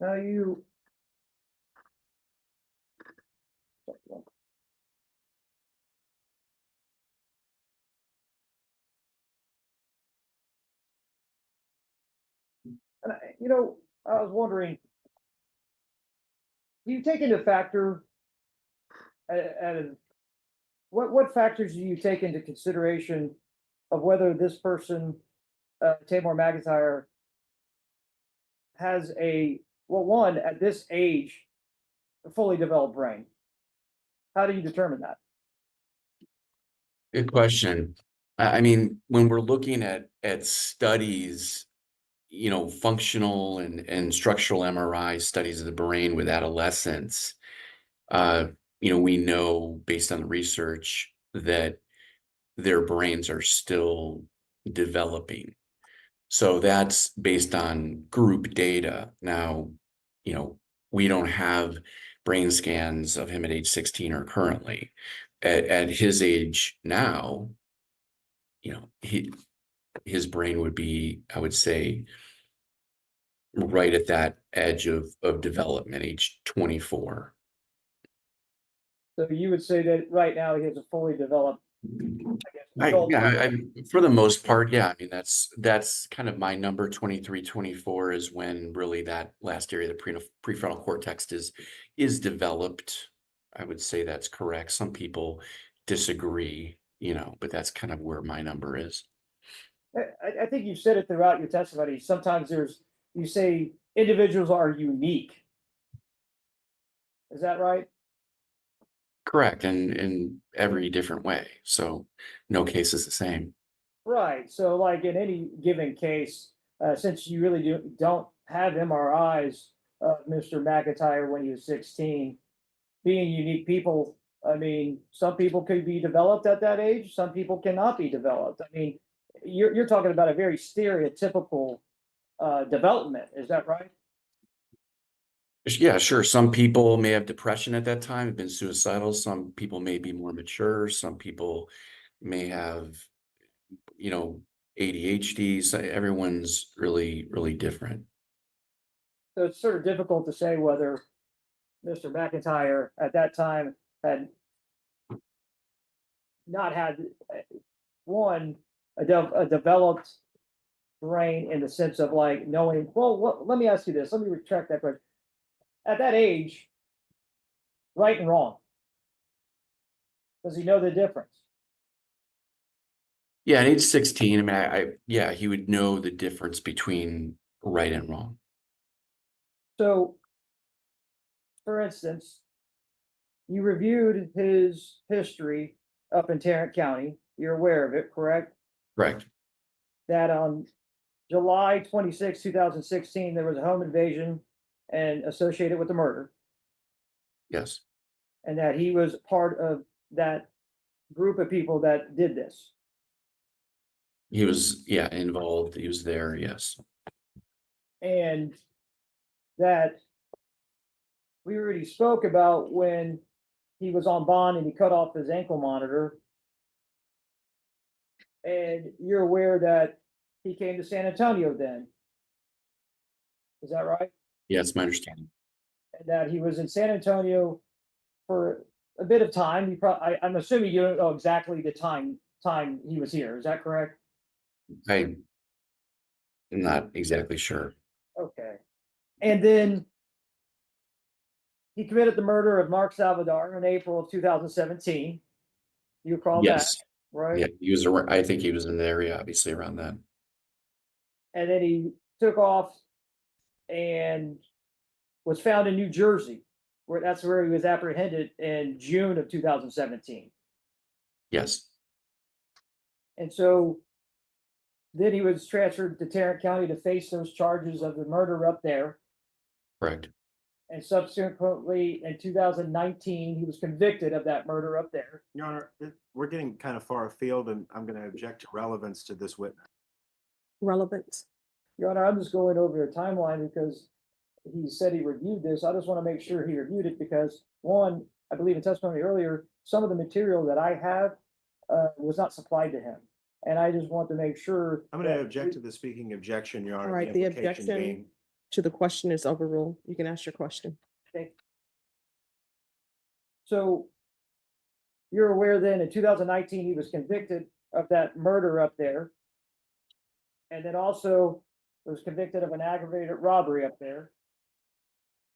Now you. And I was wondering, do you take into factor, what factors do you take into consideration of whether this person, Taymor McIntyre, has one, at this age, a fully developed brain? How do you determine that? Good question. I mean, when we're looking at studies, functional and structural MRI studies of the brain with adolescents, we know based on the research that their brains are still developing. So that's based on group data. Now, we don't have brain scans of him at age 16 or currently. At his age now, his brain would be, I would say, right at that edge of development, age 24. So you would say that right now he has a fully developed, adult brain. For the most part, yeah. I mean, that's kind of my number. 23, 24 is when really that last area, the prefrontal cortex is developed. I would say that's correct. Some people disagree, but that's kind of where my number is. I think you've said it throughout your testimony. Sometimes you say individuals are unique. Is that right? Correct, and in every different way. So no case is the same. Right. So like in any given case, since you really don't have MRIs of Mr. McIntyre when he was 16, being unique people, I mean, some people could be developed at that age, some people cannot be developed. I mean, you're talking about a very stereotypical development, is that right? Yeah, sure. Some people may have depression at that time, have been suicidal. Some people may be more mature. Some people may have, you know, ADHD. So everyone's really, really different. So it's sort of difficult to say whether Mr. McIntyre at that time had not had one, a developed brain in the sense of like knowing, well, let me ask you this, let me retract that question. At that age, right and wrong, does he know the difference? Yeah, at age 16, I mean, yeah, he would know the difference between right and wrong. So, for instance, you reviewed his history up in Tarrant County. You're aware of it, correct? Correct. That on July 26, 2016, there was a home invasion and associated with the murder, Yes. and that he was part of that group of people that did this. He was, yeah, involved. He was there. Yes. And that we already spoke about when he was on bond and he cut off his ankle monitor. And you're aware that he came to San Antonio then. Is that right? Yeah, it's my understanding. And that he was in San Antonio for a bit of time. I'm assuming you don't know exactly the time he was here. Is that correct? I'm not exactly sure. Okay. And then he committed the murder of Mark Salvador in April of 2017. You recall that, Yes. right? Yeah, he was around, I think he was in the area, obviously, around then. And then he took off and was found in New Jersey, that's where he was apprehended in June of 2017. Yes. And so then he was transferred to Tarrant County to face those charges of the murder up there. Correct. And subsequently, in 2019, he was convicted of that murder up there. Your Honor, we're getting kind of far afield and I'm going to object to relevance to this witness. Relevance. Your Honor, I'm just going over the timeline because he said he reviewed this. I just want to make sure he reviewed it because, one, I believe in testimony earlier, some of the material that I have was not supplied to him. And I just want to make sure. I'm going to object to the speaking objection, Your Honor. All right, the implication objection being- to the question is overruled. You can ask your question. Okay. So you're aware then in 2019, he was convicted of that murder up there. And then also was convicted of an aggravated robbery up there.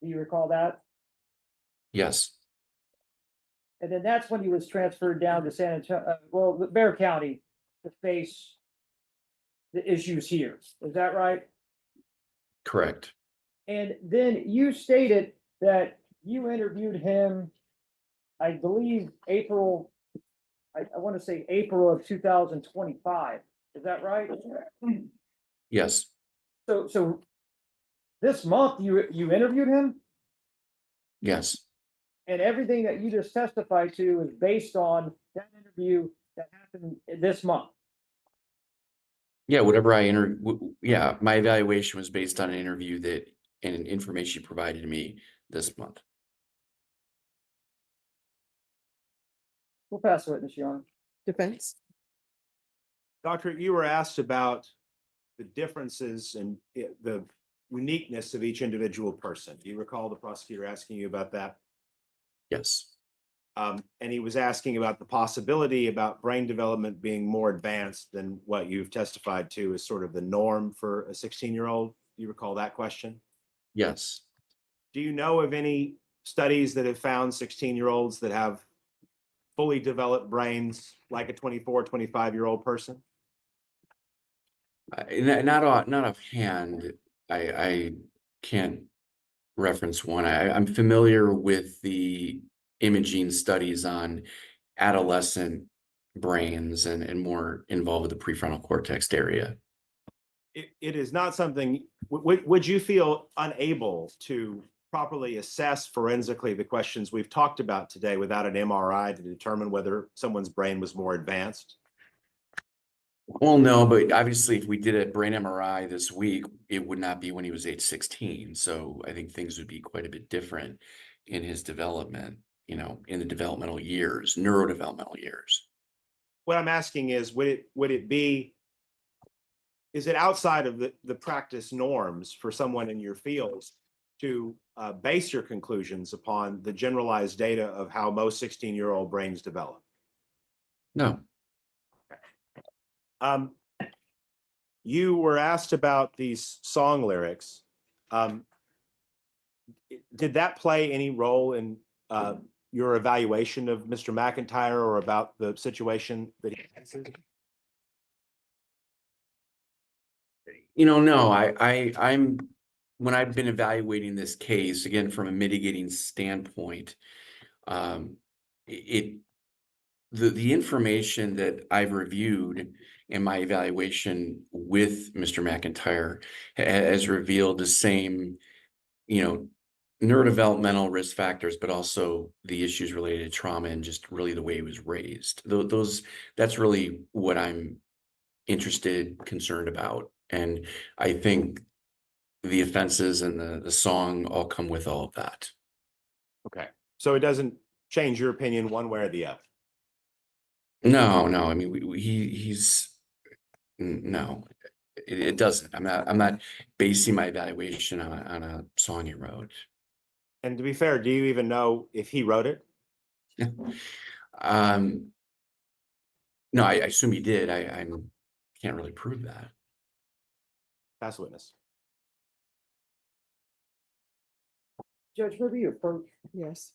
Do you recall that? Yes. And then that's when he was transferred down to San Antonio, Bear County to face the issues here. Is that right? Correct. And then you stated that you interviewed him, I believe, April, I want to say April of 2025. Is that right? Yes. So this month you interviewed him, Yes. and everything that you just testified to is based on that interview that happened this month. Yeah. Whatever yeah, my evaluation was based on an interview that and information you provided to me this month. We'll pass the witness, Your Honor. Defense. Doctor, you were asked about the differences and the uniqueness of each individual person. Do you recall the prosecutor asking you about that? Yes. And he was asking about the possibility about brain development being more advanced than what you've testified to as sort of the norm for a 16-year-old. Do you recall that question? Yes. Do you know of any studies that have found 16-year-olds that have fully developed brains like a 24, 25-year-old person? Not offhand. I can't reference one. I'm familiar with the imaging studies on adolescent brains and more involved with the prefrontal cortex area. It is not something, would you feel unable to properly assess forensically the questions we've talked about today without an MRI to determine whether someone's brain was more advanced? Well, no, but obviously if we did a brain MRI this week, it would not be when he was age 16. So I think things would be quite a bit different in his development, in the developmental years, neurodevelopmental years. what I'm asking is, would it be, is it outside of the practice norms for someone in your field to base your conclusions upon the generalized data of how most 16-year-old brains develop? No, You were asked about these song lyrics. Did that play any role in your evaluation of Mr. McIntyre or about the situation that he faces? no, I'm, when I've been evaluating this case, again, from a mitigating standpoint, it, the information that I've reviewed in my evaluation with Mr. McIntyre has revealed the same, neurodevelopmental risk factors, but also the issues related to trauma and just really the way he was raised. That's really what I'm interested, concerned about. And I think the offenses and the song all come with all of that. Okay, so it doesn't change your opinion one way or the other? No, I mean, no, it doesn't. I'm not basing my evaluation on a song he wrote. And to be fair, do you even know if he wrote it? No, I assume he did. I can't really prove that. Pass witness. Judge, maybe you approach. Yes.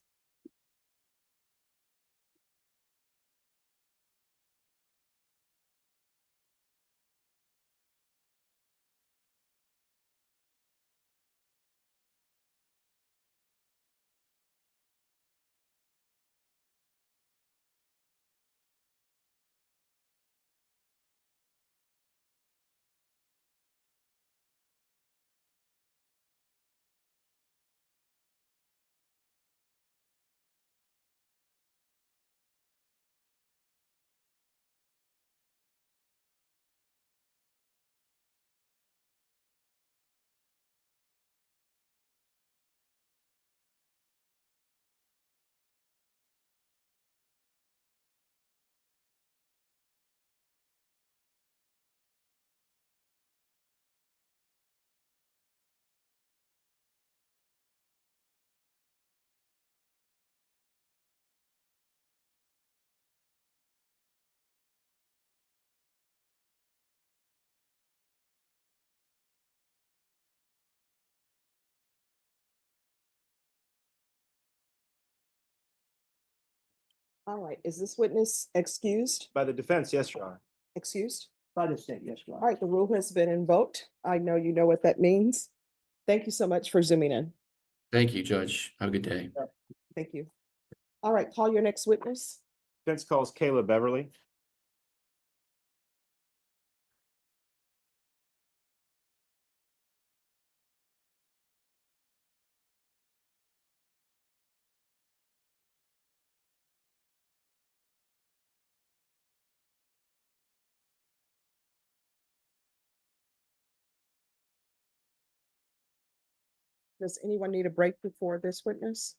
All right, is this witness excused? By the defense, yes, Your Honor. Excused? By the state, yes, Your All Honor. right, the rule has been invoked. I know you know what that means. Thank you so much for zooming in. Thank you, Judge. Have a good day. Thank you. All right, call your next witness. Defense calls Kayla Beverly. Does anyone need a break before this witness?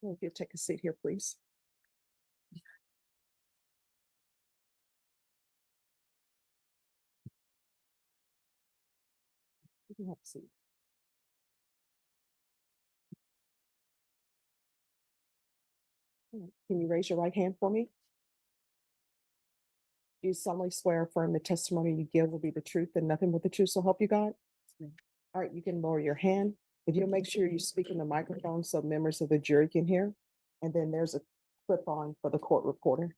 If you take a seat here, please. You can have a seat. All right, can you raise your right hand for me? Do you solemnly swear or affirm the testimony you give will be the truth and nothing but the truth, so help you God? All right, you can lower your hand. If you'll make sure you speak in the microphone so members of the jury can hear. And then there's a clip on for the court reporter.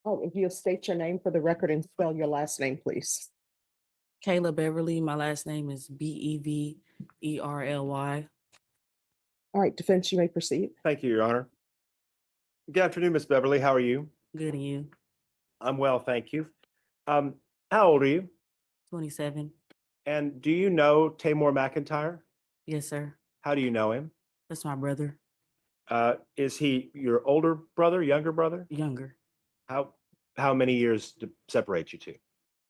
Oh, if you'll state your name for the record and spell your last name, please. Kayla Beverly. My last name is Beverly. All right, defense, you may proceed. Thank you, Your Honor. Good afternoon, Ms. Beverly. How are you? Good and you? I'm well, thank you. Um, how old are you? 27. And do you know Taymor McIntyre? Yes, sir. How do you know him? That's my brother. Is he your older brother, younger brother? Younger. How many years separate you two?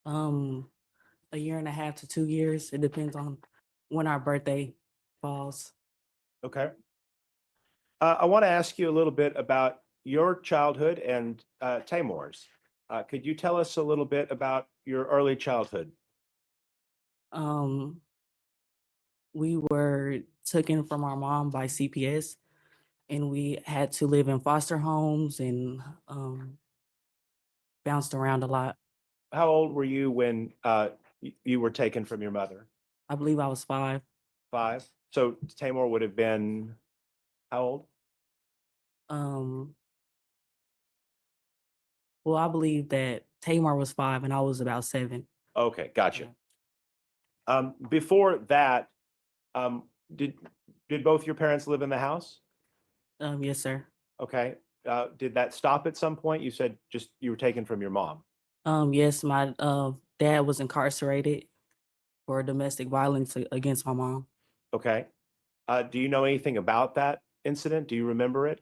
A year and a half to 2 years. It depends on when our birthday falls. Okay. I want to ask you a little bit about your childhood and Taymor's. Could you tell us a little bit about your early childhood? We were taken from our mom by CPS, and we had to live in foster homes and bounced around a lot. How old were you when you were taken from your mother? I believe I was 5. 5. So Taymor would have been how old? Well, I believe that Taymor was 5 and I was about 7. Okay, gotcha. Before that, um, did both your parents live in the house? Yes, sir. Okay. Did that stop at some point? You said just you were taken from your mom. Yes, my dad was incarcerated for domestic violence against my mom. Okay. Do you know anything about that incident? Do you remember it?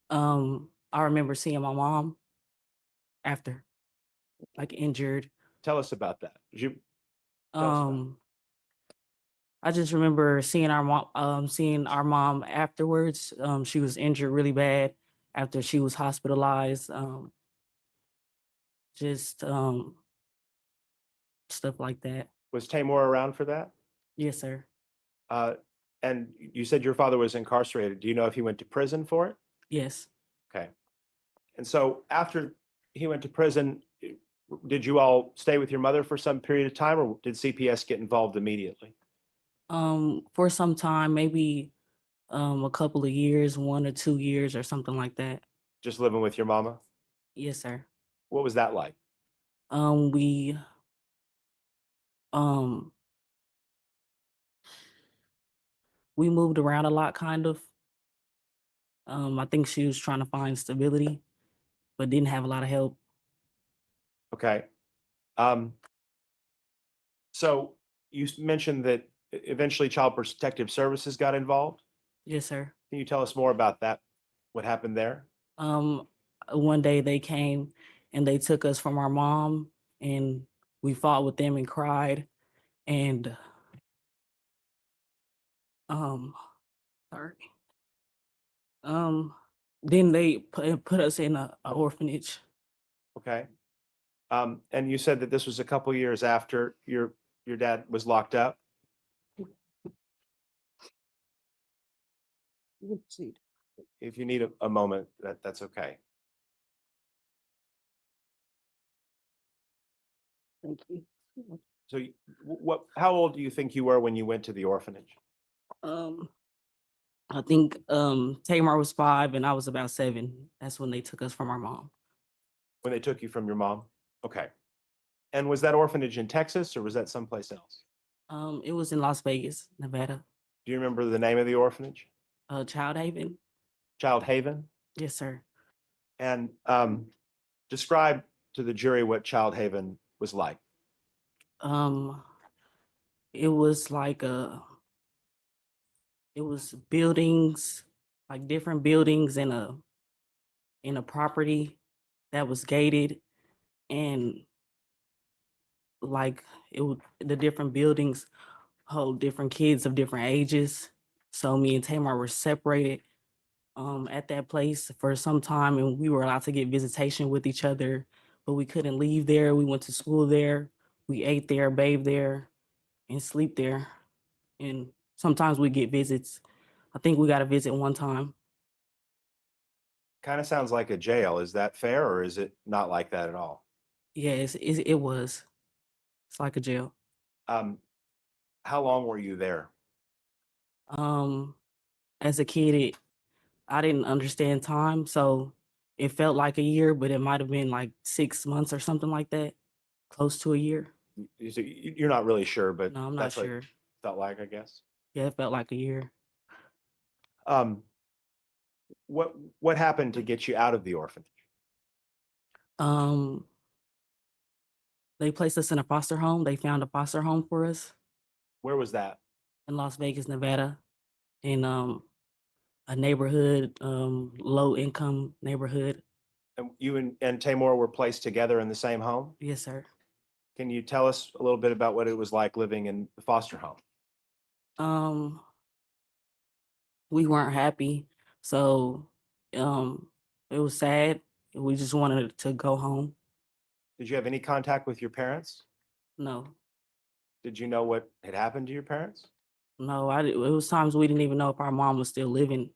I remember seeing my mom after, like injured. Tell us about that. Tell us about it. I just remember seeing our mom afterwards. She was injured really bad after she was hospitalized. Just stuff like that. Was Taymor around for that? Yes, sir. And you said your father was incarcerated. Do you know if he went to prison for it? Yes. Okay. And so after he went to prison, did you all stay with your mother for some period of time, or did CPS get involved immediately? For some time, maybe a couple of years, 1 or 2 years or something like that. Just living with your mama? Yes, sir. What was that like? We um we moved around a lot, kind of. I think she was trying to find stability, but didn't have a lot of help. Okay. So you mentioned that eventually Child Protective Services got involved. Yes, sir. Can you tell us more about that? What happened there? One day they came and they took us from our mom, and we fought with them and cried, and sorry. Then they put us in a orphanage. Okay. And you said that this was a couple years after your dad was locked up. You can proceed. If you need a moment, that's okay. Thank you. So how old do you think you were when you went to the orphanage? I think Taymor was 5 and I was about 7. That's when they took us from our mom. When they took you from your mom? Okay. And was that orphanage in Texas or was that someplace else? It was in Las Vegas, Nevada. Do you remember the name of the orphanage? Child Haven. Child Haven? Yes, sir. And describe to the jury what Child Haven was like. It was like it was buildings, like different buildings in a property that was gated, and like the different buildings hold different kids of different ages. So me and Taymor were separated at that place for some time, and we were allowed to get visitation with each other, but we couldn't leave there. We went to school there, we ate there, bathed there, and sleep there. And sometimes we get visits. I think we got a visit one time. Kind of sounds like a jail. Is that fair or is it not like that at all? Yes, it was. It's like a jail. How long were you there? As a kid, I didn't understand time, so it felt like a year, but it might have been like 6 months or something like that, close to a year. You're not really sure, but No, I'm not that's what it sure. felt like, I guess. Yeah, it felt like a year. Um, what happened to get you out of the orphanage? Um, they placed us in a foster home. They found a foster home for us Where was that? in Las Vegas, Nevada, in a neighborhood, low income neighborhood. And you and Taymor were placed together in the same home? Yes, sir. Can you tell us a little bit about what it was like living in the foster home? Um, we weren't happy, so it was sad. We just wanted to go home. Did you have any contact with your parents? No, Did you know what had happened to your parents? no, it was times we didn't even know if our mom was still living.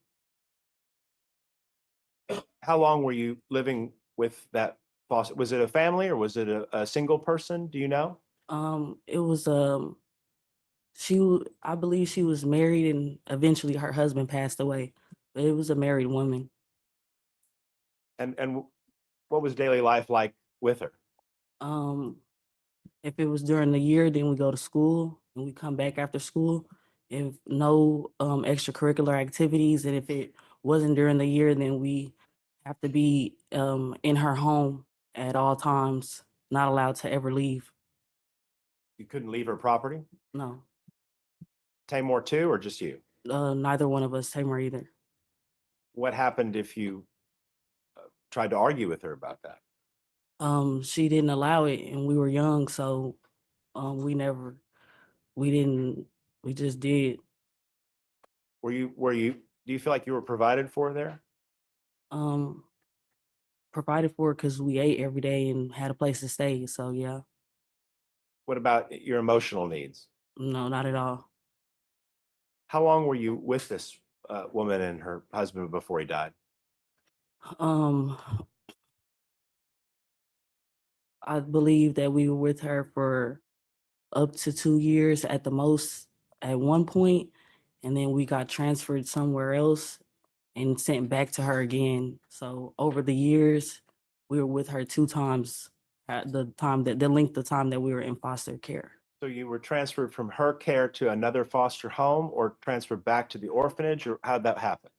How long were you living with that foster? Was it a family or was it a single person? Do you know? It was I believe she was married and eventually her husband passed away. But it was a married woman. And what was daily life like with her? Um, if it was during the year, then we go to school and we come back after school. If no extracurricular activities, and if it wasn't during the year, then we have to be in her home at all times, not allowed to ever leave. You couldn't leave her property? No, Taymor too, or just you? neither one of us, Taymor either. What happened if you tried to argue with her about that? She didn't allow it, and we were young, so we didn't, we just did. Do you feel like you were provided for there? Um, Provided for because we ate every day and had a place to stay. So yeah, What about your emotional needs? no, not at all. How long were you with this woman and her husband before he died? Um, I believe that we were with her for up to 2 years at the most at one point, and then we got transferred somewhere else and sent back to her again. So over the years, we were with her 2 times at the length of time that we were in foster care. So you were transferred from her care to another foster home or transferred back to the orphanage, or how'd that happen?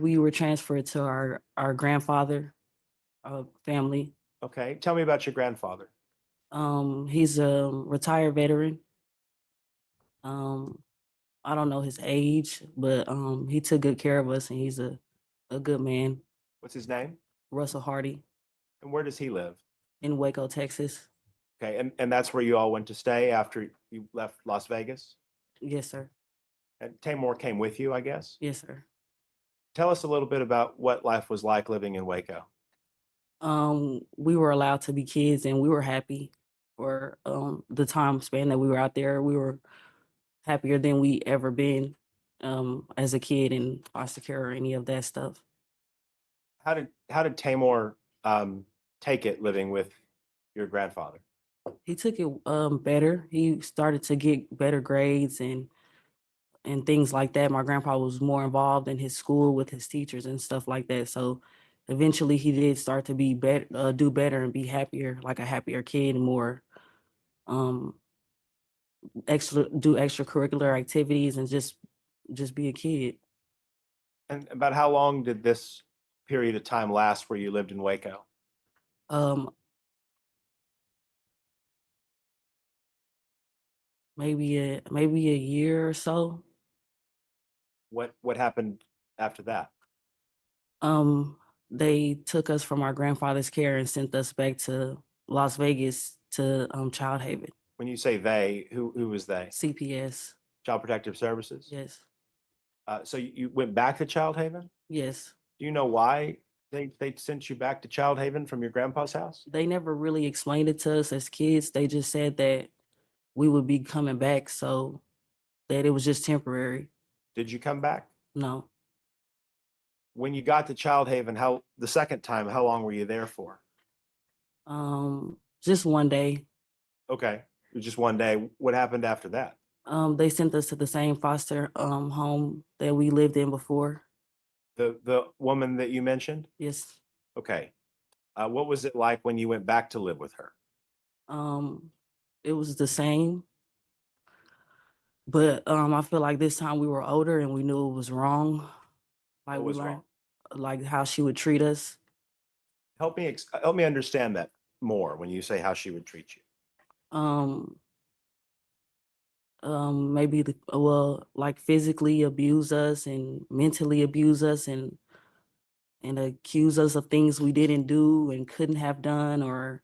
We were transferred to our grandfather family. Okay, tell me about your grandfather. He's a retired veteran. I don't know his age, but he took good care of us, and he's a good man. What's his name? Russell Hardy And where does he live? in Waco, Texas. Okay, and that's where you all went to stay after you left Las Vegas? Yes, sir. And Taymor came with you, I guess? Yes, sir. Tell us a little bit about what life was like living in Waco. We were allowed to be kids, and we were happy for the time span that we were out there. We were happier than we ever been as a kid in foster care or any of that stuff. How did Taymor take it living with your grandfather? He took it better. He started to get better grades and things like that. My grandpa was more involved in his school with his teachers and stuff like that. So eventually he did start to be better, do better and be happier, like a happier kid, and more um extracurricular activities and just be a kid. And about how long did this period of time last where you lived in Waco? Um maybe a year or so. What happened after that? They took us from our grandfather's care and sent us back to Las Vegas to Child Haven. When you say they, who was they? CPS. Child Protective Services? Yes. So you went back to Child Haven? Yes. Do you know why they sent you back to Child Haven from your grandpa's house? They never really explained it to us as kids. They just said that we would be coming back, so that it was just temporary. Did you come back? No. When you got to Child Haven, the second time, how long were you there for? Just one day. Okay, it was just one day. What happened after that? They sent us to the same foster home that we lived in before. The woman that you mentioned? Yes. Okay. What was it like when you went back to live with her? it was the same. But I feel like this time we were older and we knew it was wrong. Like What we was learned wrong? like how she would treat us. Help me understand that more when you say how she would treat you. Um maybe like physically abuse us and mentally abuse us and accuse us of things we didn't do and couldn't have done, or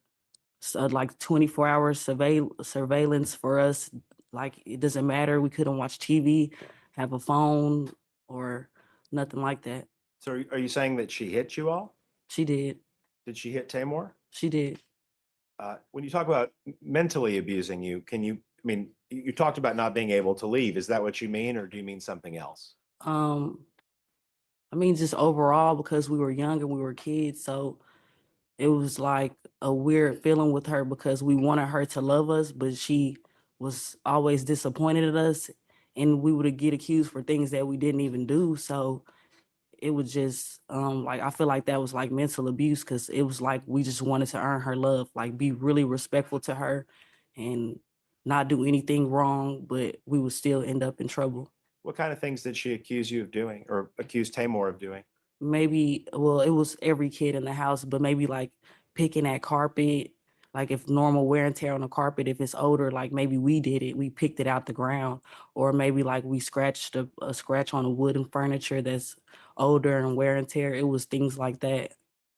like 24-hour surveillance for us. Like it doesn't matter, we couldn't watch TV, have a phone, or nothing like that. So are you saying that she hit you all? She did. Did she hit Taymor? She did. When you talk about mentally abusing you, I mean, you talked about not being able to leave. Is that what you mean, or do you mean something else? um I mean, just overall, because we were young and we were kids, so it was like a weird feeling with her because we wanted her to love us, but she was always disappointed at us, and we would get accused for things that we didn't even do. So it was just like I feel like that was like mental abuse, because it was like we just wanted to earn her love, like be really respectful to her and not do anything wrong, but we would still end up in trouble. What kind of things did she accuse you of doing, or accuse Taymor of doing? Maybe, well, it was every kid in the house, but maybe like picking at carpet, like if normal wear and tear on the carpet, if it's older, like maybe we did it, we picked it out the ground, or maybe like we scratched a scratch on a wooden furniture that's older and wear and tear. It was things like that.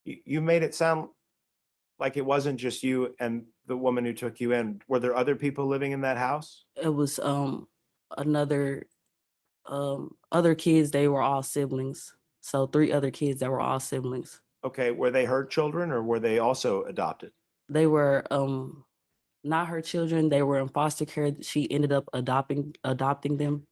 You made it sound like it wasn't just you and the woman who took you in. Were there other people living in that house? It was another other kids, they were all siblings. So 3 other kids that were all siblings. Okay, were they her children, or were they also adopted? They were not her children, they were in foster care. She ended up adopting them.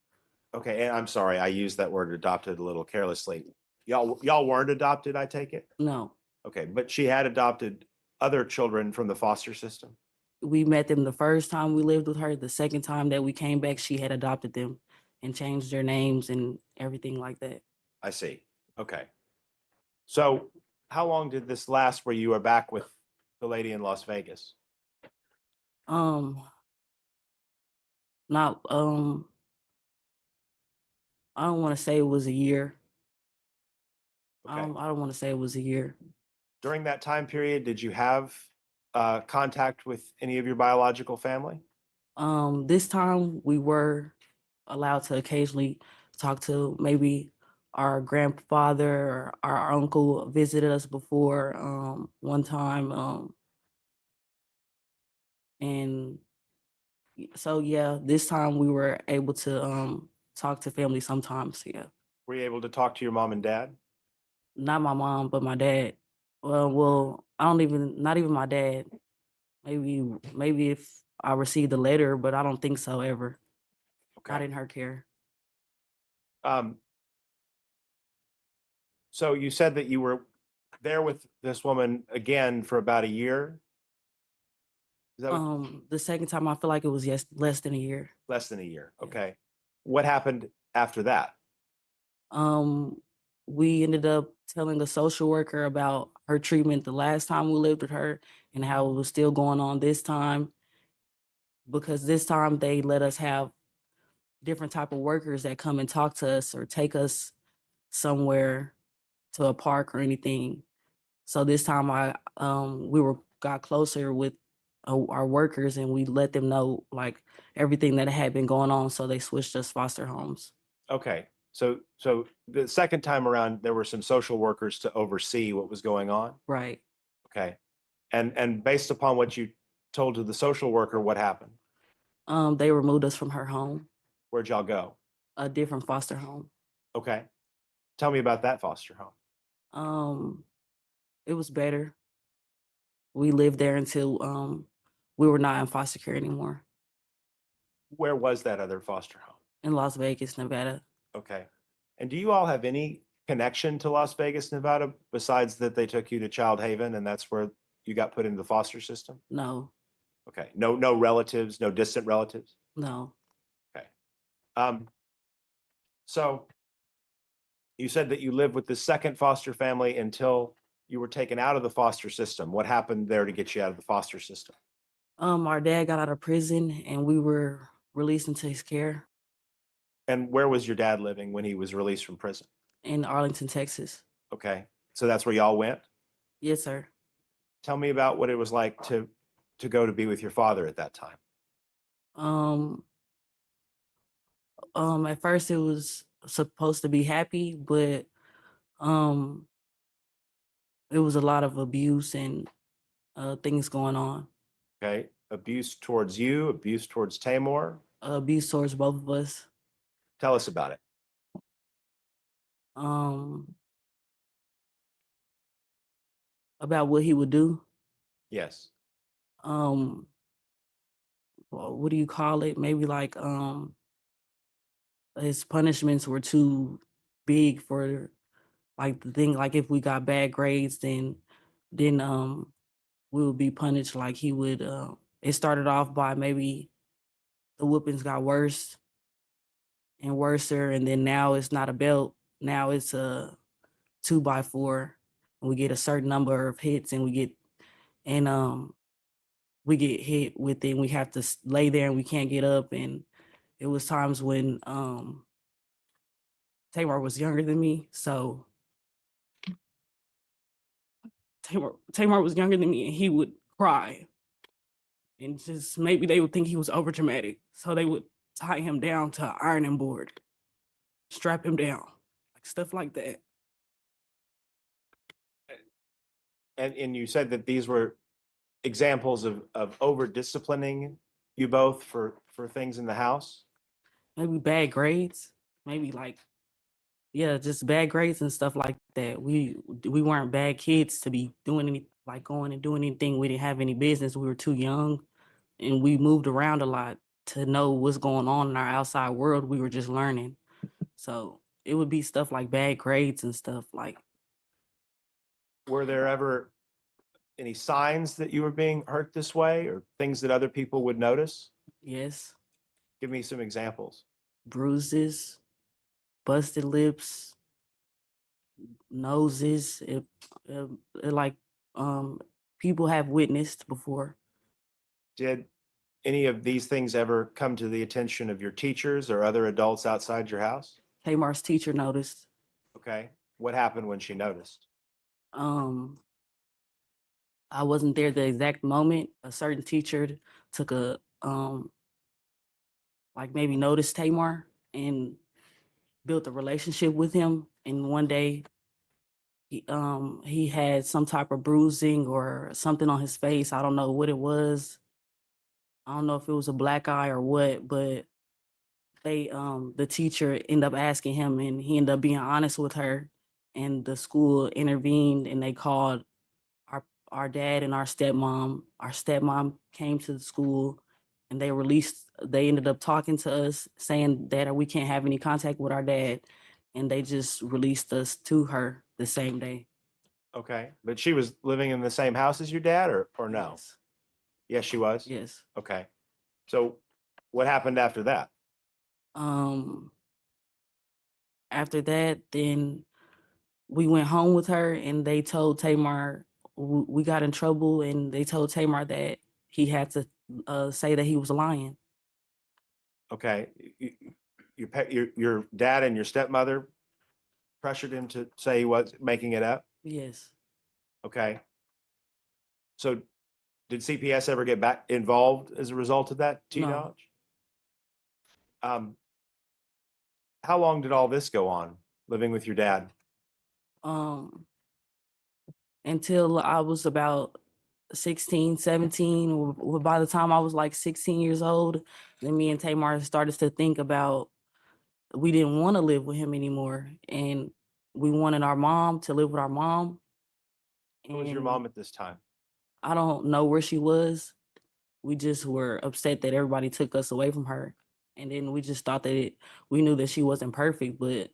Okay, and I'm sorry, I used that word adopted a little carelessly. Y'all weren't adopted, I take it? No, Okay, but she had adopted other children from the foster system? we met them the first time we lived with her. The second time that we came back, she had adopted them and changed their names and everything like that. I see. Okay. So how long did this last where you were back with the lady in Las Vegas? Um, not I don't want to say it was a year. Okay. I don't want to say it was a year. During that time period, did you have contact with any of your biological family? This time we were allowed to occasionally talk to maybe our grandfather or our uncle visited us before one time. And so yeah, this time we were able to talk to family sometimes. Yeah, Were you able to talk to your mom and dad? not my mom, but my dad. Well, I don't even, not even my dad. Maybe if I received a letter, but I don't think so ever. Not Okay. in her care. Um, so you said that you were there with this woman again for about a year? Is that The second time I feel like it was less than a year. less than a year? Yeah. Okay. What happened after that? We ended up telling a social worker about her treatment the last time we lived with her and how it was still going on this time, because this time they let us have different type of workers that come and talk to us or take us somewhere to a park or anything. So this time we got closer with our workers, and we let them know like everything that had been going on, so they switched us foster homes. Okay. So the second time around, there were some social workers to oversee what was going on? Right. Okay. And based upon what you told to the social worker, what happened? They removed us from her home, Where'd y'all go? a different foster home. Okay. Tell me about that foster home. It was better. We lived there until we were not in foster care anymore, Where was that other foster home? in Las Vegas, Nevada. Okay. And do you all have any connection to Las Vegas, Nevada, besides that they took you to Child Haven and that's where you got put into the foster system? No, Okay. No relatives, no distant relatives? no. Okay. So you said that you lived with the second foster family until you were taken out of the foster system. What happened there to get you out of the foster system? Our dad got out of prison and we were released into his care And where was your dad living when he was released from prison? in Arlington, Texas. Okay, so that's where y'all went? Yes, sir. Tell me about what it was like to go to be with your father at that time. Um, at first it was supposed to be happy, but um, it was a lot of abuse and things going on. Okay, abuse towards you, abuse towards Taymor. Abuse towards both of us. Tell us about it. Um, about what he would do. Yes. Well, what do you call it? Maybe like his punishments were too big for like the thing. Like if we got bad grades, then we would be punished. Like he would. It started off by maybe the whoopings got worse and worser, and then now it's not a belt. Now it's a 2x4, and we get a certain number of hits, and we get hit with it, and we have to lay there, and we can't get up. And it was times when Taymor was younger than me, so Taymor was younger than me, and he would cry, and just maybe they would think he was over dramatic, so they would tie him down to an ironing board, strap him down, like stuff like that. And you said that these were examples of over disciplining you both for things in the house? Maybe bad grades, maybe like, yeah, just bad grades and stuff like that. We weren't bad kids to be doing any like going and doing anything we didn't have any business. We were too young, and we moved around a lot to know what's going on in our outside world. We were just learning. So it would be stuff like bad grades and stuff like, Were there ever any signs that you were being hurt this way or things that other people would notice? yes, Give me some examples. bruises, busted lips, noses. It like people have witnessed before. Did any of these things ever come to the attention of your teachers or other adults outside your house? Tamar's teacher noticed. Okay. What happened when she noticed? I wasn't there the exact moment. A certain teacher took a like maybe noticed Taymor and built a relationship with him. And one day he had some type of bruising or something on his face. I don't know what it was. I don't know if it was a black eye or what, but the teacher ended up asking him, and he ended up being honest with her, and the school intervened, and they called our dad and our stepmom. Our stepmom came to the school, and they ended up talking to us saying that we can't have any contact with our dad, and they just released us to her the same day. Okay. But she was living in the same house as your dad or no? Yes. Yes, she was? Yes. Okay. So what happened after that? After that, then we went home with her, and they told Taymor we got in trouble, and they told Taymor that he had to say that he was lying. Okay. Your dad and your stepmother pressured him to say he was making it up? Yes. Okay. So did CPS ever get back involved as a result of that, to your No. knowledge? How long did all this go on, living with your dad? Until I was about 16, 17. By the time I was like 16 years old, then me and Taymor started to think about we didn't want to live with him anymore, and we wanted our mom to live with our mom. Who was your And mom at this time? I don't know where she was. We just were upset that everybody took us away from her. And then we just thought that we knew that she wasn't perfect, but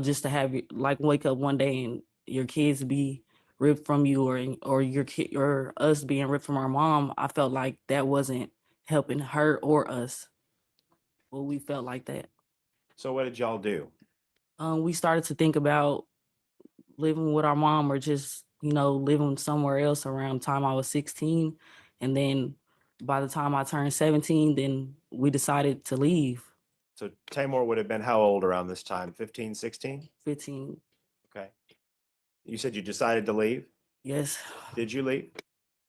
just to have like wake up one day and your kids be ripped from you, or your kid or us being ripped from our mom, I felt like that wasn't helping her or us. Well, we felt like that. So what did y'all do? We started to think about living with our mom or just living somewhere else around the time I was 16. And then by the time I turned 17, then we decided to leave. So Taymor would have been how old around this time? 15, 16? 15. Okay. You said you decided to leave. Yes. Did you leave?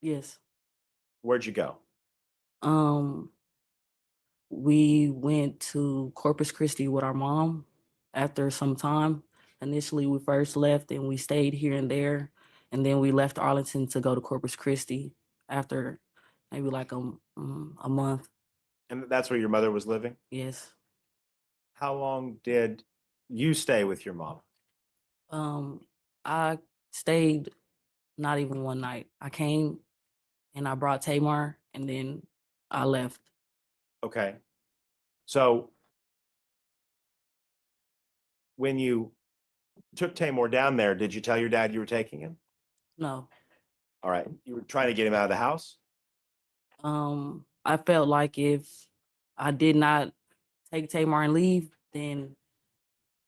Yes. Where'd you go? We went to Corpus Christi with our mom after some time. Initially, we first left and we stayed here and there. And then we left Arlington to go to Corpus Christi after maybe like a month. And that's where your mother was living? Yes. How long did you stay with your mom? I stayed not even one night. I came and I brought Taymor and then I left. Okay. So when you took Taymor down there, did you tell your dad you were taking him? No. All right. You were trying to get him out of the house? I felt like if I did not take Taymor and leave, then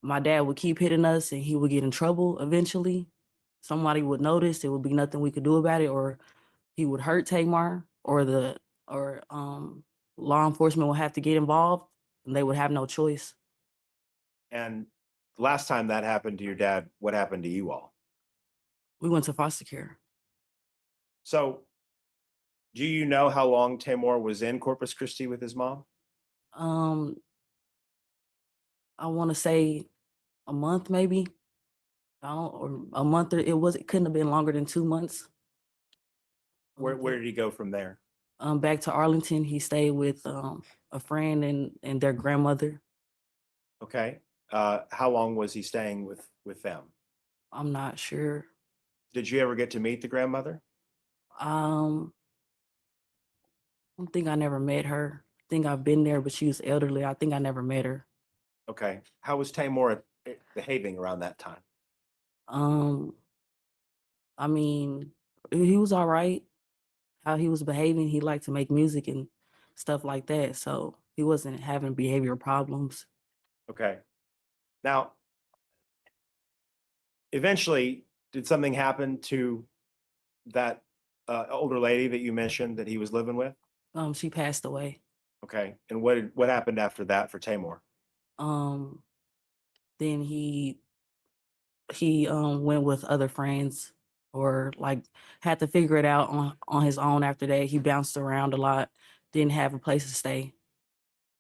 my dad would keep hitting us and he would get in trouble eventually. Somebody would notice, there would be nothing we could do about it, or he would hurt Taymor, or law enforcement would have to get involved and they would have no choice. And last time that happened to your dad, what happened to you all? We went to foster care. So do you know how long Taymor was in Corpus Christi with his mom? I want to say a month, maybe. I don't, or a month. Or it couldn't have been longer than 2 months. Where did he go from there? Back to Arlington. He stayed with a friend and their grandmother. Okay. How long was he staying with them? I'm not sure. Did you ever get to meet the grandmother? I don't think I never met her. I think I've been there, but she was elderly. I think I never met her. Okay. How was Taymor behaving around that time? I mean, he was all right. How he was behaving, he liked to make music and stuff like that. So he wasn't having behavioral problems. Okay. Now, eventually, did something happen to that older lady that you mentioned that he was living with? She passed away. Okay. And what happened after that for Taymor? Um, then he went with other friends or like had to figure it out on his own after that. He bounced around a lot, didn't have a place to stay.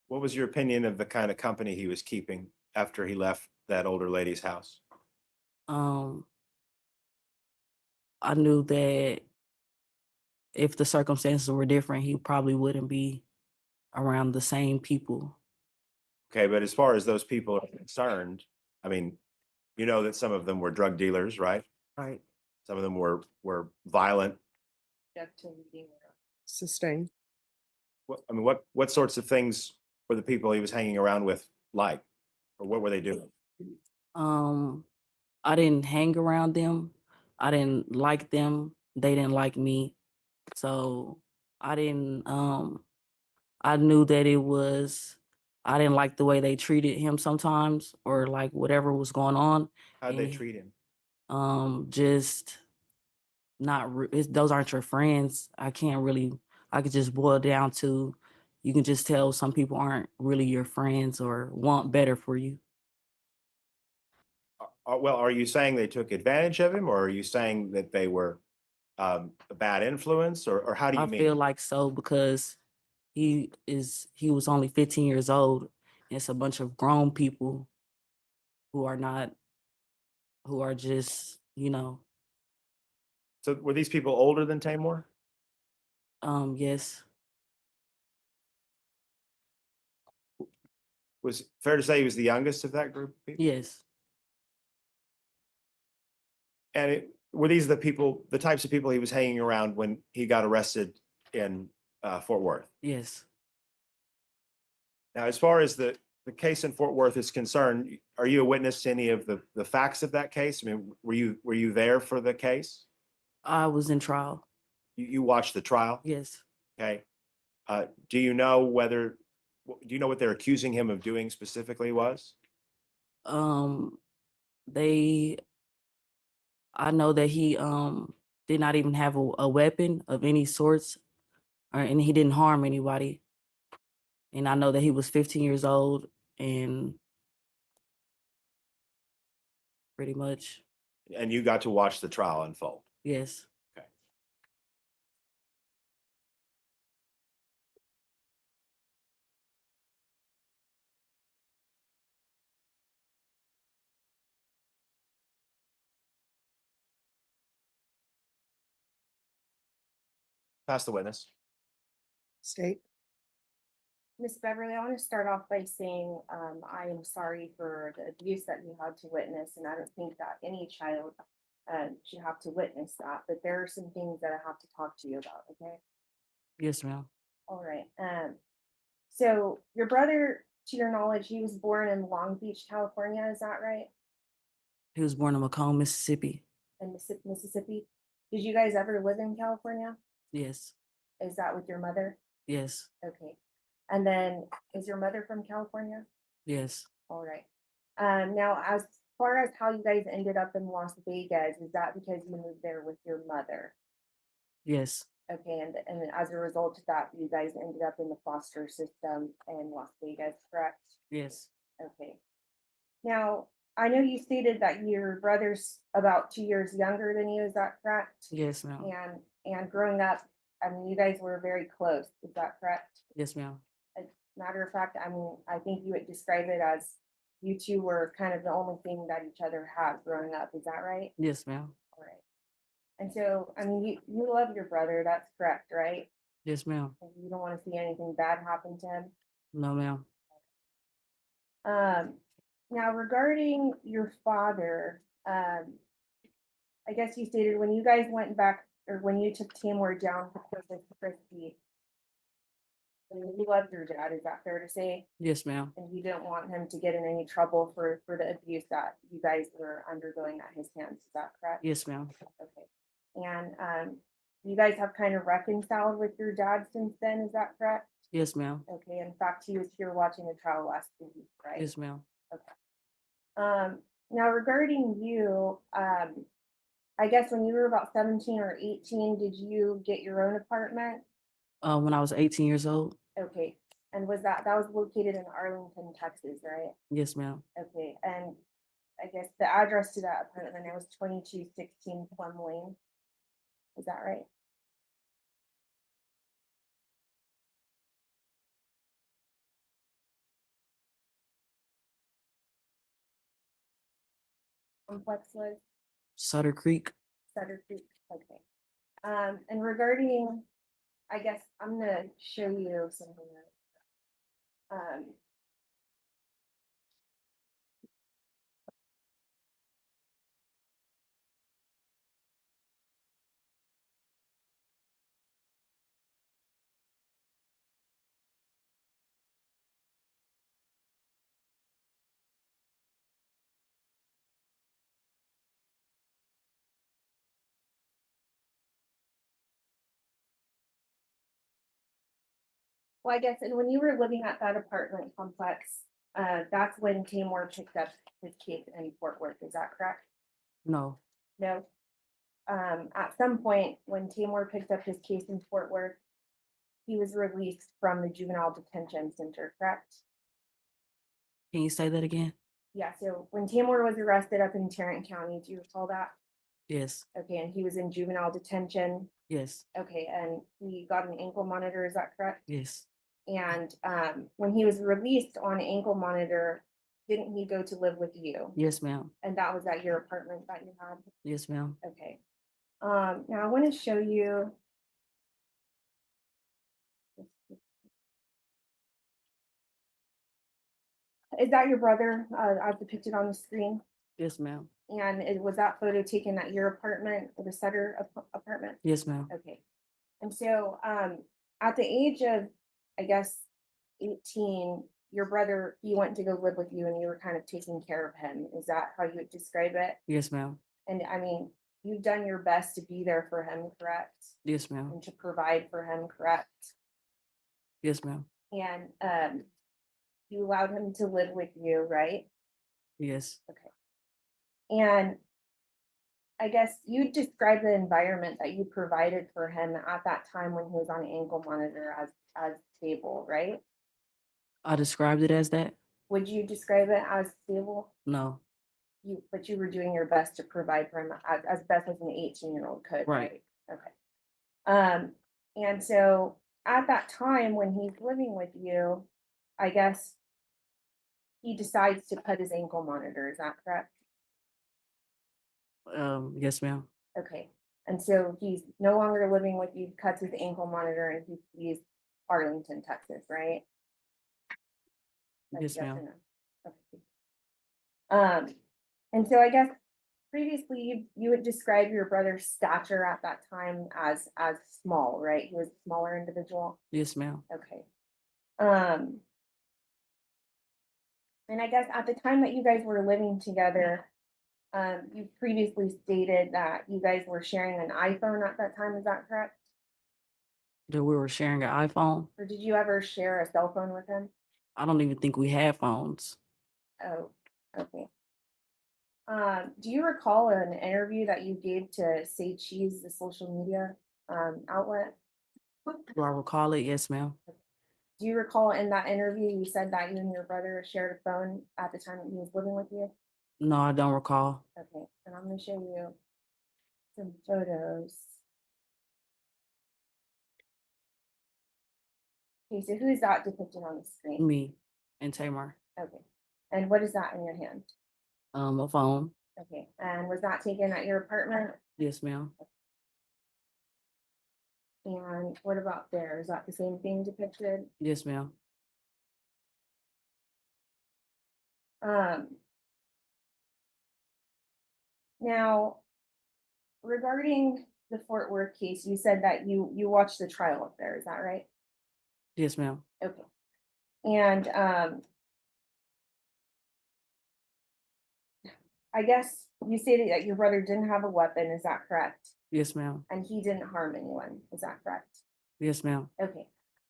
What was your opinion of the kind of company he was keeping after he left that older lady's house? Um, I knew that if the circumstances were different, he probably wouldn't be around the same people. Okay, but as far as those people are concerned, I mean, you know that some of them were drug dealers, right? Right. Some of them were violent. Sustained. What sorts of things were the people he was hanging around with like, or what were they doing? I didn't hang around them. I didn't like them. They didn't like me. So I didn't I knew that I didn't like the way they treated him sometimes or like whatever was going on. How'd they And, treat him? Just not those aren't your friends. I could just boil down to you can just tell some people aren't really your friends or want better for you. Well, are you saying they took advantage of him, or are you saying that they were a bad influence, or how do you I mean? feel like so because he was only 15 years old. And it's a bunch of grown people who are not who are just, So were these people older than Taymor? yes, Was it fair to say he was the youngest of that group of people? yes, And were these the types of people he was hanging around when he got arrested in Fort Worth? yes. Now, as far as the case in Fort Worth is concerned, are you a witness to any of the facts of that case? I mean, were you there for the case? I was in trial. You watched the trial? Yes. Okay. Do you know what they're accusing him of doing specifically was? Um, they I know that he did not even have a weapon of any sorts. and he didn't harm anybody. And I know that he was 15 years old and pretty much, And you got to watch the trial unfold. yes. Pass the witness. State. Miss Beverly, I want to start off by saying I am sorry for the abuse that you had to witness, and I don't think that any child should have to witness that. But there are some things that I have to talk to you about. Okay. Yes, ma'am. All right. So your brother, to your knowledge, he was born in Long Beach, California. Is that right? He was born in Macomb, Mississippi. In Mississippi. Did you guys ever live in California? Yes. Is that with your mother? Yes. Okay. And then is your mother from California? Yes. All right. Now, as far as how you guys ended up in Las Vegas, is that because you moved there with your mother? Yes. Okay, and as a result of that, you guys ended up in the foster system in Las Vegas, correct? Yes. Okay. Now, I know you stated that your brother's about 2 years younger than you, is that correct? Yes, ma'am. And growing up, I mean, you guys were very close, is that correct? Yes, ma'am. As a matter of fact, I mean, I think you would describe it as you two were kind of the only thing that each other had growing up. Is that right? Yes, ma'am. All right. And so, I mean, you love your brother. That's correct, right? Yes, ma'am. And you don't want to see anything bad happen to him. No, ma'am. Now regarding your father, I guess you stated when you guys went back or when you took Taymor down for Corpus Christi, you loved your dad. Is that fair to say? Yes, ma'am. And you didn't want him to get in any trouble for the abuse that you guys were undergoing at his hands. Is that correct? Yes, ma'am. Okay. And you guys have kind of reconciled with your dad since then. Is that correct? Yes, ma'am. Okay. In fact, he was here watching the trial last week, right? Yes, ma'am. Now regarding you, I guess when you were about 17 or 18, did you get your own apartment? When I was 18 years old. Okay. And that was located in Arlington, Texas, right? Yes, ma'am. Okay. And I guess the address to that apartment was 2216 Plum Lane. Is that right? Complex was Sutter Creek. Sutter Creek. Okay. And regarding, I guess I'm gonna show you something. Well, I guess, and when you were living at that apartment complex, that's when Taymor picked up his case in Fort Worth. Is that correct? No. No. At some point, when Taymor picked up his case in Fort Worth, he was released from the juvenile detention center, correct? Can you say that again? Yeah, so when Taymor was arrested up in Tarrant County, do you recall that? Yes. Okay, and he was in juvenile detention. Yes. Okay, and he got an ankle monitor, is that correct? Yes. And when he was released on ankle monitor, didn't he go to live with you? Yes, ma'am. And that was at your apartment that you had? Yes, ma'am. Okay. Now I want to show you. Is that your brother I've depicted on the screen? Yes, ma'am. And was that photo taken at your apartment or the Sutter apartment? Yes, ma'am. Okay. And so at the age of, I guess, 18, your brother, he went to go live with you and you were kind of taking care of him. Is that how you would describe it? Yes, ma'am. And I mean, you've done your best to be there for him, correct? Yes, ma'am. And to provide for him, correct? Yes, ma'am. And you allowed him to live with you, right? Yes. Okay. And I guess you described the environment that you provided for him at that time when he was on ankle monitor as stable, right? I described it as that. Would you describe it as stable? No, But you were doing your best to provide for him as best as an 18-year-old could, Right. right? Okay. And so at that time when he's living with you, I guess he decides to put his ankle monitor, is that correct? yes, ma'am. Okay. And so he's no longer living with you, cuts his ankle monitor, and he flees Arlington, Texas, right? Like, Yes, or ma'am. no? Okay. And so I guess previously you would describe your brother's stature at that time as small, right? He was a smaller individual. Yes, ma'am. Okay. And I guess at the time that you guys were living together, you previously stated that you guys were sharing an iPhone at that time. Is that correct? That we were sharing an iPhone. Or did you ever share a cell phone with him? I don't even think we had phones. Oh, okay. Do you recall an interview that you gave to Say Cheese, the social media outlet? Do I recall it? Yes, ma'am. Do you recall in that interview you said that you and your brother shared a phone at the time that he was living with you? No, I don't recall. Okay, and I'm gonna show you some photos. Okay, so who is that depicted on the screen? Me and Taymor. Okay, and what is that in your hand? A phone. Okay, and was that taken at your apartment? Yes, ma'am. And what about there? Is that the same thing depicted? Yes, ma'am. Now, regarding the Fort Worth case, you said that you watched the trial up there, is that right? Yes, ma'am. Okay. And I guess you stated that your brother didn't have a weapon, is that correct? Yes, ma'am. And he didn't harm anyone, is that correct? Yes, ma'am. Okay,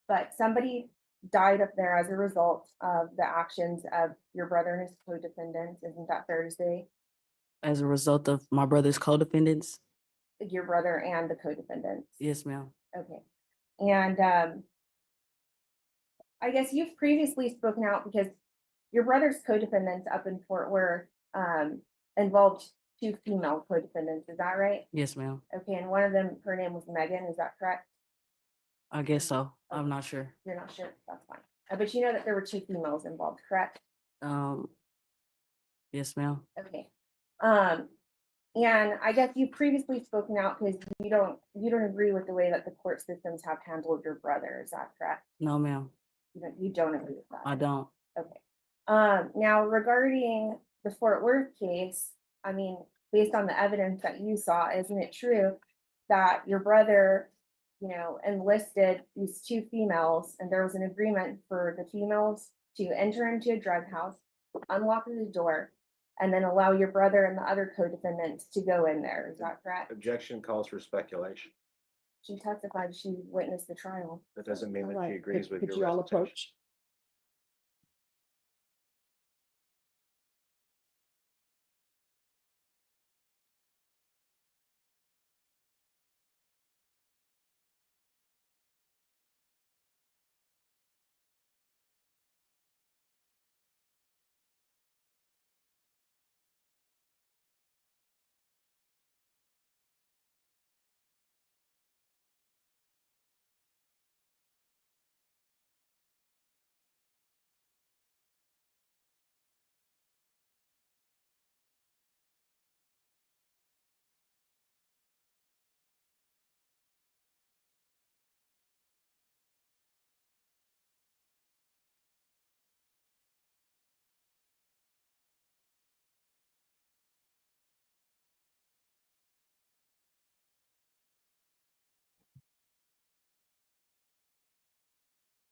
but somebody died up there as a result of the actions of your brother and his co-defendants, isn't that fair to say? As a result of my brother's co-defendants. Your brother and the co-defendants? Yes, ma'am. Okay, and I guess you've previously spoken out because your brother's co-defendants up in Fort Worth involved two female co-defendants, is that right? Yes, ma'am. Okay, and one of them, her name was Megan, is that correct? I guess so. I'm not sure. You're not sure, that's fine. But you know that there were two females involved, correct? Yes, ma'am. Okay. And I guess you previously spoken out because you don't agree with the way that the court systems have handled your brother, is that correct? No, ma'am. You don't agree with that? I don't. Okay. Now regarding the Fort Worth case, I mean, based on the evidence that you saw, isn't it true that your brother, enlisted these two females and there was an agreement for the females to enter into a drug house, unlock the door, and then allow your brother and the other co-defendants to go in there, is that correct? Objection calls for speculation. She testified she witnessed the trial. That doesn't mean All that she right, agrees with could your you all recitation. approach?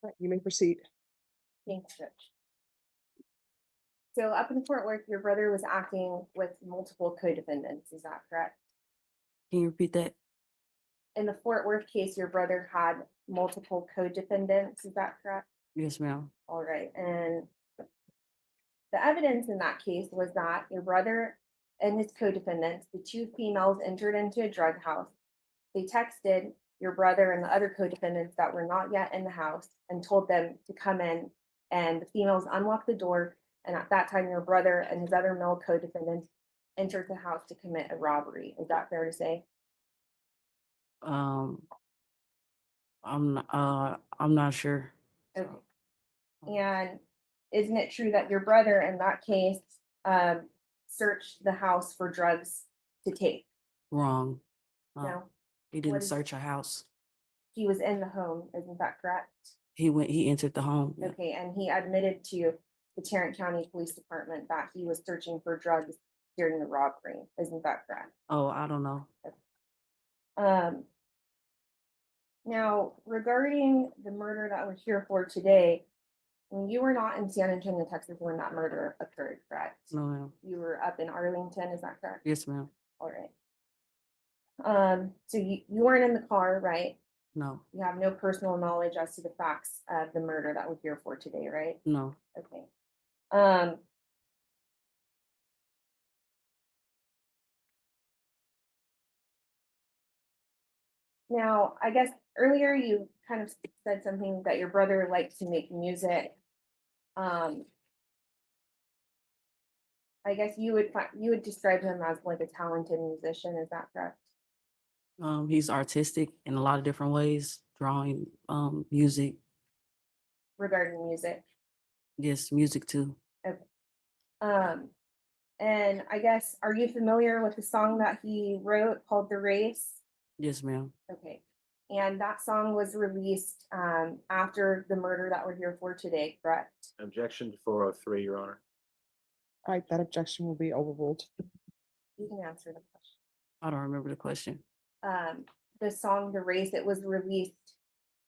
Right, you may proceed. Thanks, Judge. So up in Fort Worth, your brother was acting with multiple co-defendants, is that correct? Can you repeat that? In the Fort Worth case, your brother had multiple co-defendants, is that correct? Yes, ma'am. All right, and the evidence in that case was that your brother and his co-defendants, the two females entered into a drug house. They texted your brother and the other co-defendants that were not yet in the house and told them to come in, and the females unlocked the door, and at that time your brother and his other male co-defendants entered the house to commit a robbery. Is that fair to say? I'm not sure. Okay. And isn't it true that your brother in that case searched the house for drugs to take? Wrong. No, He What didn't is- search a house. he was in the home, isn't that correct? He entered the home. Yeah. Okay, and he admitted to the Tarrant County Police Department that he was searching for drugs during the robbery, isn't that correct? Oh, I don't know. Now, regarding the murder that we're here for today, you were not in San Antonio, Texas when that murder occurred, correct? No, ma'am. You were up in Arlington, is that correct? Yes, ma'am. All right. So you weren't in the car, right? No, You have no personal knowledge as to the facts of the murder that we're here for today, right? no. Okay. Now, I guess earlier you kind of said something that your brother likes to make music. I guess you would describe him as like a talented musician, is that correct? He's artistic in a lot of different ways, drawing, music. Regarding music. Yes, music too. And I guess, are you familiar with the song that he wrote called The Race? Yes, ma'am. Okay. And that song was released after the murder that we're here for today, correct? Objection to 403, Your Honor. All right, that objection will be overruled. You can answer the question. I don't remember the question. The song The Race, it was released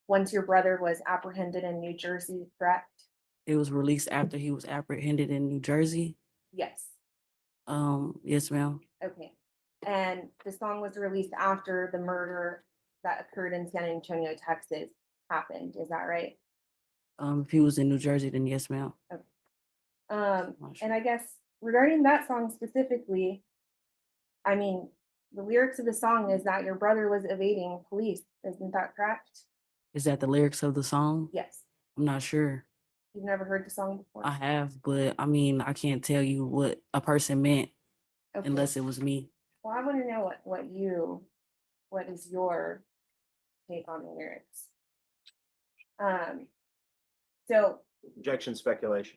once your brother was apprehended in New Jersey, correct? It was released after he was apprehended in New Jersey. Yes. Yes, ma'am. Okay. And the song was released after the murder that occurred in San Antonio, Texas happened. Is that right? If he was in New Jersey, then yes, ma'am. Not sure. And I guess regarding that song specifically, I mean, the lyrics of the song is that your brother was evading police. Isn't that correct? Is that the lyrics of the song? Yes. I'm not sure. You've never heard the song before? I have, but I mean, I can't tell you what a person meant Okay. unless it was me. Well, I want to know what is your take on the lyrics? So, Objection, speculation.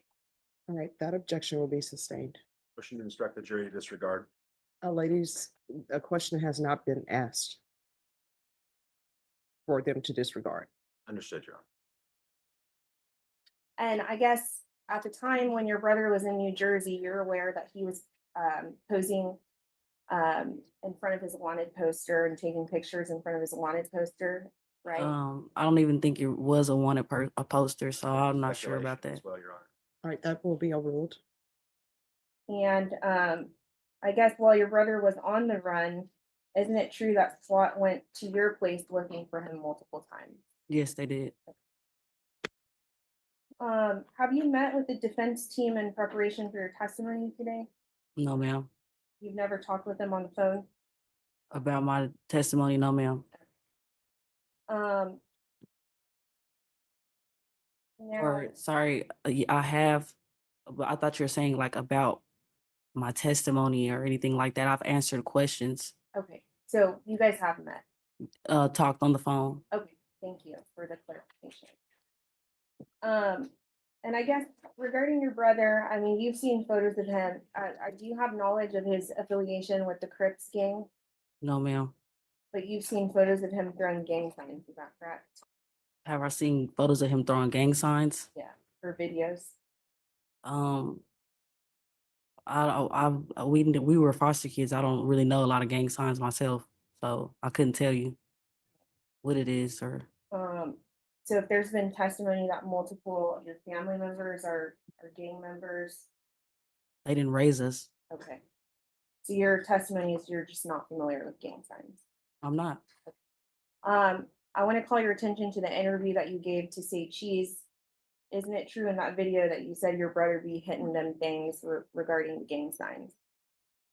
All right, that objection will be sustained. Motion to instruct the jury to disregard. Ladies, a question has not been asked for them to disregard. Understood, Your Honor. and I guess at the time when your brother was in New Jersey, you're aware that he was posing in front of his wanted poster and taking pictures in front of his wanted poster, right? I don't even think it was a wanted a poster, so I'm not sure Speculation about that. as well, Your Honor. All right, that will be overruled. And I guess while your brother was on the run, isn't it true that SWAT went to your place looking for him multiple times? Yes, they did. Have you met with the defense team in preparation for your testimony today? No, ma'am. You've never talked with them on the phone? About my testimony, no, ma'am. Now, Or sorry, I have, but I thought you were saying like about my testimony or anything like that. I've answered questions, okay, so you guys have met. talked on the phone. Okay, thank you for the clarification. And I guess regarding your brother, I mean, you've seen photos of him. Do you have knowledge of his affiliation with the Crips gang? No, ma'am. But you've seen photos of him throwing gang signs, is that correct? Have I seen photos of him throwing gang signs? Yeah, or videos? We were foster kids. I don't really know a lot of gang signs myself, so I couldn't tell you what it is or. So if there's been testimony that multiple of your family members are gang members, They didn't raise us. okay. So your testimony is you're just not familiar with gang signs. I'm not. I want to call your attention to the interview that you gave to Say Cheese. Isn't it true in that video that you said your brother be hitting them things regarding gang signs?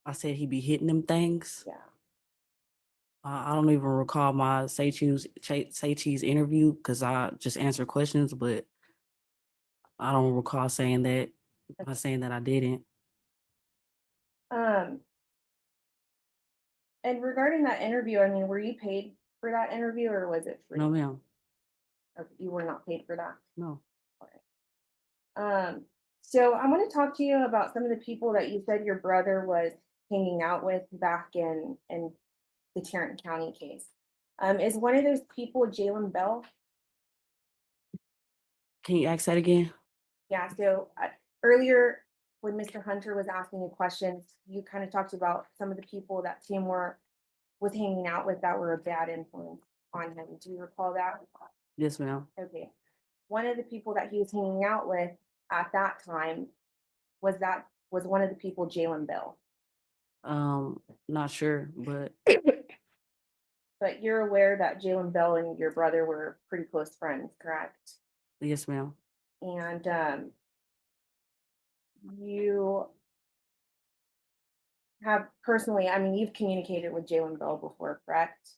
I said he be hitting them things. Yeah. I don't even recall my say cheese interview because I just answered questions, but I don't recall saying that. I'm not saying that I didn't. Um, and regarding that interview, I mean, were you paid for that interview or was it free? No, ma'am. Okay, you were not paid for that. No. So I want to talk to you about some of the people that you said your brother was hanging out with back in the Tarrant County case. Is one of those people Jalen Bell? Can you ask that again? Yeah, so earlier when Mr. Hunter was asking you questions, you kind of talked about some of the people that Taymor was hanging out with that were a bad influence on him. Do you recall that? Yes, ma'am. Okay. One of the people that he was hanging out with at that time was one of the people Jalen Bell. Not sure, but But you're aware that Jalen Bell and your brother were pretty close friends, correct? yes, ma'am. And you have personally, I mean, you've communicated with Jalen Bell before, correct?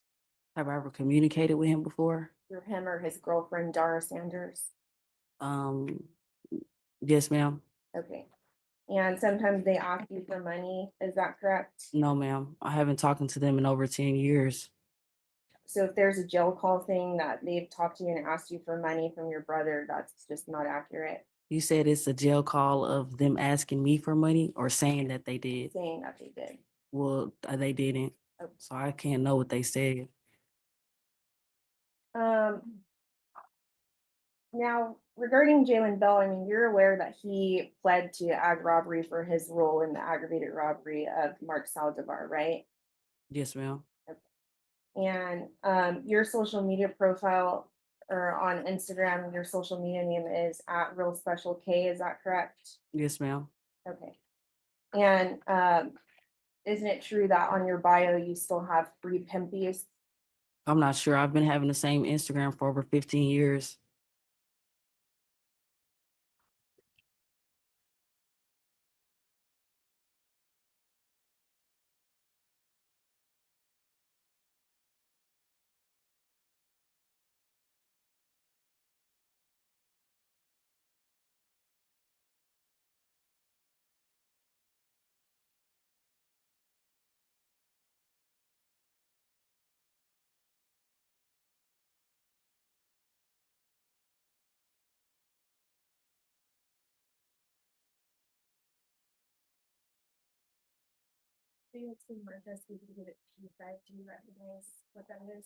Have I ever communicated with him before? Through him or his girlfriend, Dara Sanders? Um, yes, ma'am. Okay. And sometimes they ask you for money, is that correct? No, ma'am. I haven't talked to them in over 10 years. So if there's a jail call thing that they've talked to you and asked you for money from your brother, that's just not accurate, You said it's a jail call of them asking me for money or saying that they did. saying that they did. Well, they didn't. Oh. So I can't know what they said. Now, regarding Jalen Bell, I mean, you're aware that he pled to ag robbery for his role in the aggravated robbery of Mark Saldivar, right? Yes, ma'am. And your social media profile or on Instagram, your social media name is at Real Special K, is that correct? Yes, ma'am. Okay. And isn't it true that on your bio you still have free pimp use? I'm not sure. I've been having the same Instagram for over 15 years. Do you give it P5? Do you recognize what that is?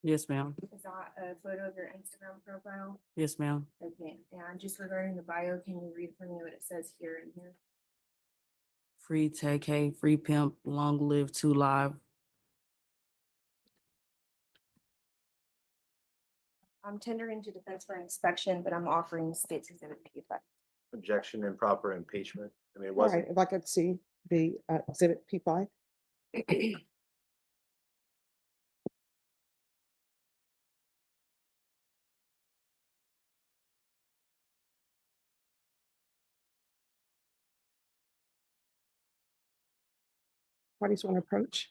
Yes, ma'am. Is that a photo of your Instagram profile? Yes, ma'am. Okay, and just regarding the bio, can you read for me what it says here and here? Free Tay K, free pimp, long live 2 Live. I'm tendering to defense for inspection, but I'm offering state's exhibit P5. Objection, improper impeachment. I mean, it All right, wasn't, if I could see the exhibit P5. Parties want to approach?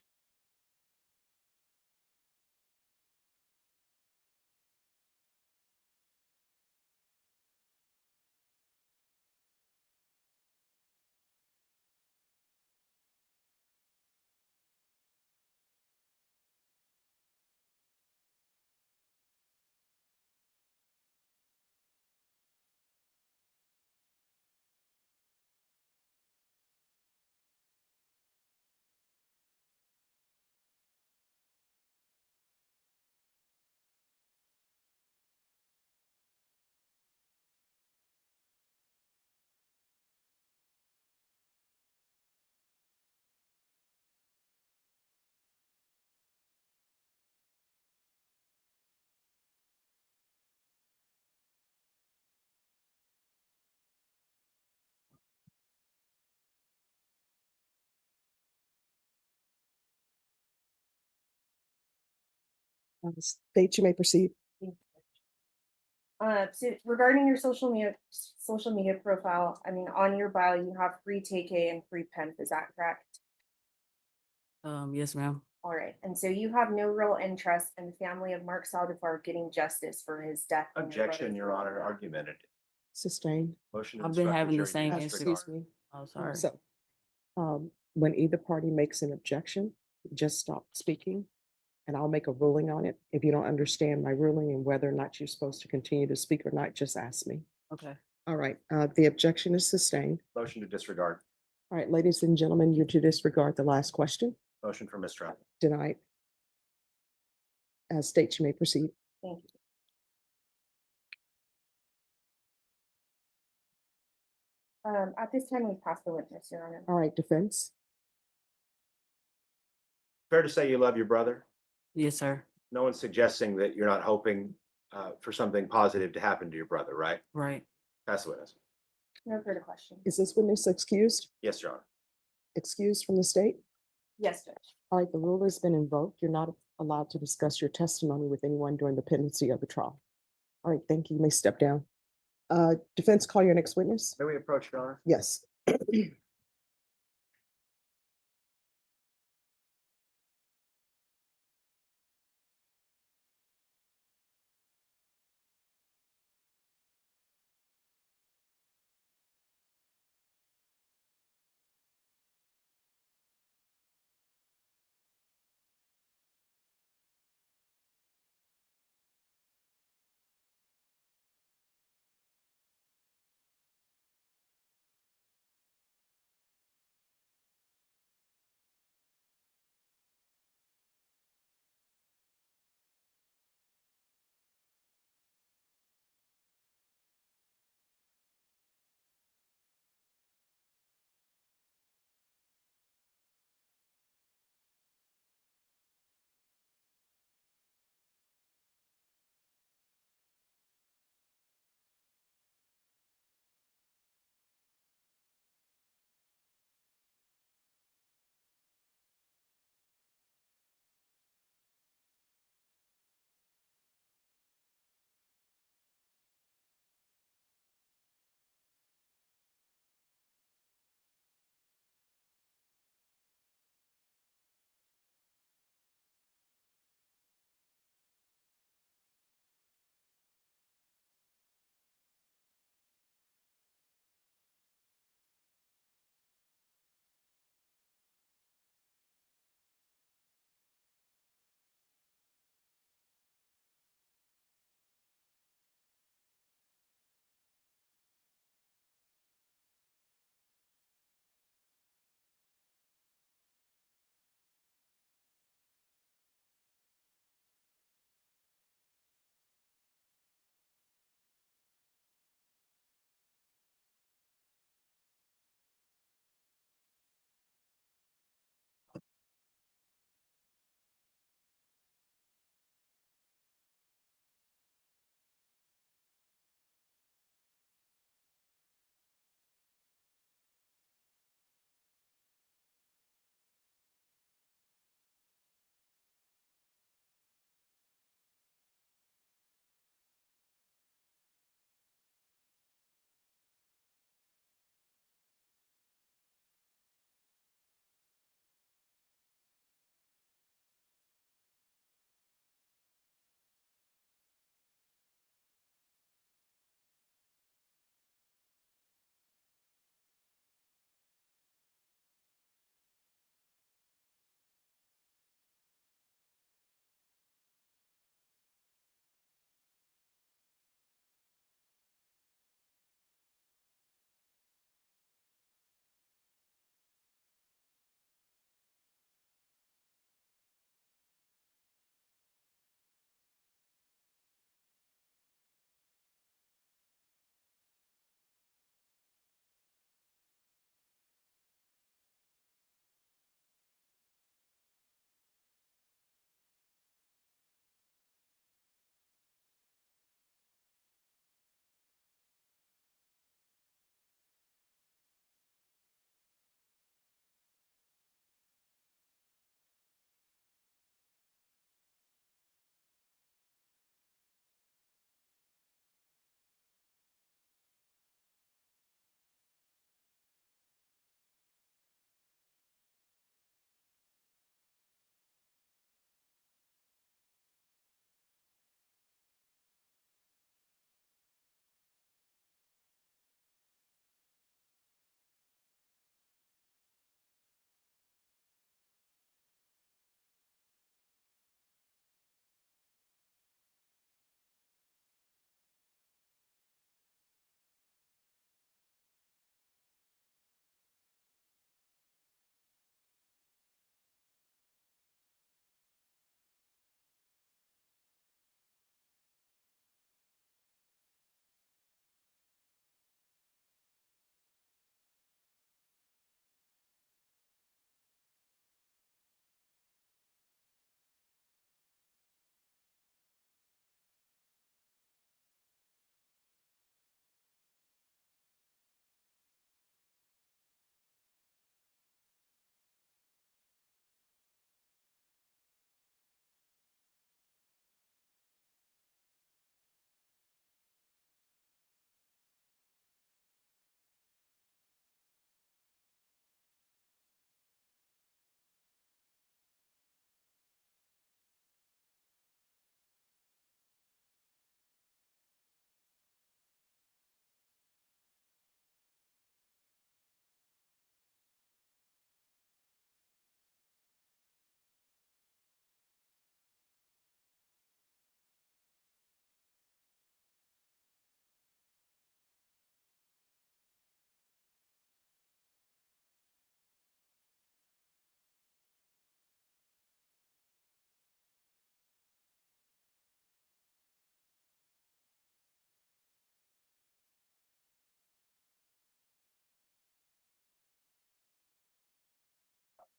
State, you may proceed. So regarding your social media profile, I mean, on your bio, you have free Tay K and free pimp, is that correct? Yes, ma'am. All right, and so you have no real interest in the family of Mark Saldifar getting justice for his death. and your Objection, brother's Your Honor, murder. argumented. Sustained. Motion to I've been instruct the having the jury to same disregard. Excuse me. Oh, sorry. So, when either party makes an objection, just stop speaking and I'll make a ruling on it. If you don't understand my ruling and whether or not you're supposed to continue to speak or not, just ask me. Okay. All right, the objection is sustained. Motion to disregard. All right, ladies and gentlemen, you're to disregard the last question. Motion for mistrial. Denied. As state, you may proceed. Thank you. At this time, we pass the witness, Your Honor. All right, defense. Fair to say you love your brother? Yes, sir. No one's suggesting that you're not hoping for something positive to happen to your brother, right? Right. Pass the witness. No further questions. Is this witness excused? Yes, Your Honor. Excused from the state? Yes, Judge. All right, the rule has been invoked. You're not allowed to discuss your testimony with anyone during the pendency of the trial. All right, thank you. You may step down. Defense, call your next witness. May we approach, Your Honor? Yes.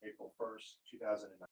April 1st, 2009.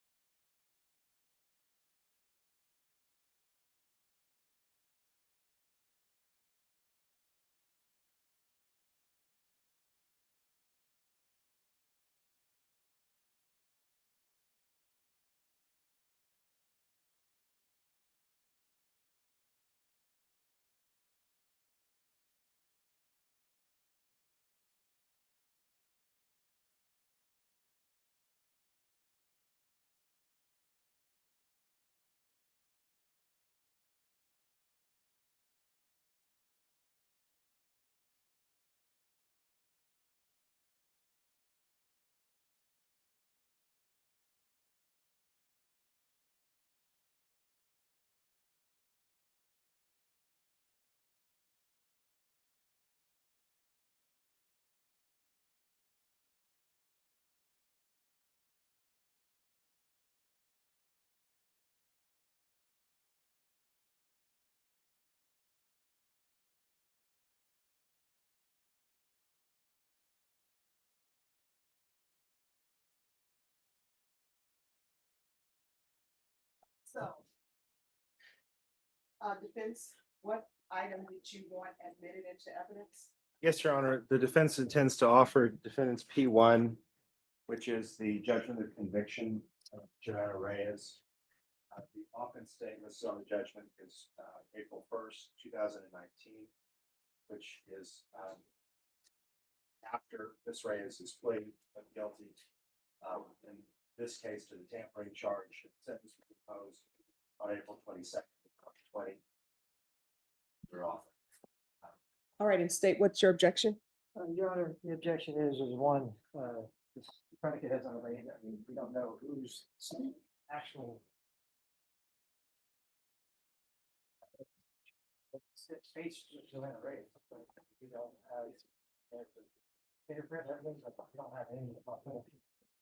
So, defense, what item did you want admitted into evidence? Yes, Your Honor. The defense intends to offer defendants P1, which is the judgment of conviction of Joanna Reyes. The offense date listed on the judgment is April 1st, 2019, which is after Ms. Reyes is pleaded guilty. In this case, to the tampering charge, sentence was imposed on April 22nd, 2020. You're off. All right, and state what's your objection? Your Honor, the objection is one, this predicate has not laid, I mean, we don't know who's actual. Space Joanna Ray, but we don't have. Fingerprint evidence, but we don't have any.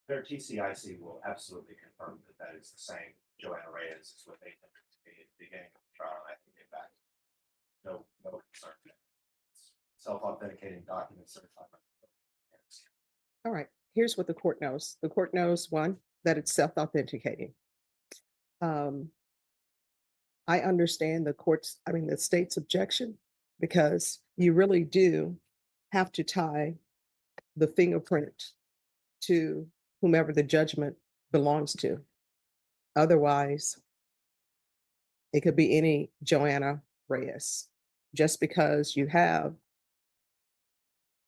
Their TCIC will absolutely confirm that that is the same Joanna Reyes is what they think to be at the beginning of the trial. And I think in fact, no concern. Self-authenticating documents certified by. All right, here's what the court knows. The court knows, one, that it's self-authenticating. I understand the state's objection, because you really do have to tie the fingerprint to whomever the judgment belongs to. Otherwise, it could be any Joanna Reyes. Just because you have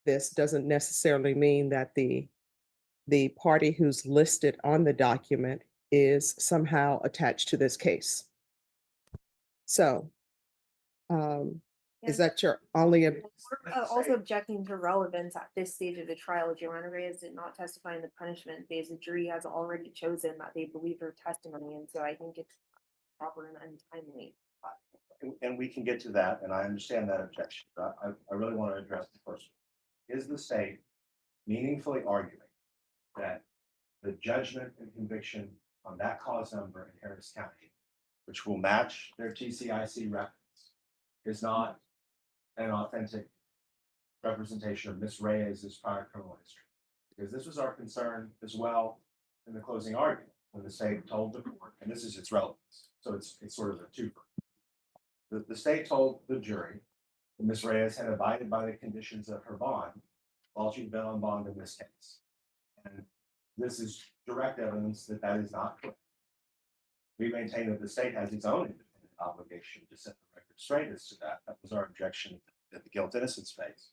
this doesn't necessarily mean that the party who's listed on the document is somehow attached to this case. So, is that your only? We're also objecting to relevance at this stage of the trial. Joanna Reyes did not testify in the punishment phase. The jury has already chosen that they believe her testimony, and so I think it's proper and untimely. And we can get to that, and I understand that objection, but I really want to address the first one. Is the state meaningfully arguing that the judgment and conviction on that cause number in Harris County, which will match their TCIC records, is not an authentic representation of Ms. Reyes' prior criminal history? Because this was our concern as well in the closing argument, when the state told the court, and this is its relevance, so it's sort of a twofer. The state told the jury that Ms. Reyes had abided by the conditions of her bond while she'd been on bond in this case. And this is direct evidence that that is not correct. We maintain that the state has its own independent obligation to set the record straight as to that. That was our objection at the guilt innocence phase.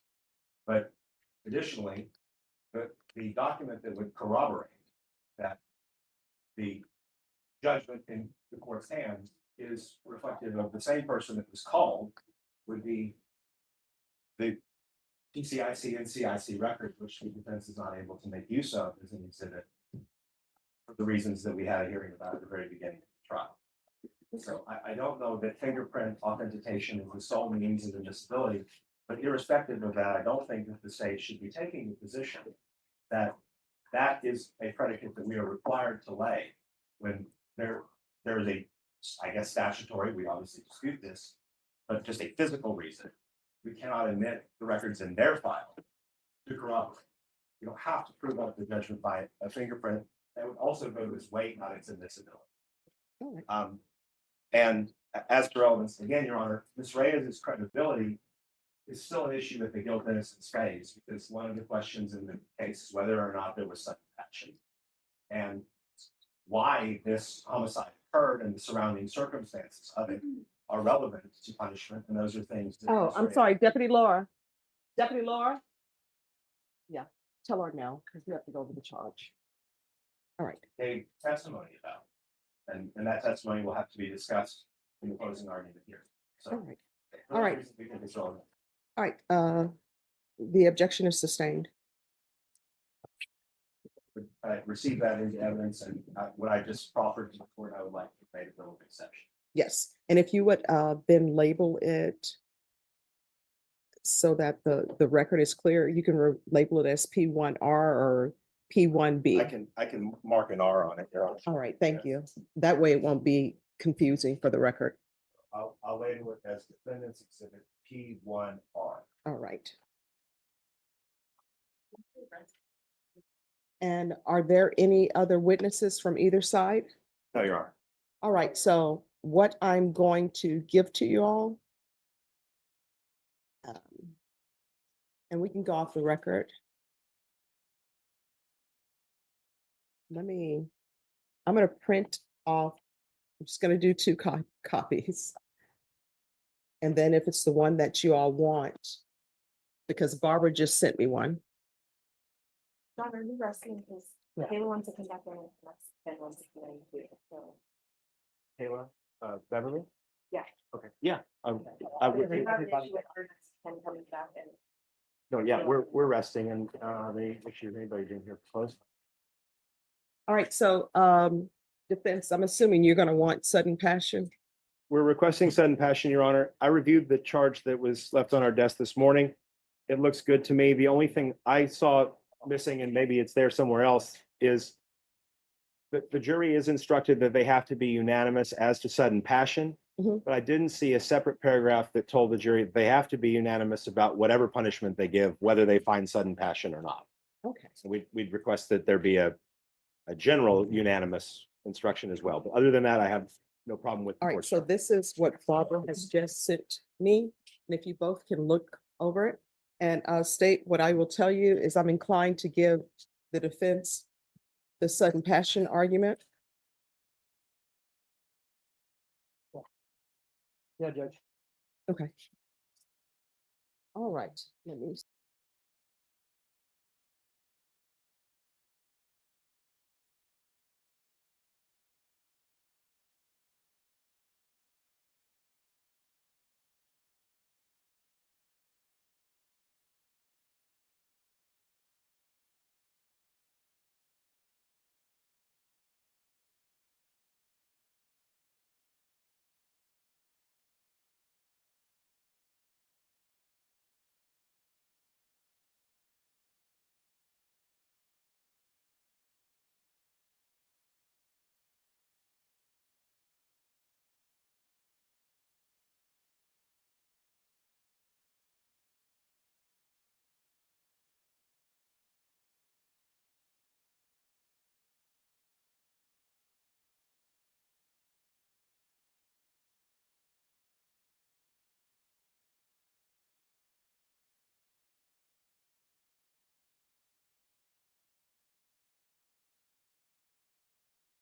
But additionally, the document that would corroborate that the judgment in the court's hands is reflective of the same person that was called, would be the TCIC and CIC record, which the defense is not able to make use of as an exhibit for the reasons that we had a hearing about at the very beginning of the trial. So I don't know that fingerprint authentication is the sole means of admissibility, but irrespective of that, I don't think that the state should be taking the position that that is a predicate that we are required to lay when there is a, I guess, statutory, we obviously dispute this, but just a physical reason we cannot admit the records in their file to corroborate. You don't have to prove up the judgment by a fingerprint that would also go to his weight, not its admissibility. All right. And as for relevance, again, Your Honor, Ms. Reyes's credibility is still an issue with the guilt innocence phase, because one of the questions in the case is whether or not there was sudden passion. And why this homicide occurred and the surrounding circumstances of it are relevant to punishment, and those are things. that Oh, Ms. I'm Reyes- sorry, Deputy Laura. Deputy Laura? Yeah, tell her now, because we have to go over the charge. All right, Gave testimony about. And that testimony will have to be discussed in the closing argument here. So. all right, for all those right. reasons, we think it's relevant. all right. The objection is sustained. Receive that into evidence, and what I just proffered to the court, I would like to make a little exception. Yes, and if you would then label it so that the record is clear, you can label it as P1R or P1B. I can mark an R on it, Your Honor. All right, thank you. That way it won't be confusing for the record. I'll label it as defendant's exhibit P1R. All right. And are there any other witnesses from either side? No, Your Honor. All right, so what I'm going to give to you all, and we can go off the record. I'm gonna print off, I'm just gonna do two copies. And then if it's the one that you all want, because Barbara just sent me one. John, are you resting? Because Yeah. Kayla wants to come back in and Ben wants to come in too, so. Kayla, Beverly? Yeah. Okay, yeah. I We would. have an issue with her Ken coming back and. No, yeah, we're resting, and they make sure anybody didn't hear close. All right, so defense, I'm assuming you're gonna want sudden passion. We're requesting sudden passion, Your Honor. I reviewed the charge that was left on our desk this morning. It looks good to me. The only thing I saw missing, and maybe it's there somewhere else, is that the jury is instructed that they have to be unanimous as to sudden passion. Mhm. But I didn't see a separate paragraph that told the jury that they have to be unanimous about whatever punishment they give, whether they find sudden passion or not. Okay. So we'd request that there be a general unanimous instruction as well. But other than that, I have no problem with. the All right, court's so charge. this is what Barbara has just sent me, and if you both can look over it. And state what I will tell you is I'm inclined to give the defense the sudden passion argument. Yeah, Judge. Okay. All right, let me.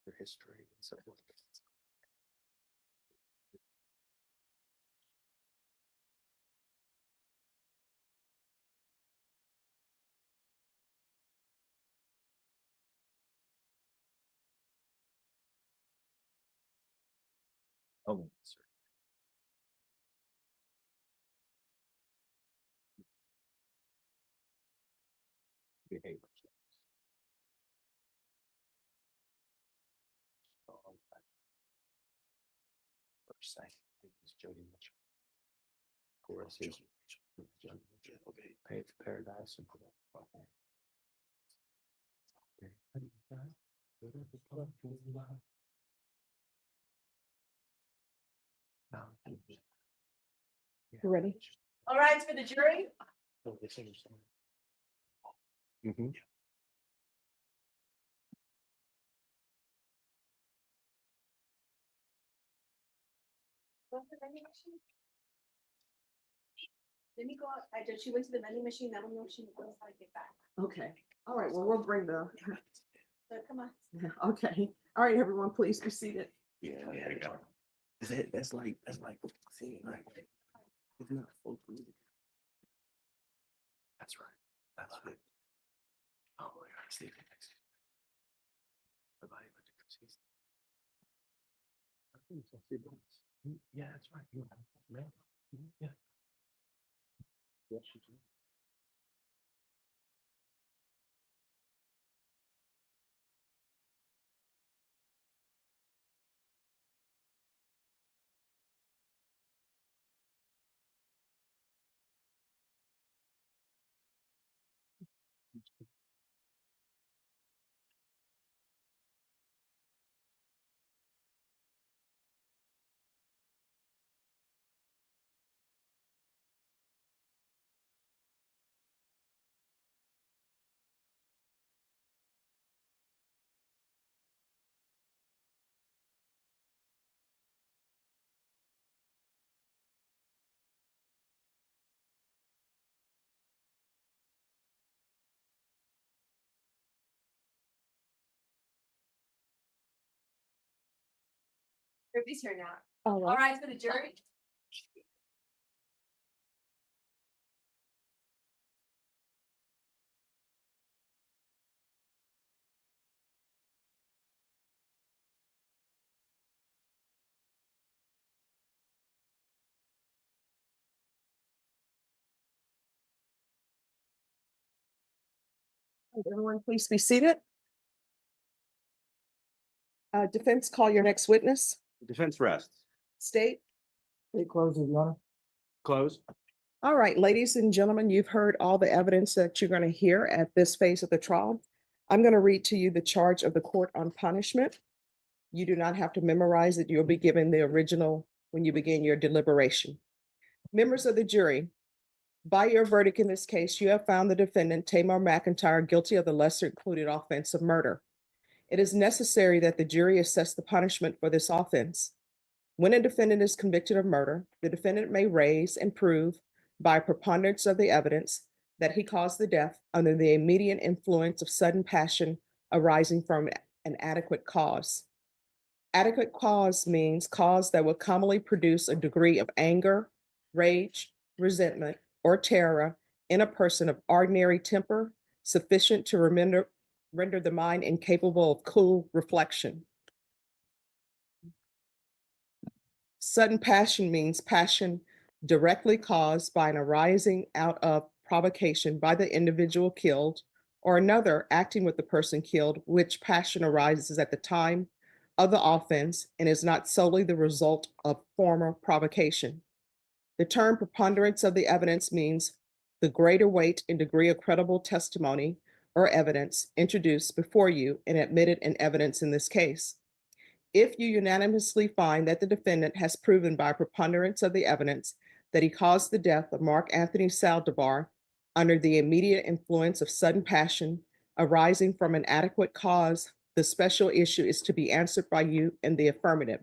Your history and so forth. Oh, sir. Behavior. First, I think it was Jody Mitchell. Chorus is Jody Mitchell. Okay, Pave Paradise and. You ready? All right, for the jury, Mhm. Go to the vending machine. Let me go out. She went to the vending machine. I don't know if she knows how to get back. Okay, all right, well, we'll bring the, So come on. okay, all right, everyone, please be seated. Yeah, there you go. That's like, see, like, it's not full food. That's right. That's right. Oh, my God, Steve. Yeah, that's right. Yeah. Yes, you do. Everybody's here now. All All right, for the jury. Everyone, please be seated. Defense, call your next witness. Defense rests. State. It closes, Your Honor. Close. All right, ladies and gentlemen, you've heard all the evidence that you're going to hear at this phase of the trial. I'm going to read to you the charge of the court on punishment. You do not have to memorize it. You'll be given the original when you begin your deliberation. Members of the jury, by your verdict in this case, you have found the defendant, Taymor McIntyre, guilty of the lesser included offense of murder. It is necessary that the jury assess the punishment for this offense. When a defendant is convicted of murder, the defendant may raise and prove by preponderance of the evidence that he caused the death under the immediate influence of sudden passion arising from an adequate cause. Adequate cause means cause that will commonly produce a degree of anger, rage, resentment, or terror in a person of ordinary temper, sufficient to render the mind incapable of cool reflection. Sudden passion means passion directly caused by an arising out of provocation by the individual killed or another acting with the person killed, which passion arises at the time of the offense and is not solely the result of former provocation. The term preponderance of the evidence means the greater weight and degree of credible testimony or evidence introduced before you and admitted in evidence in this case. If you unanimously find that the defendant has proven by preponderance of the evidence that he caused the death of Mark Anthony Saldivar under the immediate influence of sudden passion arising from an adequate cause, the special issue is to be answered by you in the affirmative.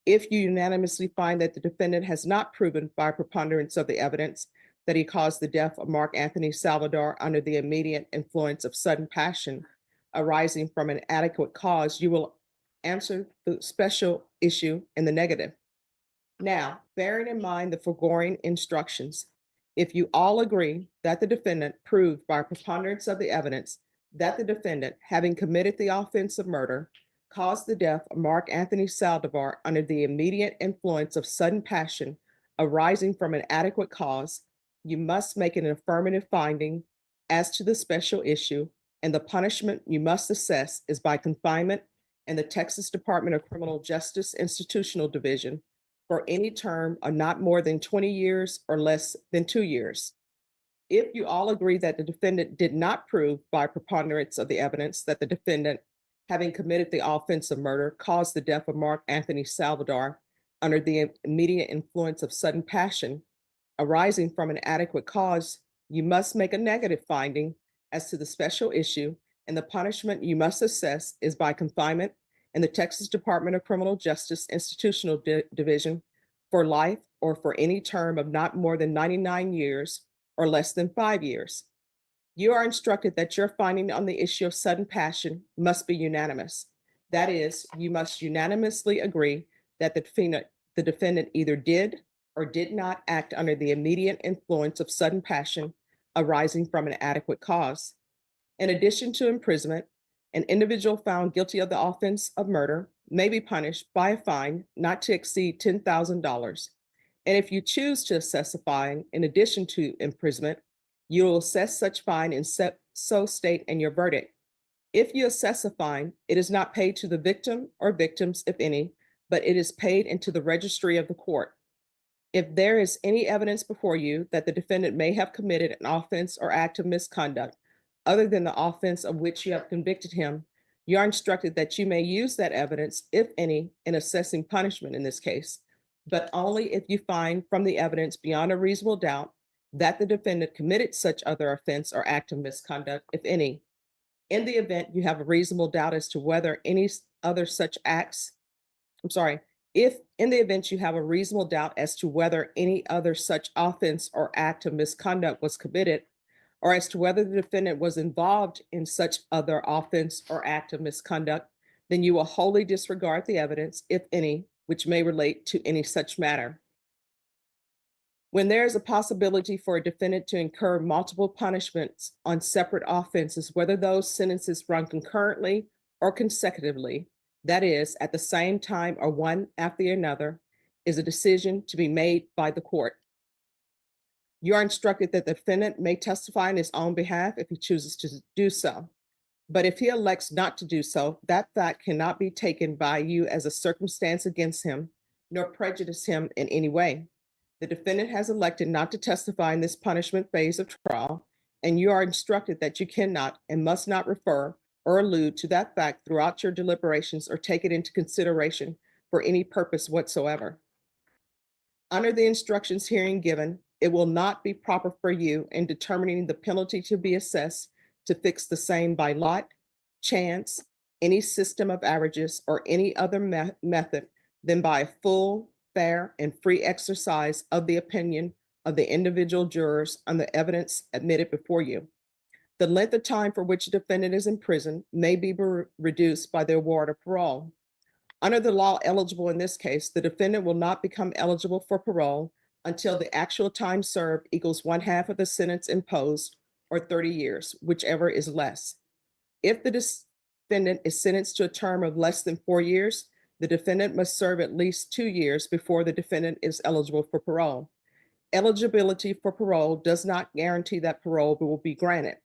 If you unanimously find that the defendant has not proven by preponderance of the evidence that he caused the death of Mark Anthony Salvador under the immediate influence of sudden passion arising from an adequate cause, you will answer the special issue in the negative. Now, bearing in mind the foregoing instructions, if you all agree that the defendant proved by preponderance of the evidence that the defendant, having committed the offense of murder, caused the death of Mark Anthony Saldivar under the immediate influence of sudden passion arising from an adequate cause, you must make an affirmative finding as to the special issue, and the punishment you must assess is by confinement in the Texas Department of Criminal Justice Institutional Division for any term of not more than 20 years or less than 2 years. If you all agree that the defendant did not prove by preponderance of the evidence that the defendant, having committed the offense of murder, caused the death of Mark Anthony Salvador under the immediate influence of sudden passion arising from an adequate cause, you must make a negative finding as to the special issue, and the punishment you must assess is by confinement in the Texas Department of Criminal Justice Institutional Division for life, or for any term of not more than 99 years or less than 5 years. You are instructed that your finding on the issue of sudden passion must be unanimous. That is, you must unanimously agree that the defendant either did or did not act under the immediate influence of sudden passion arising from an adequate cause. In addition to imprisonment, an individual found guilty of the offense of murder may be punished by a fine not to exceed $10,000. And if you choose to assess a fine in addition to imprisonment, you will assess such fine and so state in your verdict. If you assess a fine, it is not paid to the victim or victims, if any, but it is paid into the registry of the court. If there is any evidence before you that the defendant may have committed an offense or act of misconduct other than the offense of which you have convicted him, you are instructed that you may use that evidence, if any, in assessing punishment in this case, but only if you find from the evidence beyond a reasonable doubt that the defendant committed such other offense or act of misconduct, if any. In the event you have a reasonable doubt as to whether any other such acts, if in the event you have a reasonable doubt as to whether any other such offense or act of misconduct was committed, or as to whether the defendant was involved in such other offense or act of misconduct, then you will wholly disregard the evidence, if any, which may relate to any such matter. When there is a possibility for a defendant to incur multiple punishments on separate offenses, whether those sentences run concurrently or consecutively, that is, at the same time or one after another, is a decision to be made by the court. You are instructed that the defendant may testify on his own behalf if he chooses to do so. But if he elects not to do so, that fact cannot be taken by you as a circumstance against him, nor prejudice him in any way. The defendant has elected not to testify in this punishment phase of trial, and you are instructed that you cannot and must not refer or allude to that fact throughout your deliberations or take it into consideration for any purpose whatsoever. Under the instructions herein given, it will not be proper for you in determining the penalty to be assessed to fix the same by lot, chance, any system of averages, or any other method than by a full, fair, and free exercise of the opinion of the individual jurors on the evidence admitted before you. The length of time for which a defendant is in prison may be reduced by the award of parole. Under the law eligible in this case, the defendant will not become eligible for parole until the actual time served equals 1/2 of the sentence imposed, or 30 years, whichever is less. If the defendant is sentenced to a term of less than 4 years, the defendant must serve at least 2 years before the defendant is eligible for parole. Eligibility for parole does not guarantee that parole will be granted.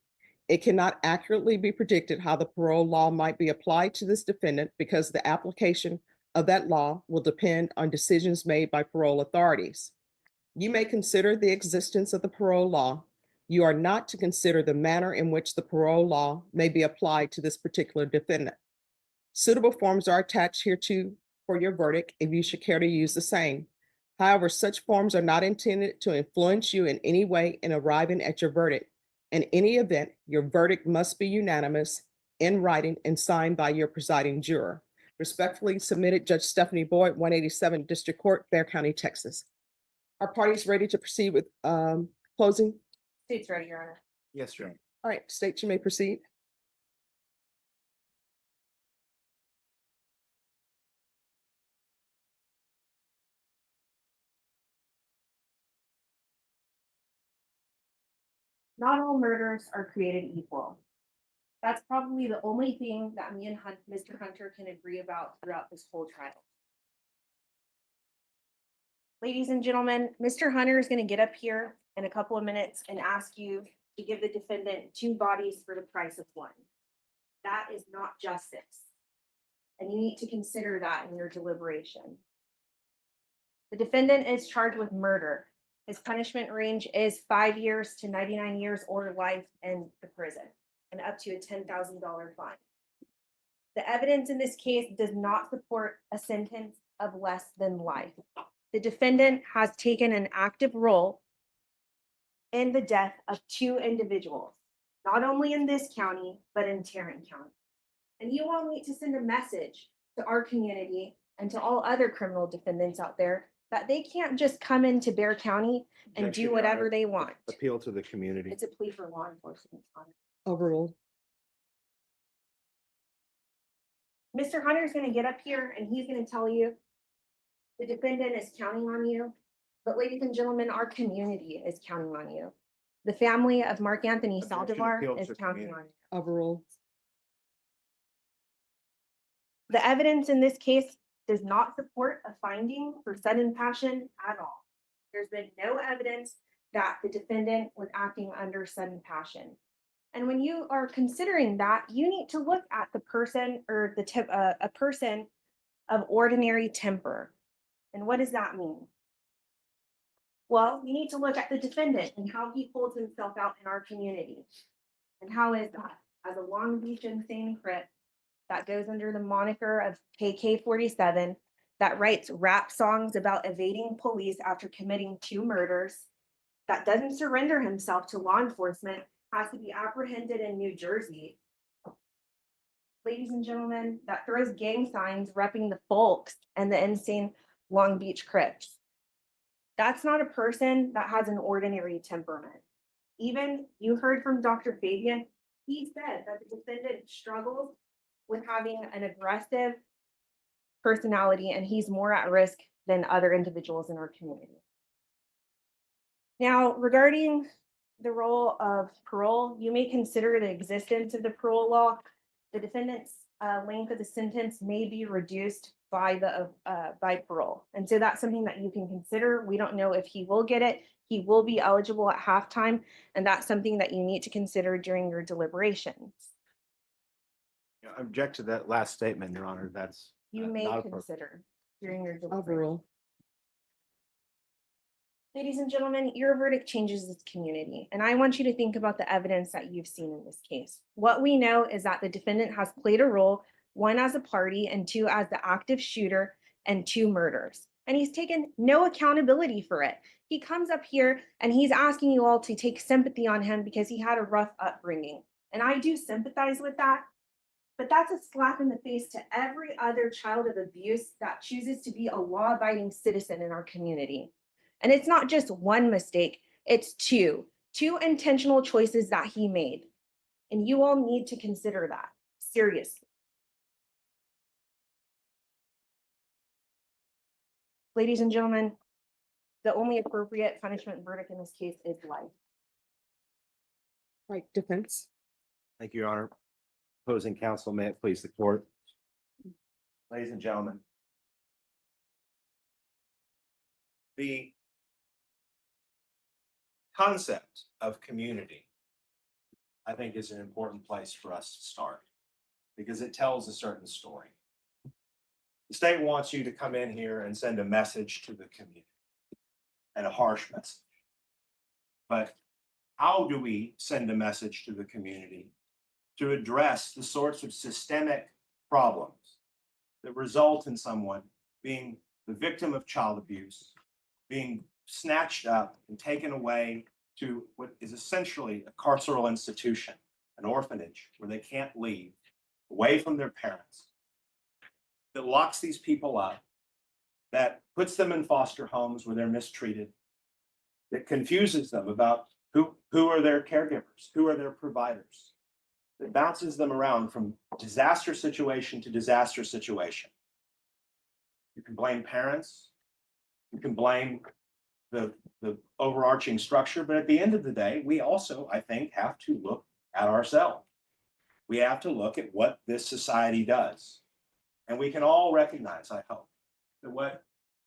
It cannot accurately be predicted how the parole law might be applied to this defendant because the application of that law will depend on decisions made by parole authorities. You may consider the existence of the parole law. You are not to consider the manner in which the parole law may be applied to this particular defendant. Suitable forms are attached hereto for your verdict if you should care to use the same. However, such forms are not intended to influence you in any way in arriving at your verdict. In any event, your verdict must be unanimous, in writing, and signed by your presiding juror. Respectfully submitted, Judge Stephanie Boyd, 187 District Court, Bexar County, Texas. Are parties ready to proceed with closing? State's ready, Your Honor. Yes, Your Honor. All right, State, you may proceed. Not all murders are created equal. That's probably the only thing that me and Mr. Hunter can agree about throughout this whole trial. Ladies and gentlemen, Mr. Hunter is going to get up here in a couple of minutes and ask you to give the defendant 2 bodies for the price of 1. That is not justice. And you need to consider that in your deliberation. The defendant is charged with murder. His punishment range is 5 years to 99 years or life in the prison and up to a $10,000 fine. The evidence in this case does not support a sentence of less than life. The defendant has taken an active role in the death of 2 individuals, not only in this county, but in Tarrant County. And you all need to send a message to our community and to all other criminal defendants out there that they can't just come into Bear County and Objection, do Your whatever Honor. they want. Appeal to the community. It's a plea for law enforcement. Overruled. Mr. Hunter's gonna get up here and he's gonna tell you the defendant is counting on you. But ladies and gentlemen, our community is counting on you. The family of Mark Anthony Objection, Saldivar appeal is to counting community. on you. Overruled. The evidence in this case does not support a finding for sudden passion at all. There's been no evidence that the defendant was acting under sudden passion. And when you are considering that, you need to look at the person or a person of ordinary temper. And what does that mean? Well, you need to look at the defendant and how he holds himself out in our community. And how is that? As a Long Beach insane crip that goes under the moniker of AK-47, that writes rap songs about evading police after committing 2 murders, that doesn't surrender himself to law enforcement, has to be apprehended in New Jersey. Ladies and gentlemen, that throws gang signs repping the folks and the insane Long Beach Crips. That's not a person that has an ordinary temperament. Even you heard from Dr. Fabian, he said that the defendant struggles with having an aggressive personality and he's more at risk than other individuals in our community. Now, regarding the role of parole, you may consider the existence of the parole law. The defendant's length of the sentence may be reduced by parole. And so that's something that you can consider. We don't know if he will get it. He will be eligible at halftime, and that's something that you need to consider during your deliberations. Yeah, I object to that last statement, Your Honor. That's You not may appropriate. consider during your deliberations. Overruled. Ladies and gentlemen, your verdict changes this community, and I want you to think about the evidence that you've seen in this case. What we know is that the defendant has played a role, 1 as a party and 2 as the active shooter and 2 murders. And he's taken no accountability for it. He comes up here and he's asking you all to take sympathy on him because he had a rough upbringing. And I do sympathize with that, but that's a slap in the face to every other child of abuse that chooses to be a law-abiding citizen in our community. And it's not just 1 mistake, it's 2 intentional choices that he made. And you all need to consider that seriously. Ladies and gentlemen, the only appropriate punishment verdict in this case is life. Right, defense. Thank you, Your Honor. Opposing counsel, may it please the court. Ladies and gentlemen, the concept of community, I think, is an important place for us to start because it tells a certain story. The state wants you to come in here and send a message to the community, and a harsh message. But how do we send a message to the community to address the sorts of systemic problems that result in someone being the victim of child abuse, being snatched up and taken away to what is essentially a carceral institution, an orphanage where they can't leave, away from their parents, that locks these people up, that puts them in foster homes where they're mistreated, that confuses them about who are their caregivers, who are their providers, that bounces them around from disaster situation to disaster situation. You can blame parents, you can blame the overarching structure, but at the end of the day, we also, I think, have to look at ourselves. We have to look at what this society does. And we can all recognize, I hope, that what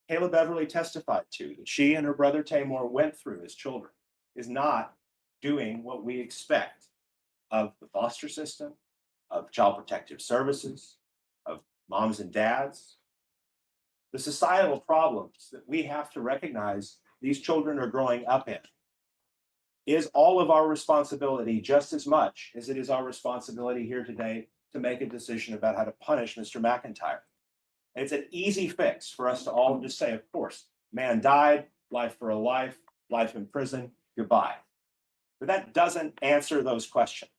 Kayla Beverly testified to, that she and her brother Taymor went through as children, is not doing what we expect of the foster system, of child protective services, of moms and dads. The societal problems that we have to recognize these children are growing up in is all of our responsibility just as much as it is our responsibility here today to make a decision about how to punish Mr. McIntyre. And it's an easy fix for us to all just say, of course, man died, life for a life, life in prison, goodbye. But that doesn't answer those questions.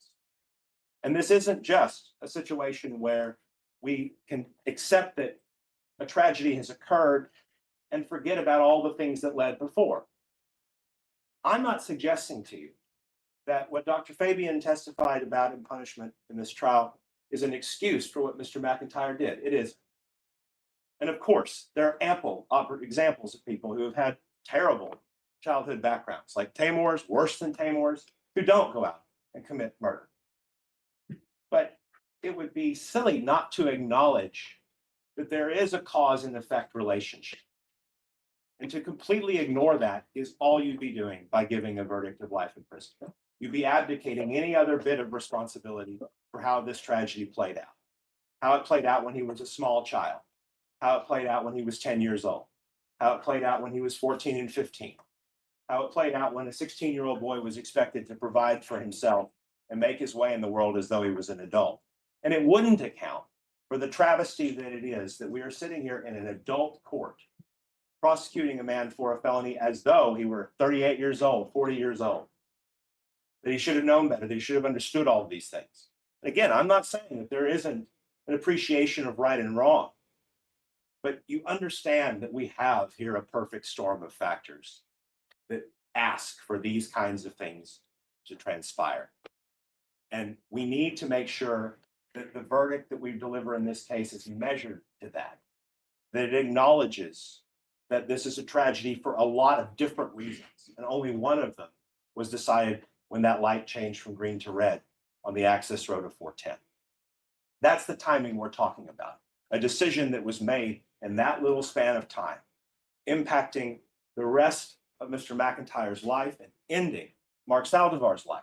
And this isn't just a situation where we can accept that a tragedy has occurred and forget about all the things that led before. I'm not suggesting to you that what Dr. Fabian testified about in punishment in this trial is an excuse for what Mr. McIntyre did. It is. And of course, there are ample examples of people who have had terrible childhood backgrounds, like Taymor's, worse than Taymor's, who don't go out and commit murder. But it would be silly not to acknowledge that there is a cause and effect relationship. And to completely ignore that is all you'd be doing by giving a verdict of life in prison. You'd be abdicating any other bit of responsibility for how this tragedy played out. How it played out when he was a small child. How it played out when he was 10 years old. How it played out when he was 14 and 15. How it played out when a 16-year-old boy was expected to provide for himself and make his way in the world as though he was an adult. And it wouldn't account for the travesty that it is that we are sitting here in an adult court prosecuting a man for a felony as though he were 38 years old, 40 years old. That he should have known better, that he should have understood all of these things. Again, I'm not saying that there isn't an appreciation of right and wrong, but you understand that we have here a perfect storm of factors that ask for these kinds of things to transpire. And we need to make sure that the verdict that we deliver in this case is measured to that it acknowledges that this is a tragedy for a lot of different reasons. And only one of them was decided when that light changed from green to red on the access road of 410. That's the timing we're talking about. A decision that was made in that little span of time, impacting the rest of Mr. McIntyre's life and ending Mark Saldivar's life.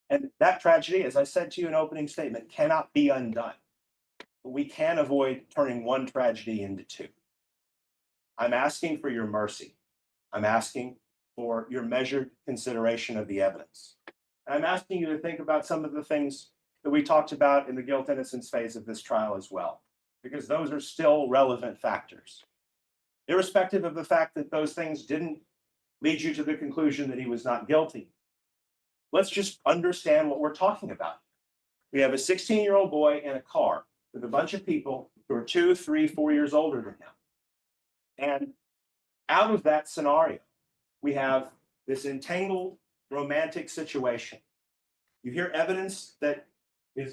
And that tragedy, as I said to you in opening statement, cannot be undone. But we can avoid turning one tragedy into two. I'm asking for your mercy. I'm asking for your measured consideration of the evidence. And I'm asking you to think about some of the things that we talked about in the guilt innocence phase of this trial as well, because those are still relevant factors. Irrespective of the fact that those things didn't lead you to the conclusion that he was not guilty, let's just understand what we're talking about. We have a 16-year-old boy in a car with a bunch of people who are 2, 3, 4 years older than him. And out of that scenario, we have this entangled romantic situation. You hear evidence that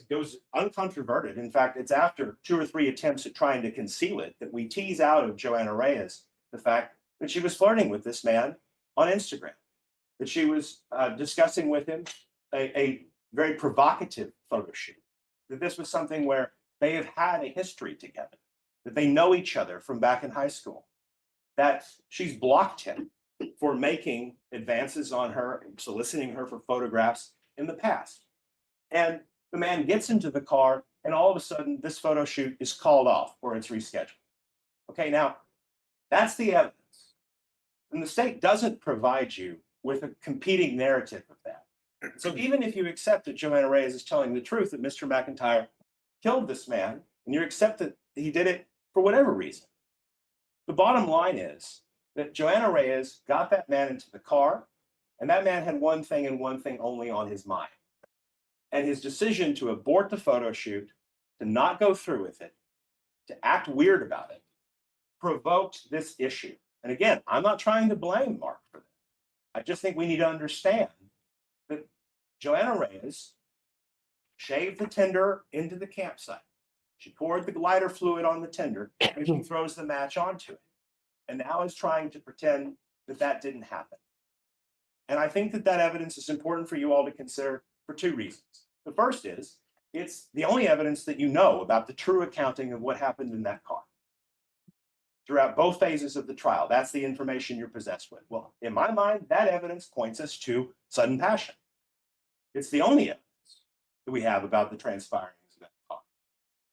goes uncontroverted. In fact, it's after 2 or 3 attempts at trying to conceal it that we tease out of Joanna Reyes the fact that she was flirting with this man on Instagram, that she was discussing with him a very provocative photo shoot, that this was something where they have had a history together, that they know each other from back in high school, that she's blocked him for making advances on her and soliciting her for photographs in the past. And the man gets into the car, and all of a sudden, this photo shoot is called off or it's rescheduled. Okay, now that's the evidence. And the state doesn't provide you with a competing narrative of that. So even if you accept that Joanna Reyes is telling the truth, that Mr. McIntyre killed this man, and you accept that he did it for whatever reason, the bottom line is that Joanna Reyes got that man into the car, and that man had one thing and one thing only on his mind. And his decision to abort the photo shoot, to not go through with it, to act weird about it, provoked this issue. And again, I'm not trying to blame Mark for that. I just think we need to understand that Joanna Reyes shaved the tinder into the campsite. She poured the lighter fluid on the tinder, and she throws the match onto it. And now is trying to pretend that that didn't happen. And I think that that evidence is important for you all to consider for 2 reasons. The first is, it's the only evidence that you know about the true accounting of what happened in that car. Throughout both phases of the trial, that's the information you're possessed with. Well, in my mind, that evidence points us to sudden passion. It's the only evidence that we have about the transpiring of that car.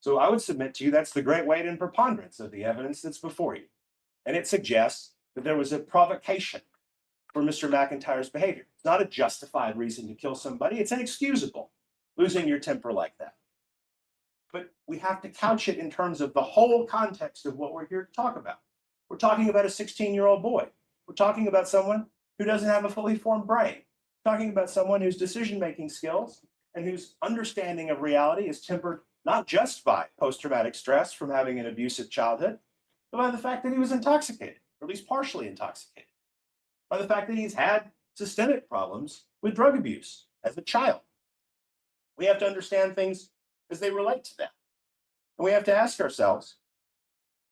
So I would submit to you that's the great weight and preponderance of the evidence that's before you. And it suggests that there was a provocation for Mr. McIntyre's behavior. It's not a justified reason to kill somebody. It's inexcusable, losing your temper like that. But we have to couch it in terms of the whole context of what we're here to talk about. We're talking about a 16-year-old boy. We're talking about someone who doesn't have a fully formed brain. We're talking about someone whose decision-making skills and whose understanding of reality is tempered not just by post-traumatic stress from having an abusive childhood, but by the fact that he was intoxicated. or at least partially intoxicated, by the fact that he's had systemic problems with drug abuse as a child. We have to understand things as they relate to that. And we have to ask ourselves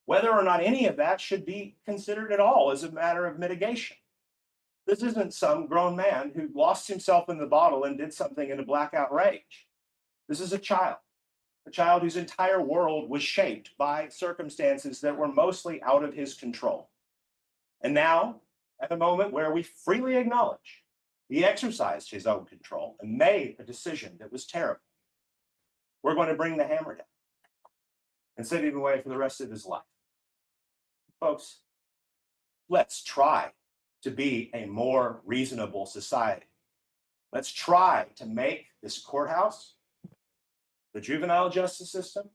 whether or not any of that should be considered at all as a matter of mitigation. This isn't some grown man who lost himself in the bottle and did something in a blackout rage. This is a child whose entire world was shaped by circumstances that were mostly out of his control. And now, at a moment where we freely acknowledge he exercised his own control and made a decision that was terrible, we're going to bring the hammer down and send him away for the rest of his life. Folks, let's try to be a more reasonable society. Let's try to make this courthouse, the juvenile justice system,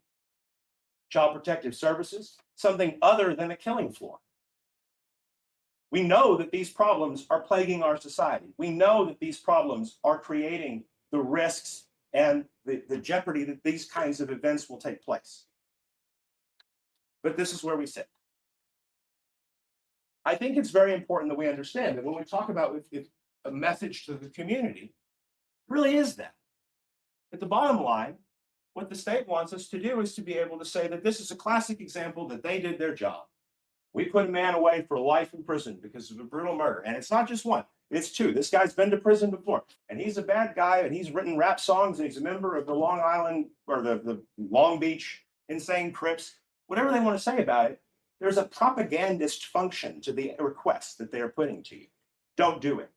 child protective services, something other than a killing floor. We know that these problems are plaguing our society. We know that these problems are creating the risks and the jeopardy that these kinds of events will take place. But this is where we sit. I think it's very important that we understand that when we talk about a message to the community, it really is that. At the bottom line, what the state wants us to do is to be able to say that this is a classic example that they did their job. We put a man away for life in prison because of a brutal murder. And it's not just one, it's two. This guy's been to prison before. And he's a bad guy, and he's written rap songs, and he's a member of the Long Island or the Long Beach Insane Crips. Whatever they want to say about it, there's a propagandist function to the request that they are putting to you. Don't do it.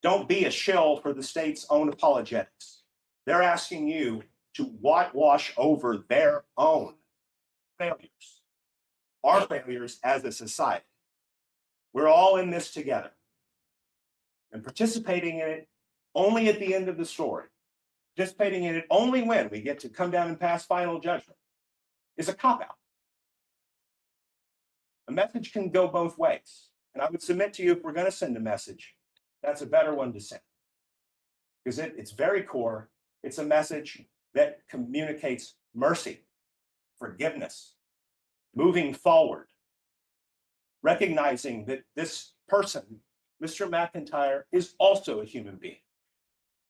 Don't be a shill for the state's own apologetics. They're asking you to whitewash over their own failures, our failures as a society. We're all in this together. And participating in it only at the end of the story, participating in it only when we get to come down and pass final judgment, is a cop-out. A message can go both ways. And I would submit to you, if we're going to send a message, that's a better one to send. Because it's very core. It's a message that communicates mercy, forgiveness, moving forward, recognizing that this person, Mr. McIntyre, is also a human being,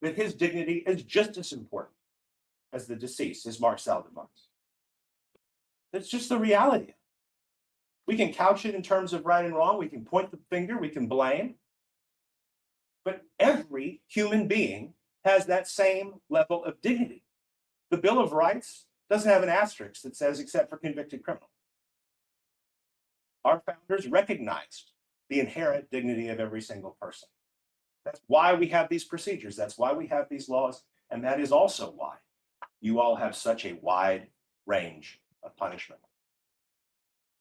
that his dignity is just as important as the deceased, as Mark Saldivar's. That's just the reality. We can couch it in terms of right and wrong. We can point the finger. We can blame. But every human being has that same level of dignity. The Bill of Rights doesn't have an asterisk that says except for convicted criminals. Our founders recognized the inherent dignity of every single person. That's why we have these procedures. That's why we have these laws. And that is also why you all have such a wide range of punishment.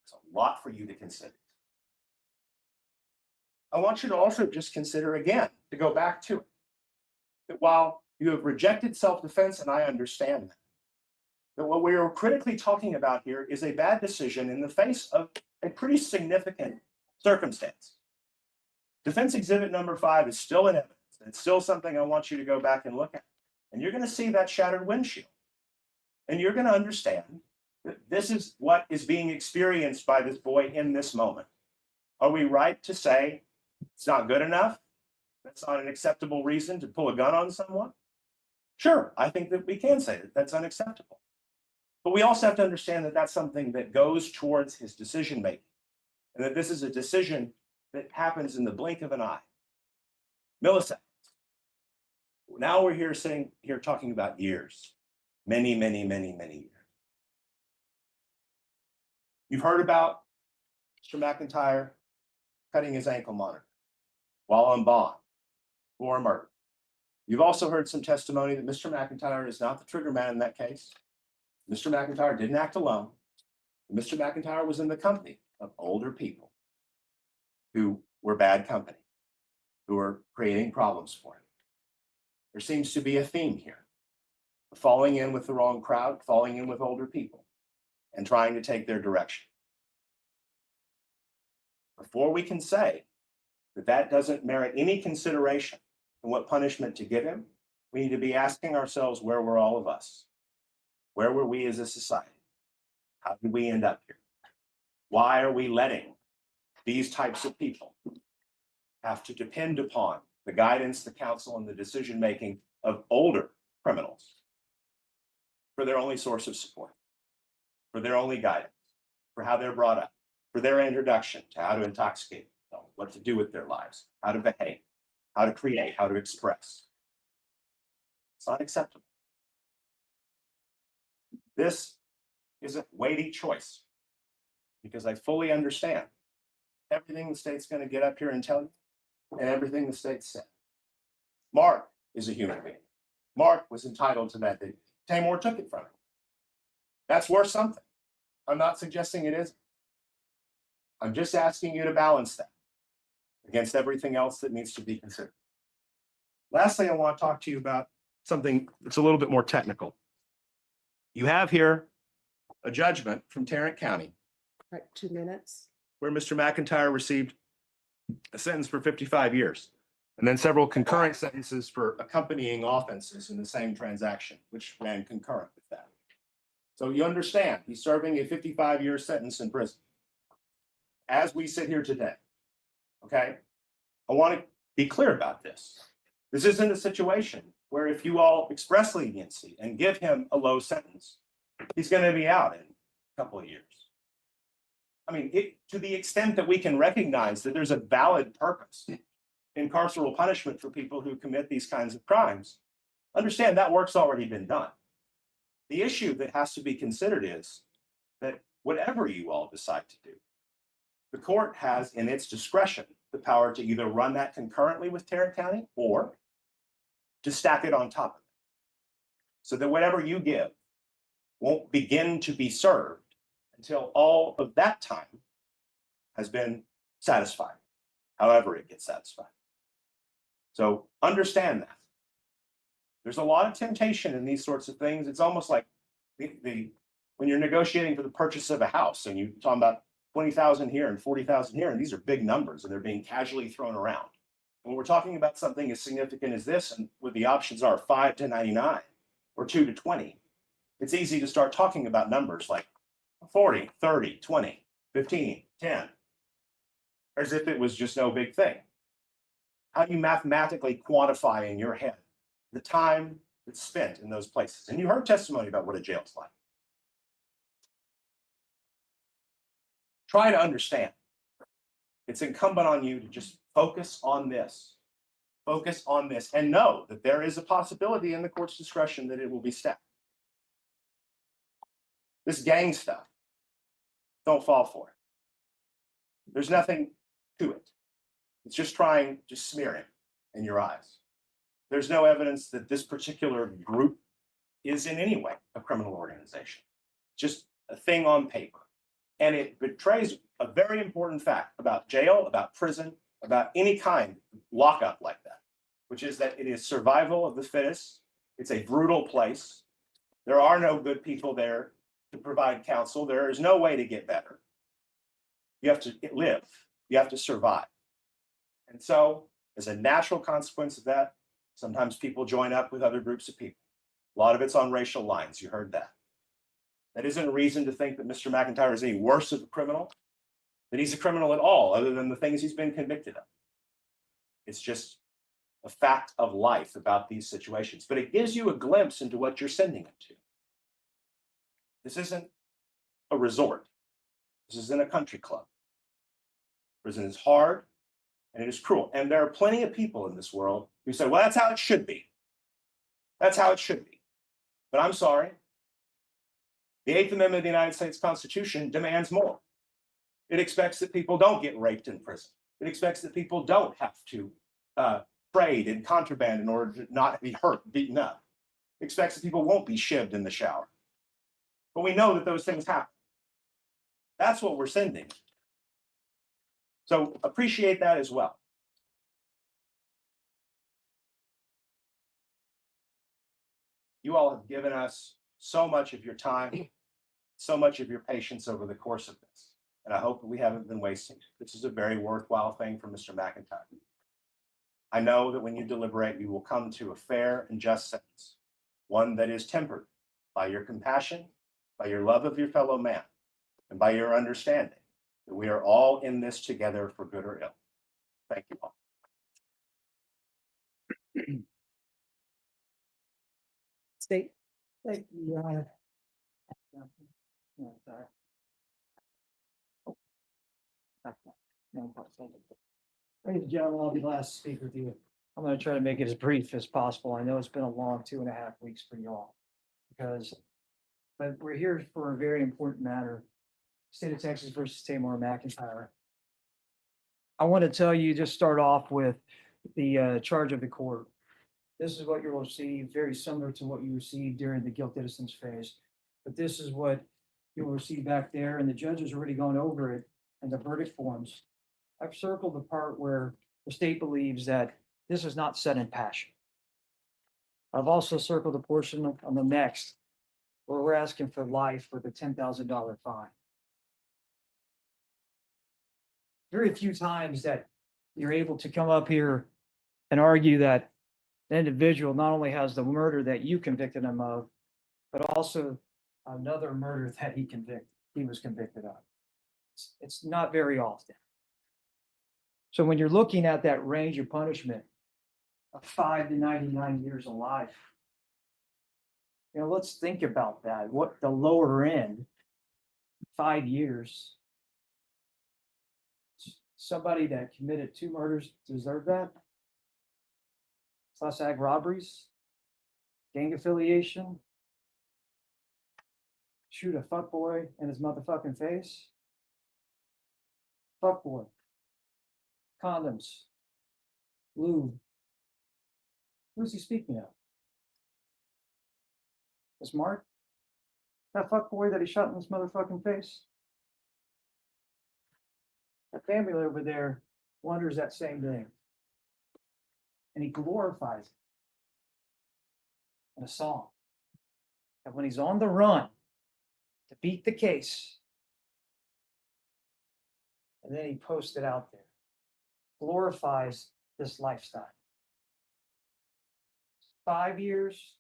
It's a lot for you to consider. I want you to also just consider again, to go back to it, that while you have rejected self-defense, and I understand that what we are critically talking about here is a bad decision in the face of a pretty significant circumstance. Defense exhibit number 5 is still in evidence. It's still something I want you to go back and look at. And you're going to see that shattered windshield. And you're going to understand that this is what is being experienced by this boy in this moment. Are we right to say it's not good enough? That's not an acceptable reason to pull a gun on someone? Sure, I think that we can say that that's unacceptable. But we also have to understand that that's something that goes towards his decision making, and that this is a decision that happens in the blink of an eye. Milliseconds. Now we're here sitting here talking about years, many, many, many, many years. You've heard about Mr. McIntyre cutting his ankle monitor while on bond for murder. You've also heard some testimony that Mr. McIntyre is not the trigger man in that case. Mr. McIntyre didn't act alone. Mr. McIntyre was in the company of older people who were bad company, who were creating problems for him. There seems to be a theme here, falling in with the wrong crowd, falling in with older people, and trying to take their direction. Before we can say that that doesn't merit any consideration and what punishment to give him, we need to be asking ourselves, where were all of us? Where were we as a society? How did we end up here? Why are we letting these types of people have to depend upon the guidance, the counsel, and the decision-making of older criminals for their only source of support, for their only guidance, for how they're brought up, for their introduction to how to intoxicate themselves, what to do with their lives, how to behave, how to create, how to express. It's not acceptable. This is a weighty choice because I fully understand everything the state's going to get up here and tell you and everything the state said. Mark is a human being. Mark was entitled to that dignity. Taymor took it from him. That's worth something. I'm not suggesting it isn't. I'm just asking you to balance that against everything else that needs to be considered. Lastly, I want to talk to you about something that's a little bit more technical. You have here a judgment from Tarrant County Right, 2 minutes. where Mr. McIntyre received a sentence for 55 years and then several concurrent sentences for accompanying offenses in the same transaction, which ran concurrent with that. So you understand, he's serving a 55-year sentence in prison as we sit here today. Okay? I want to be clear about this. This isn't a situation where if you all express leniency and give him a low sentence, he's going to be out in a couple of years. I mean, to the extent that we can recognize that there's a valid purpose in carceral punishment for people who commit these kinds of crimes, understand that work's already been done. The issue that has to be considered is that whatever you all decide to do, the court has in its discretion the power to either run that concurrently with Tarrant County or to stack it on top of it, so that whatever you give won't begin to be served until all of that time has been satisfied, however it gets satisfied. So understand that. There's a lot of temptation in these sorts of things. It's almost like when you're negotiating for the purchase of a house and you're talking about 20,000 here and 40,000 here, and these are big numbers and they're being casually thrown around. When we're talking about something as significant as this, and where the options are 5 to 99 or 2 to 20, it's easy to start talking about numbers like 40, 30, 20, 15, 10, as if it was just no big thing. How do you mathematically quantify in your head the time that's spent in those places? And you heard testimony about what a jail's like. Try to understand. It's incumbent on you to just focus on this. Focus on this and know that there is a possibility in the court's discretion that it will be stacked. This gang stuff, don't fall for it. There's nothing to it. It's just trying to smear him in your eyes. There's no evidence that this particular group is in any way a criminal organization. Just a thing on paper. And it betrays a very important fact about jail, about prison, about any kind of lockup like that, which is that it is survival of the fittest. It's a brutal place. There are no good people there to provide counsel. There is no way to get better. You have to live. You have to survive. And so, as a natural consequence of that, sometimes people join up with other groups of people. A lot of it's on racial lines. You heard that. That isn't a reason to think that Mr. McIntyre is any worse of a criminal, that he's a criminal at all, other than the things he's been convicted of. It's just a fact of life about these situations. But it gives you a glimpse into what you're sending him to. This isn't a resort. This isn't a country club. Prison is hard and it is cruel. And there are plenty of people in this world who say, well, that's how it should be. That's how it should be. But I'm sorry. The 8th Amendment of the United States Constitution demands more. It expects that people don't get raped in prison. It expects that people don't have to trade in contraband in order to not be hurt, beaten up. It expects that people won't be shivved in the shower. But we know that those things happen. That's what we're sending. So appreciate that as well. You all have given us so much of your time, so much of your patience over the course of this. And I hope that we haven't been wasting it. This is a very worthwhile thing for Mr. McIntyre. I know that when you deliberate, you will come to a fair and just sentence, one that is tempered by your compassion, by your love of your fellow man, and by your understanding that we are all in this together for good or ill. Thank you all. State, Thank you, Your Honor. No, sorry. Ladies and gentlemen, I'll be the last to speak with you. I'm gonna try to make it as brief as possible. I know it's been a long 2.5 weeks for you all. But we're here for a very important matter. State of Texas versus Taymor McIntyre. I want to tell you, just start off with the charge of the court. This is what you'll receive, very similar to what you received during the guilt innocence phase. But this is what you'll receive back there, and the judge has already gone over it in the verdict forms. I've circled the part where the state believes that this is not said in passion. I've also circled the portion on the next where we're asking for life with a $10,000 fine. Very few times that you're able to come up here and argue that the individual not only has the murder that you convicted him of, but also another murder that he was convicted of. It's not very often. So when you're looking at that range of punishment of 5 to 99 years of life, let's think about that. What the lower end, 5 years. Somebody that committed 2 murders deserve that? Plus ag robberies, gang affiliation, shoot a fuckboy in his motherfucking face. Fuckboy, condoms, lube. Who's he speaking of? Is Mark that fuckboy that he shot in his motherfucking face? The family over there wonders that same thing. And he glorifies it in a song. And when he's on the run to beat the case, and then he posts it out there, glorifies this lifestyle. 5 years,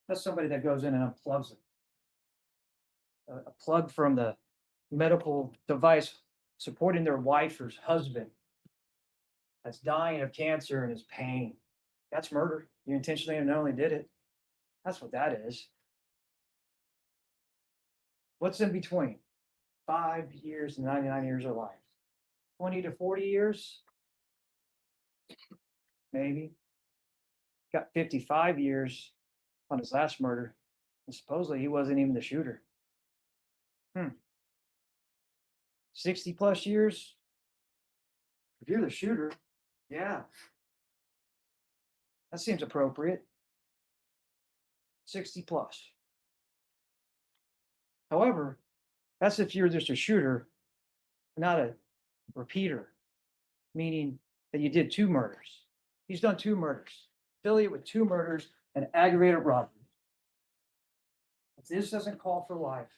that's somebody that goes in and unplugs it. A plug from the medical device supporting their wife or husband that's dying of cancer and is pain. That's murder. You intentionally and knowingly did it. That's what that is. What's in between? 5 years and 99 years of life. 20 to 40 years? Maybe. Got 55 years on his last murder. And supposedly he wasn't even the shooter. 60 plus years? If you're the shooter, yeah. That seems appropriate. 60 plus. However, that's if you're just a shooter, not a repeater, meaning that you did 2 murders. He's done 2 murders, affiliate with 2 murders and aggravated robbery. If this doesn't call for life,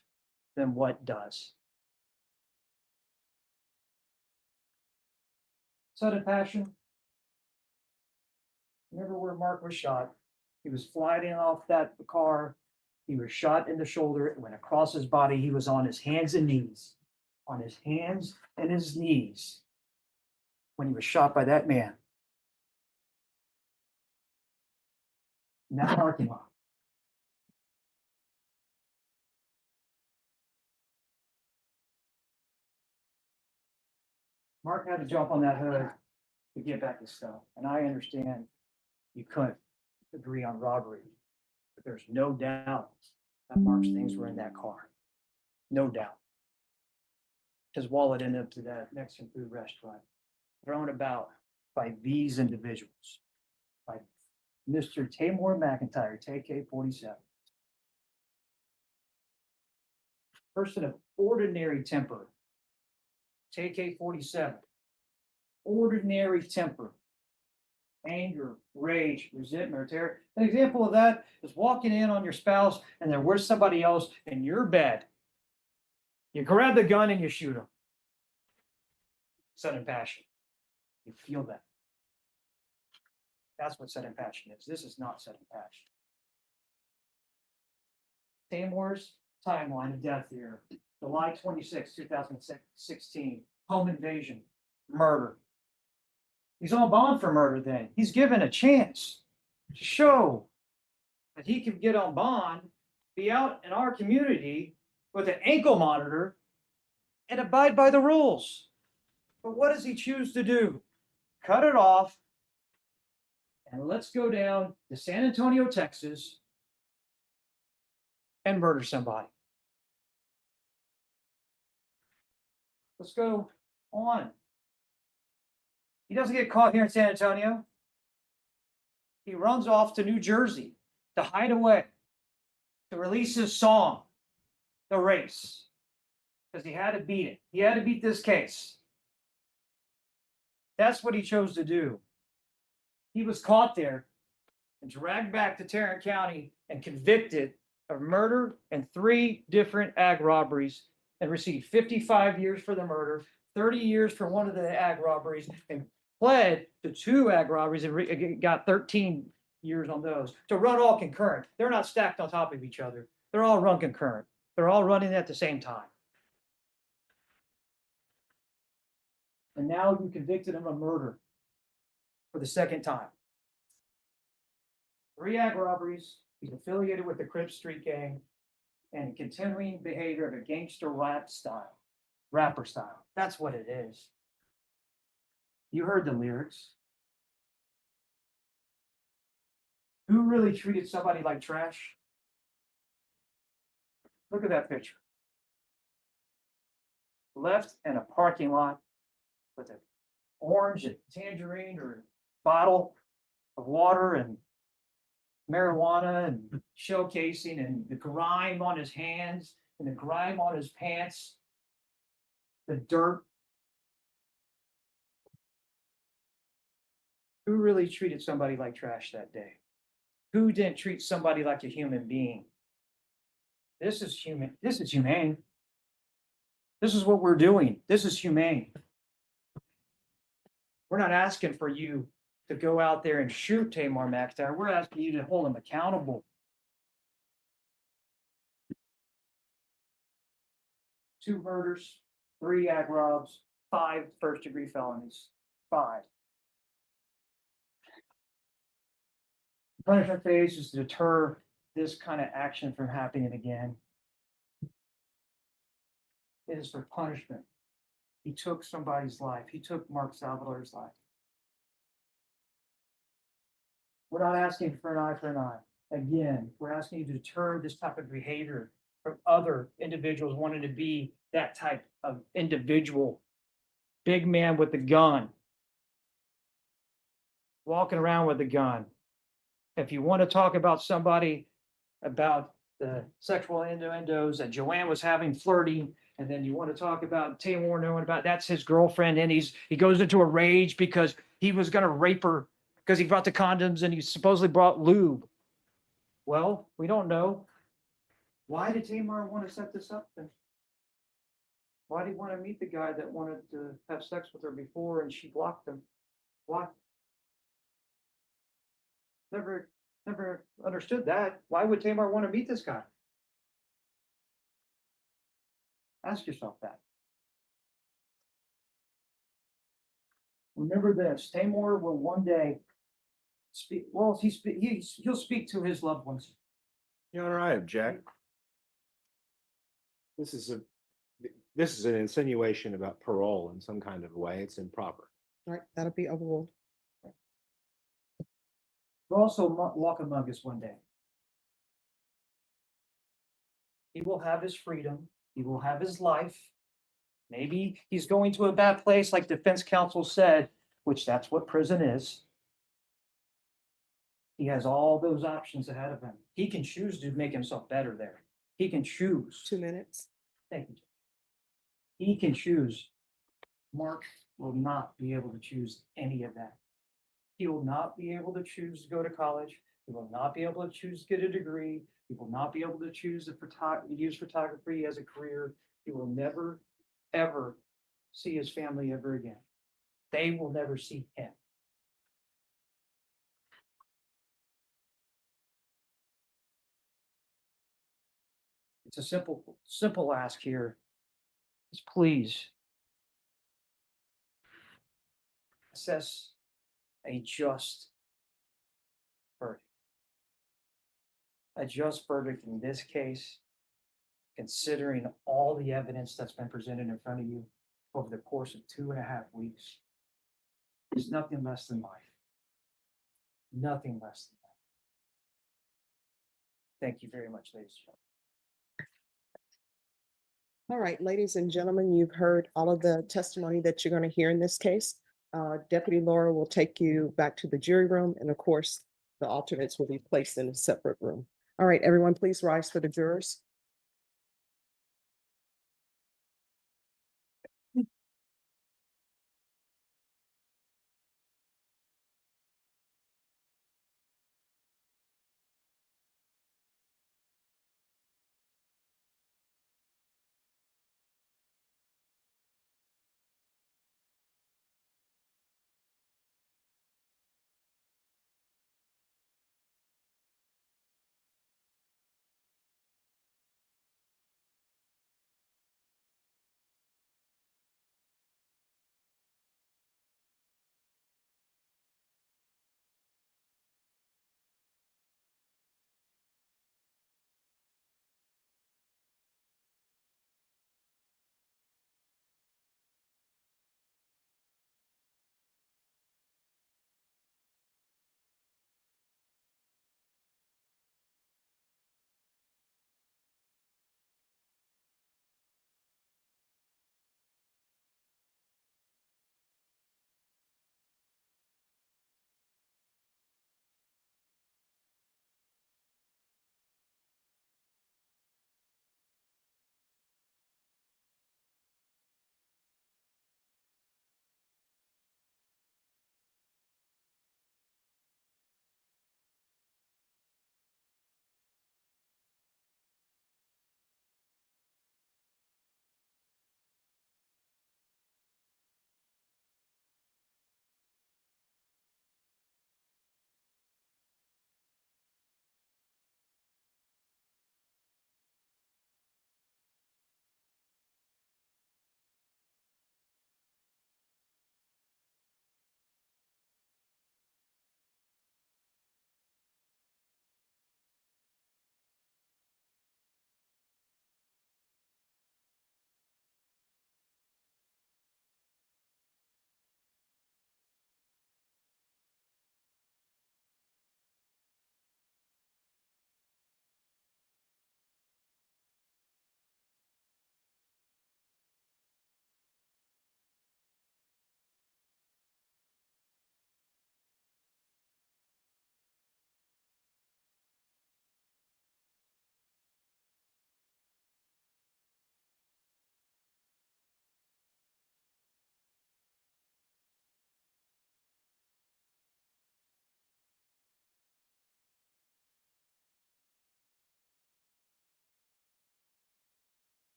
then what does? Sudden passion. Remember where Mark was shot? He was flying off that car. He was shot in the shoulder. It went across his body. He was on his hands and knees. On his hands and his knees when he was shot by that man in that parking lot. Mark had to jump on that hood to get back his stuff. And I understand you couldn't agree on robbery, but there's no doubt that Mark's things were in that car. No doubt. His wallet ended up to that Mexican food restaurant, thrown about by these individuals, by Mr. Taymor McIntyre, Tay K 47. Person of ordinary temper, Tay K 47. Ordinary temper, anger, rage, resentment, or terror. An example of that is walking in on your spouse and they're with somebody else in your bed. You grab the gun and you shoot them. Sudden passion. You feel that. That's what sudden passion is. This is not sudden passion. Taymor's timeline of death here. July 26, 2016, home invasion, murder. He's on bond for murder then. He's given a chance to show that he can get on bond, be out in our community with an ankle monitor and abide by the rules. But what does he choose to do? Cut it off and let's go down to San Antonio, Texas and murder somebody. Let's go on. He doesn't get caught here in San Antonio. He runs off to New Jersey to hide away, to release his song, The Race, because he had to beat it. He had to beat this case. That's what he chose to do. He was caught there and dragged back to Tarrant County and convicted of murder and 3 different ag robberies and received 55 years for the murder, 30 years for one of the ag robberies, and pled to 2 ag robberies and got 13 years on those. To run all concurrent. They're not stacked on top of each other. They're all run concurrent. They're all running at the same time. And now you convicted him of murder for the 2nd time. 3 ag robberies. He's affiliated with the Crip Street Gang and continuing behavior of a gangster rapper style. That's what it is. You heard the lyrics. Who really treated somebody like trash? Look at that picture. Left in a parking lot with an orange and tangerine or bottle of water and marijuana and shell casing and the grime on his hands and the grime on his pants, the dirt. Who really treated somebody like trash that day? Who didn't treat somebody like a human being? This is human. This is humane. This is what we're doing. This is humane. We're not asking for you to go out there and shoot Taymor McIntyre. We're asking you to hold him accountable. 2 murders, 3 ag robs, 5 first-degree felonies. 5. Punishment phase is to deter this kind of action from happening again. It is for punishment. He took somebody's life. He took Mark Salvador's life. We're not asking for an eye for an eye. Again, we're asking you to deter this type of behavior from other individuals wanting to be that type of individual. Big man with the gun. Walking around with a gun. If you want to talk about somebody, about the sexual innuendos that Joanne was having flirting, and then you want to talk about Taymor knowing about that's his girlfriend, and he goes into a rage because he was going to rape her because he brought the condoms and he supposedly brought lube. Well, we don't know. Why did Taymor want to set this up then? Why did he want to meet the guy that wanted to have sex with her before and she blocked him? Why? Never understood that. Why would Taymor want to meet this guy? Ask yourself that. Remember this, Taymor will one day speak, well, he'll speak to his loved ones. Your Honor, I object. This is an insinuation about parole in some kind of way. It's improper. All right, that'll be overruled. We'll also walk among us one day. He will have his freedom. He will have his life. Maybe he's going to a bad place like defense counsel said, which that's what prison is. He has all those options ahead of him. He can choose to make himself better there. He can choose. 2 minutes. Thank you. He can choose. Mark will not be able to choose any of that. He will not be able to choose to go to college. He will not be able to choose to get a degree. He will not be able to choose to use photography as a career. He will never, ever see his family ever again. They will never see him. it's a simple ask here. Is please assess a just verdict. A just verdict in this case, considering all the evidence that's been presented in front of you over the course of 2.5 weeks, is nothing less than life. Nothing less than that. Thank you very much, ladies and gentlemen. All right, ladies and gentlemen, you've heard all of the testimony that you're going to hear in this case. Deputy Laura will take you back to the jury room, and of course, the alternates will be placed in a separate room. All right, everyone, please rise for the jurors.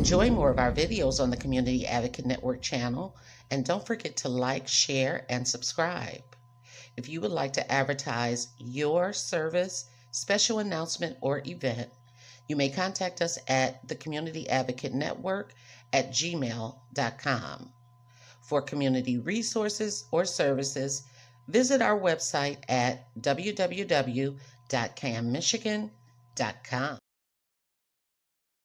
Enjoy more of our videos on the Community Advocate Network channel, and don't forget to like, share, and subscribe. If you would like to advertise your service, special announcement, or event, you may contact us at the Community Advocate Network at gmail.com. For community resources or services, visit our website at www.canmichigan.com.